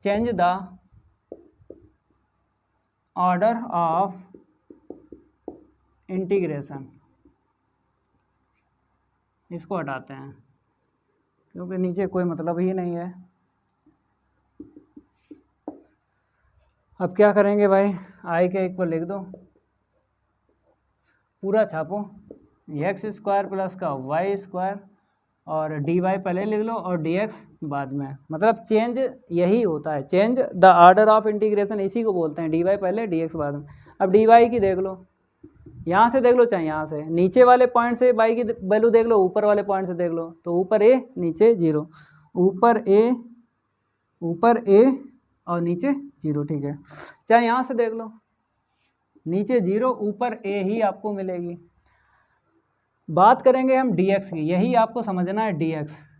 change the order of integration. इसको हटाते हैं क्योंकि नीचे कोई मतलब ही नहीं है। अब क्या करेंगे भाई, आई के इक्वल लिख दो, पूरा छापो, एक्स स्क्वायर प्लस का वाई स्क्वायर और डी वाई पहले लिख लो और डी एक्स बाद में। मतलब चेंज यही होता है, change the order of integration, इसी को बोलते हैं। डी वाई पहले डी एक्स बाद में। अब डी वाई की देख लो, यहाँ से देख लो चाहे यहाँ से, नीचे वाले पॉइंट से वाई की वैल्यू देख लो, ऊपर वाले पॉइंट से देख लो, तो ऊपर ए नीचे जीरो, ऊपर ए और नीचे जीरो। ठीक है, चाहे यहाँ से देख लो, नीचे जीरो ऊपर ए ही आपको मिलेगी। बात करेंगे हम dx की, यही आपको समझना है,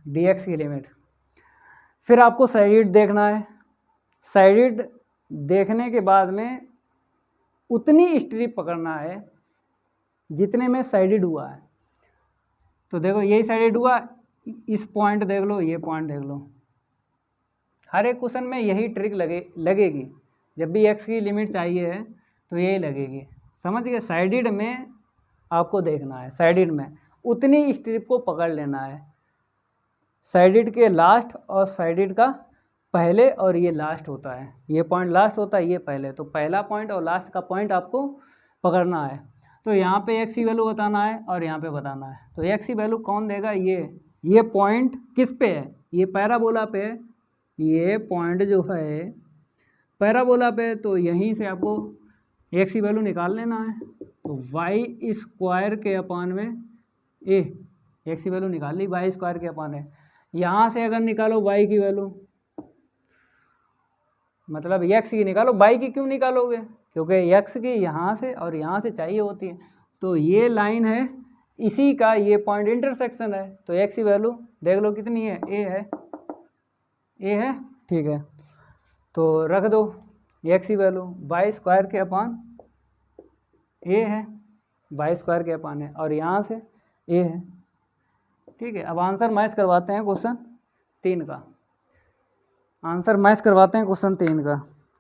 dx की लिमिट। फिर आपको साइड देखना है, साइड देखने के बाद में उतनी स्ट्रिप पकड़ना है जितने में साइडेड हुआ है। तो देखो यही साइडेड हुआ, इस पॉइंट देख लो, ये पॉइंट देख लो, हर एक क्वेश्चन में यही ट्रिक लगेगी। जब भी x की लिमिट चाहिए है तो यही लगेगी, समझ गए। साइडेड में आपको देखना है, साइडेड में उतनी स्ट्रिप को पकड़ लेना है, साइडेड के लास्ट और साइडेड का पहले, और ये लास्ट होता है, ये पॉइंट लास्ट होता है, ये पहले। तो पहला पॉइंट और लास्ट का पॉइंट आपको पकड़ना है। तो यहाँ पे x की वैल्यू बताना है और यहाँ पे बताना है। तो x की वैल्यू कौन देगा, ये पॉइंट किस पे है, ये पैराबोला पे है, ये पॉइंट जो है पैराबोला पे, तो यहीं से आपको x की वैल्यू निकाल लेना है। तो वाई स्क्वायर के अपान में ए, x की वैल्यू निकाल ली, वाई स्क्वायर के अपान है। यहाँ से अगर निकालो y की वैल्यू, मतलब x की निकालो, y की क्यों निकालोगे, क्योंकि x की यहाँ से और यहाँ से चाहिए होती है। तो ये लाइन है, इसी का ये पॉइंट इंटरसेक्शन है। तो x की वैल्यू देख लो कितनी है, ए है। ठीक है, तो रख दो x की वैल्यू, वाई स्क्वायर के अपान ए है, वाई स्क्वायर के अपान है, और यहाँ से ए है। ठीक है, अब आंसर मैच करवाते हैं क्वेश्चन 3 का, आंसर मैच करवाते हैं क्वेश्चन 3 का।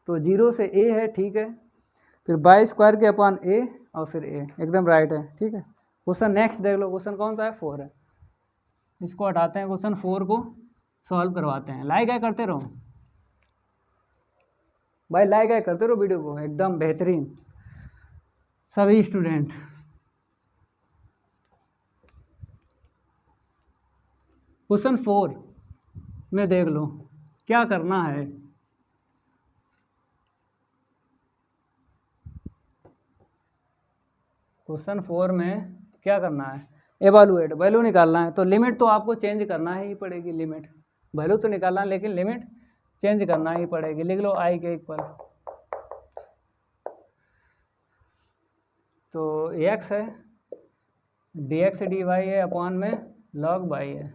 तो 0 से ए है, ठीक है, फिर वाई स्क्वायर के अपान ए और फिर ए, एकदम राइट है। ठीक है, क्वेश्चन नेक्स्ट देख लो, क्वेश्चन कौन सा है, 4 है। इसको हटाते हैं, क्वेश्चन 4 को सॉल्व करवाते हैं। लाइक है करते रहो भाई, लाइक है करते रहो वीडियो को, एकदम बेहतरीन सभी स्टूडेंट। क्वेश्चन 4 में देख लो क्या करना है। क्वेश्चन 4 में क्या करना है, एवैल्यूएट, वैल्यू निकालना है। तो लिमिट तो आपको चेंज करना ही पड़ेगी, लिमिट, वैल्यू तो निकालना है लेकिन लिमिट चेंज करना ही पड़ेगी। लिख लो आई के इक्वल, तो x है, dx dy है, अपॉन में log y है।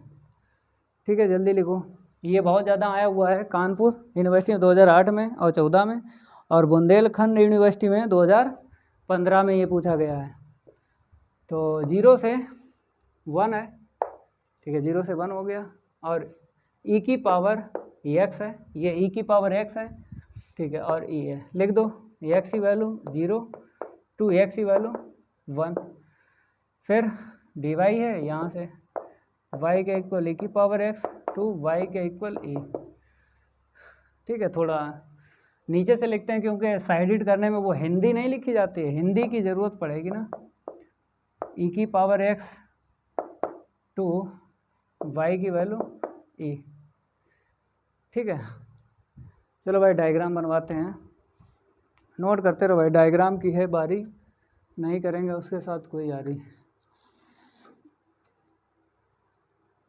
ठीक है, जल्दी लिखो। ये बहुत ज़्यादा आया हुआ है कानपुर यूनिवर्सिटी में 2008 में और 14 में, और बुंदेलखंड यूनिवर्सिटी में 2015 में ये पूछा गया है। तो 0 से 1 है, ठीक है, 0 से 1 हो गया, और e की पावर x है, ये e की पावर x है, ठीक है, और e है। लिख दो x की वैल्यू 0 टू x की वैल्यू 1, फिर dy है, यहाँ से y के इक्वल e की पावर x टू y के इक्वल e। ठीक है, थोड़ा नीचे से लिखते हैं क्योंकि साइडेड करने में वो हिंदी नहीं लिखी जाती है, हिंदी की ज़रूरत पड़ेगी ना। e की पावर x टू y की वैल्यू e। ठीक है, चलो भाई डायग्राम बनवाते हैं, नोट करते रहो भाई, डायग्राम की है बारी, नहीं करेंगे उसके साथ कोई यारी।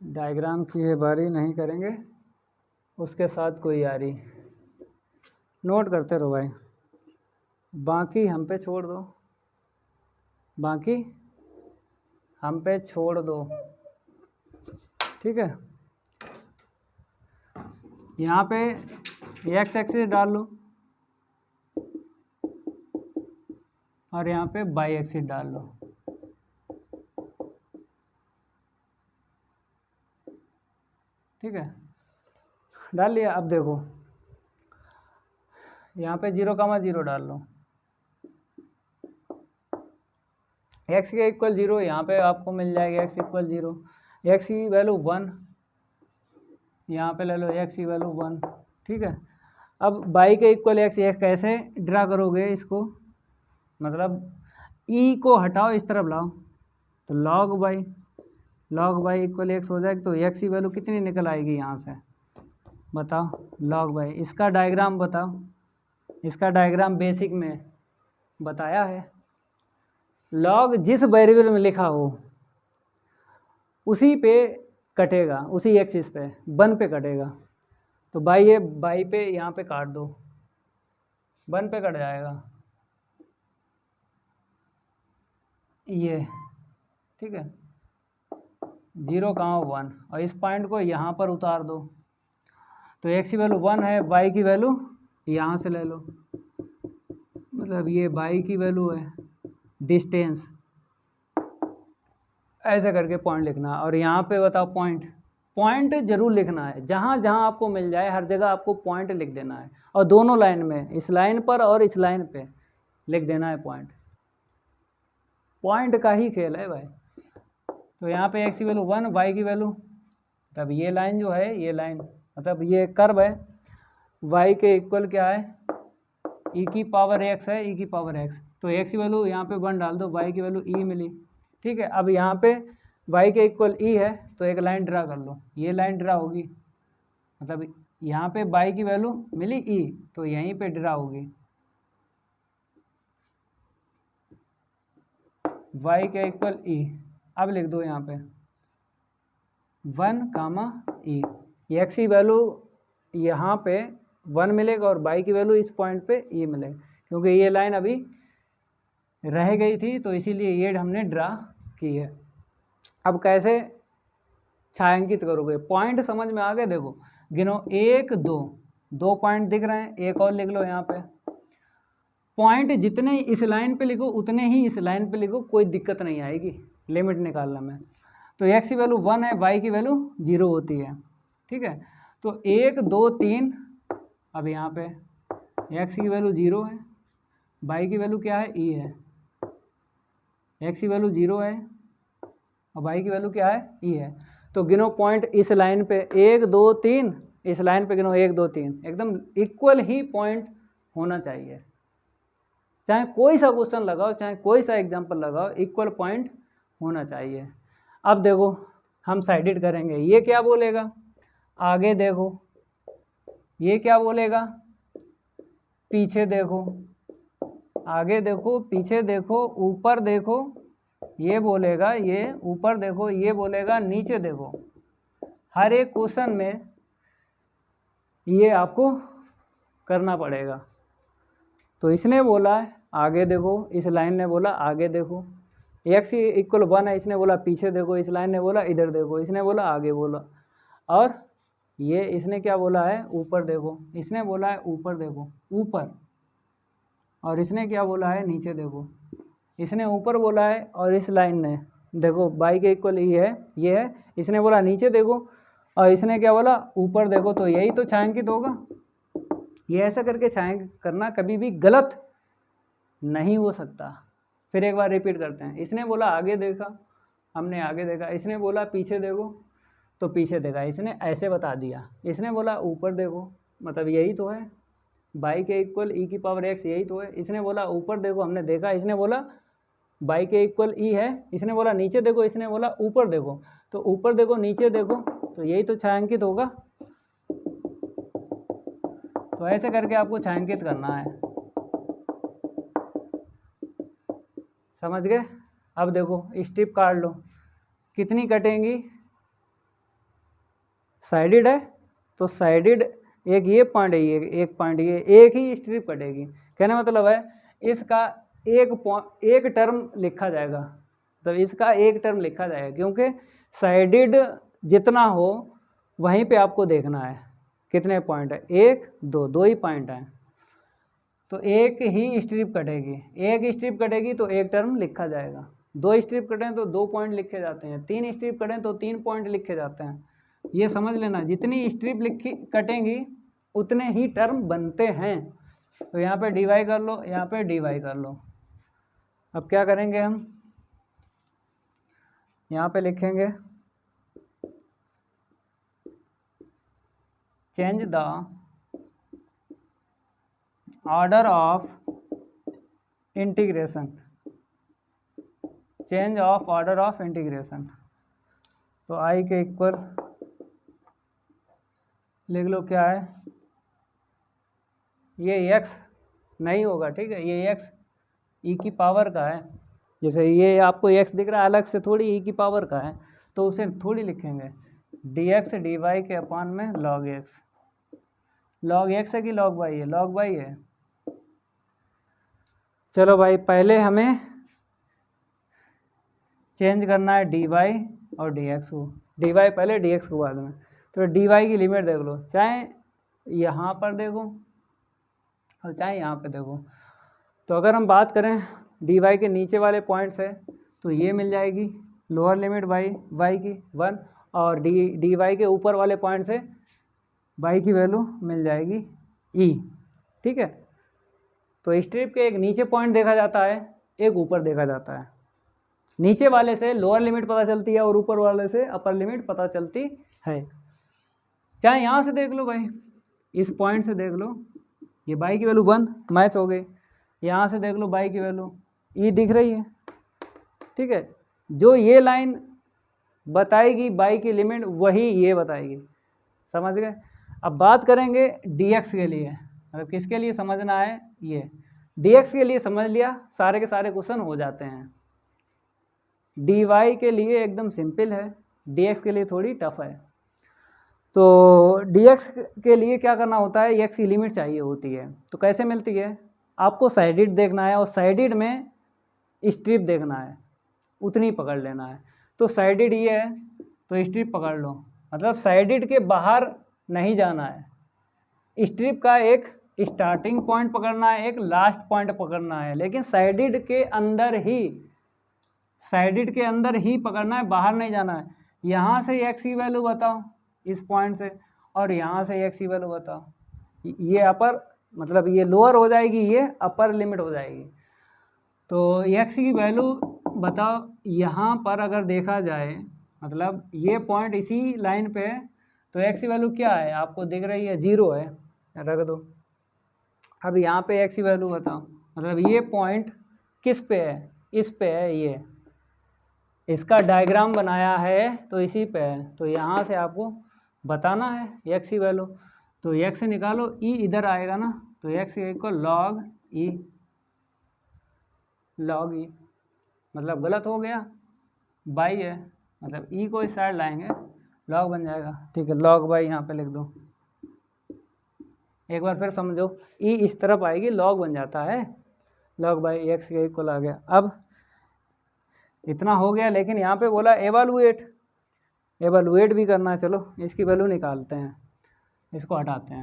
डायग्राम की है बारी, नहीं करेंगे उसके साथ कोई यारी, नोट करते रहो भाई, बाकी हम पे छोड़ दो, बाकी हम पे छोड़ दो, ठीक है। यहाँ पे एक्स एक्सिस डाल लो और यहाँ पे वाई एक्सिस डाल लो, ठीक है, डाल लिया। अब देखो यहाँ पे 0,0 डाल लो, x के इक्वल 0, यहाँ पे आपको मिल जाएगा x इक्वल 0, x की वैल्यू 1, यहाँ पे ले लो x की वैल्यू 1, ठीक है। अब y के इक्वल x, ये कैसे ड्रा करोगे इसको, मतलब e को हटाओ इस तरफ लाओ, तो log y इक्वल x हो जाएगा, तो x की वैल्यू कितनी निकल आएगी यहाँ से, बताओ, log y। इसका डायग्राम बताओ, इसका डायग्राम बेसिक में बताया है, लॉग जिस वेरिएबल में लिखा हो उसी पे कटेगा, उसी एक्सिस पे 1 पे कटेगा, तो बाई ये बाई पे यहाँ पे काट दो, 1 पे कट जाएगा ये, ठीक है, 0,1, और इस पॉइंट को यहाँ पर उतार दो, तो x की वैल्यू 1 है, y की वैल्यू यहाँ से ले लो, मतलब ये y की वैल्यू है, डिस्टेंस, ऐसे करके पॉइंट लिखना है। और यहाँ पे बताओ पॉइंट जरूर लिखना है, जहाँ जहाँ आपको मिल जाए हर जगह आपको पॉइंट लिख देना है, और दोनों लाइन में, इस लाइन पर और इस लाइन पे लिख देना है पॉइंट का ही खेल है भाई। तो यहाँ पे x की वैल्यू 1, y की वैल्यू, तब ये लाइन जो है, ये लाइन मतलब ये कर्व है, y के इक्वल क्या है, e की पावर x है, e की पावर x, तो x की वैल्यू यहाँ पे 1 डाल दो, y की वैल्यू e मिली, ठीक है। अब यहाँ पे y के इक्वल e है, तो एक लाइन ड्रा कर लो, ये लाइन ड्रा होगी, मतलब यहाँ पे y की वैल्यू मिली e, तो यहीं पे ड्रा होगी, y के इक्वल e। अब लिख दो यहाँ पे 1, e, x की वैल्यू यहाँ पे 1 मिलेगा और y की वैल्यू इस पॉइंट पे e मिलेगा, क्योंकि ये लाइन अभी रह गई थी, तो इसीलिए ये हमने ड्रा की है। अब कैसे छायांकित करोगे, पॉइंट समझ में आ गए, देखो गिनो, 1 2, 2 पॉइंट दिख रहे हैं, एक और लिख लो यहाँ पे, पॉइंट जितने इस लाइन पे लिखो उतने ही इस लाइन पे लिखो, कोई दिक्कत नहीं आएगी लिमिट निकालने में। तो x की वैल्यू 1 है, y की वैल्यू 0 होती है, ठीक है। तो 1 2 3, अब यहाँ पे x की वैल्यू 0 है, y की वैल्यू क्या है, e है, x की वैल्यू 0 है और y की वैल्यू क्या है, e है। तो गिनो पॉइंट इस लाइन पे, 1 2 3, इस लाइन पे गिनो 1 2 3, एकदम इक्वल ही पॉइंट होना चाहिए, चाहे कोई सा क्वेश्चन लगाओ, चाहे कोई सा एग्जाम्पल लगाओ, इक्वल पॉइंट होना चाहिए। अब देखो हम साइडेड करेंगे, ये क्या बोलेगा, आगे देखो, ये क्या बोलेगा, पीछे देखो, आगे देखो, पीछे देखो, ऊपर देखो, ये बोलेगा, ये ऊपर देखो, ये बोलेगा नीचे देखो, हर एक क्वेश्चन में ये आपको करना पड़ेगा। तो इसने बोला आगे देखो, इस लाइन ने बोला आगे देखो, x इक्वल 1 है, इसने बोला पीछे देखो, इस लाइन ने बोला इधर देखो, इसने बोला आगे बोला, और ये इसने क्या बोला है, ऊपर देखो, इसने बोला है ऊपर देखो, ऊपर, और इसने क्या बोला है, नीचे देखो, इसने ऊपर बोला है, और इस लाइन ने देखो y के इक्वल ये है, इसने बोला नीचे देखो, और इसने क्या बोला, ऊपर देखो, तो यही तो छायांकित होगा। ये ऐसा करके छायांकित करना कभी भी गलत नहीं हो सकता। फिर एक बार रिपीट करते हैं, इसने बोला आगे देखा, हमने आगे देखा, इसने बोला पीछे देखो, तो पीछे देखा, इसने ऐसे बता दिया, इसने बोला ऊपर देखो, मतलब यही तो है, y के इक्वल e की पावर x, यही तो है, इसने बोला ऊपर देखो, हमने देखा, इसने बोला y के इक्वल e है, इसने बोला नीचे देखो, इसने बोला ऊपर देखो, तो ऊपर देखो नीचे देखो, तो यही तो छायांकित होगा। तो ऐसे करके आपको छायांकित करना है, समझ गए। अब देखो स्ट्रिप काट लो, कितनी कटेंगी, साइडेड है तो साइडेड एक ये पॉइंट है, ये एक पॉइंट, ये एक ही स्ट्रिप कटेगी। कहने मतलब है इसका एक टर्म लिखा जाएगा, तो इसका एक टर्म लिखा जाएगा, क्योंकि साइडेड जितना हो वहीं पे आपको देखना है कितने पॉइंट है, एक दो ही पॉइंट हैं, तो एक ही स्ट्रिप कटेगी, एक स्ट्रिप कटेगी तो एक टर्म लिखा जाएगा, दो स्ट्रिप कटें तो 2 पॉइंट लिखे जाते हैं, 3 स्ट्रिप कटें तो 3 पॉइंट लिखे जाते हैं। ये समझ लेना, जितनी स्ट्रिप कटेंगी उतने ही टर्म बनते हैं। तो यहाँ पे डिवाइड कर लो, यहाँ पे डिवाइड कर लो। अब क्या करेंगे हम, यहाँ पे लिखेंगे change the order of integration, change of order of integration. तो आई के इक्वल लिख लो क्या है, ये x नहीं होगा, ठीक है, ये x e की पावर का है, जैसे ये आपको x दिख रहा है अलग से थोड़ी e की पावर का है, तो उसे थोड़ी लिखेंगे dx dy के अपान में log x, log x है कि log y है, log y है। चलो भाई पहले हमें चेंज करना है dy और dx को, dy पहले dx को बाद में। तो dy की लिमिट देख लो, चाहे यहाँ पर देखो और चाहे यहाँ पे देखो। तो अगर हम बात करें dy के नीचे वाले पॉइंट से, तो ये मिल जाएगी लोअर लिमिट y की 1, और dy के ऊपर वाले पॉइंट से y की वैल्यू मिल जाएगी e, ठीक है। तो स्ट्रिप के एक नीचे पॉइंट देखा जाता है, एक ऊपर देखा जाता है। नीचे वाले से लोअर लिमिट पता चलती है और ऊपर वाले से अपर लिमिट पता चलती है। चाहे यहाँ से देख लो भाई, इस पॉइंट से देख लो, ये y की वैल्यू 1 मैच हो गई, यहाँ से देख लो y की वैल्यू e दिख रही है, ठीक है। जो ये लाइन बताएगी y की लिमिट वही ये बताएगी, समझ गए। अब बात करेंगे dx के लिए, मतलब किसके लिए समझना है, ये dx के लिए समझ लिया, सारे के सारे क्वेश्चन हो जाते हैं। dy के लिए एकदम सिंपल है, dx के लिए थोड़ी टफ है। तो dx के लिए क्या करना होता है, x की लिमिट चाहिए होती है। तो कैसे मिलती है, आपको साइडेड देखना है और साइडेड में स्ट्रिप देखना है, उतनी पकड़ लेना है। तो साइडेड ये है तो स्ट्रिप पकड़ लो, मतलब साइडेड के बाहर नहीं जाना है, स्ट्रिप का एक स्टार्टिंग पॉइंट पकड़ना है, एक लास्ट पॉइंट पकड़ना है, लेकिन साइडेड के अंदर ही पकड़ना है, बाहर नहीं जाना है। यहाँ से x की वैल्यू बताओ इस पॉइंट से, और यहाँ से x की वैल्यू बताओ, ये अपर मतलब ये लोअर हो जाएगी, ये अपर लिमिट हो जाएगी। तो x की वैल्यू बताओ, यहाँ पर अगर देखा जाए मतलब ये पॉइंट इसी लाइन पे है, तो x की वैल्यू क्या है आपको दिख रही है, 0 है, रख दो। अब यहाँ पे x की वैल्यू बताओ, मतलब ये पॉइंट किस पे है, इस पे है, ये इसका डायग्राम बनाया है तो इसी पे है, तो यहाँ से आपको बताना है x की वैल्यू। तो x से निकालो, e इधर आएगा ना, तो x इक्वल log e, मतलब गलत हो गया, बाई है, मतलब e को इस साइड लाएंगे log बन जाएगा, ठीक है। log बाई यहाँ पे लिख दो, एक बार फिर समझो, e इस तरफ आएगी log बन जाता है, log बाई x के इक्वल आ गया। अब इतना हो गया, लेकिन यहाँ पे बोला एवलुएट भी करना है। चलो इसकी वैल्यू निकालते हैं, इसको हटाते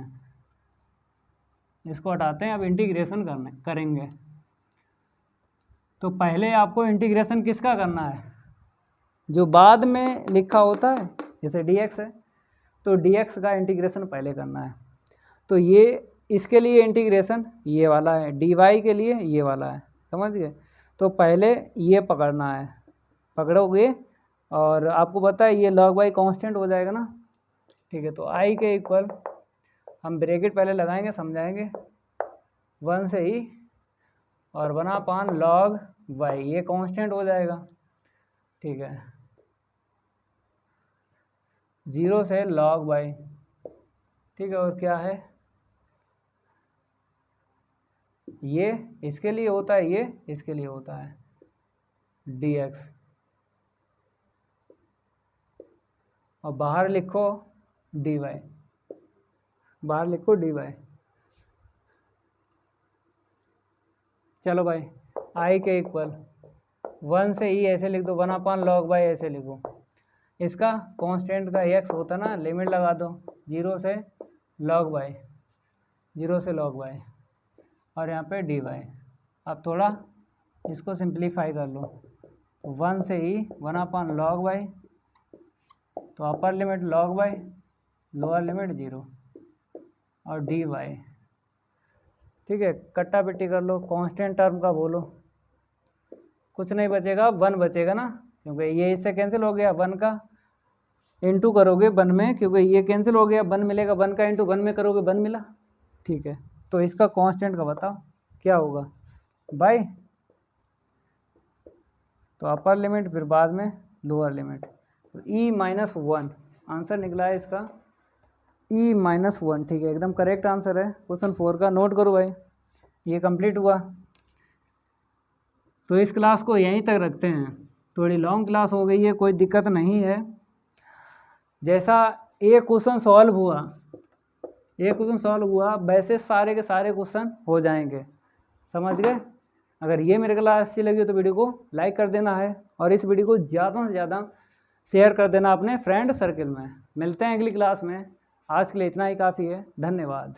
हैं, अब इंटीग्रेशन करेंगे। तो पहले आपको इंटीग्रेशन किसका करना है, जो बाद में लिखा होता है, जैसे dx है तो dx का इंटीग्रेशन पहले करना है। तो ये इसके लिए इंटीग्रेशन ये वाला है, dy के लिए ये वाला है, समझ गए। तो पहले ये पकड़ना है, पकड़ोगे और आपको पता है ये log y कांस्टेंट हो जाएगा ना, ठीक है। तो i के इक्वल हम ब्रैकेट पहले लगाएंगे, समझाएंगे, 1 से ही और 1/log y, ये कांस्टेंट हो जाएगा, ठीक है, 0 से log y, ठीक है। और क्या है, ये इसके लिए होता है, ये इसके लिए होता है dx, और बाहर लिखो dy, बाहर लिखो dy। चलो भाई आई के इक्वल 1 से ई ऐसे लिख दो, 1/log y ऐसे लिखो। इसका कांस्टेंट का x होता ना, लिमिट लगा दो 0 से log y, 0 से log y, और यहाँ पे dy। अब थोड़ा इसको सिंप्लीफाई कर लो, 1 से ई 1/log y, तो upper limit log y, lower limit 0, और dy। ठीक है, कट्टा पिट्टी कर लो, कांस्टेंट टर्म का बोलो, कुछ नहीं बचेगा, 1 बचेगा ना, क्योंकि ये इससे कैंसिल हो गया, 1 का इंटू करोगे 1 में, क्योंकि ये कैंसिल हो गया, 1 मिलेगा, 1 का इंटू 1 में करोगे 1 मिला। ठीक है, तो इसका कांस्टेंट का बताओ क्या होगा भाई, तो अपर लिमिट फिर बाद में लोअर लिमिट, तो e-1 आंसर निकला है इसका e-1। ठीक है, एकदम करेक्ट आंसर है क्वेश्चन 4 का। नोट करो भाई, ये कंप्लीट हुआ। तो इस क्लास को यहीं तक रखते हैं, थोड़ी लॉन्ग क्लास हो गई है, कोई दिक्कत नहीं है। जैसा एक क्वेश्चन सॉल्व हुआ वैसे सारे के सारे क्वेश्चन हो जाएंगे, समझ गए। अगर ये मेरे क्लास अच्छी लगी तो वीडियो को लाइक कर देना है, और इस वीडियो को ज़्यादा से ज़्यादा शेयर कर देना अपने फ्रेंड सर्कल में। मिलते हैं अगली क्लास में, आज के लिए इतना ही काफ़ी है, धन्यवाद।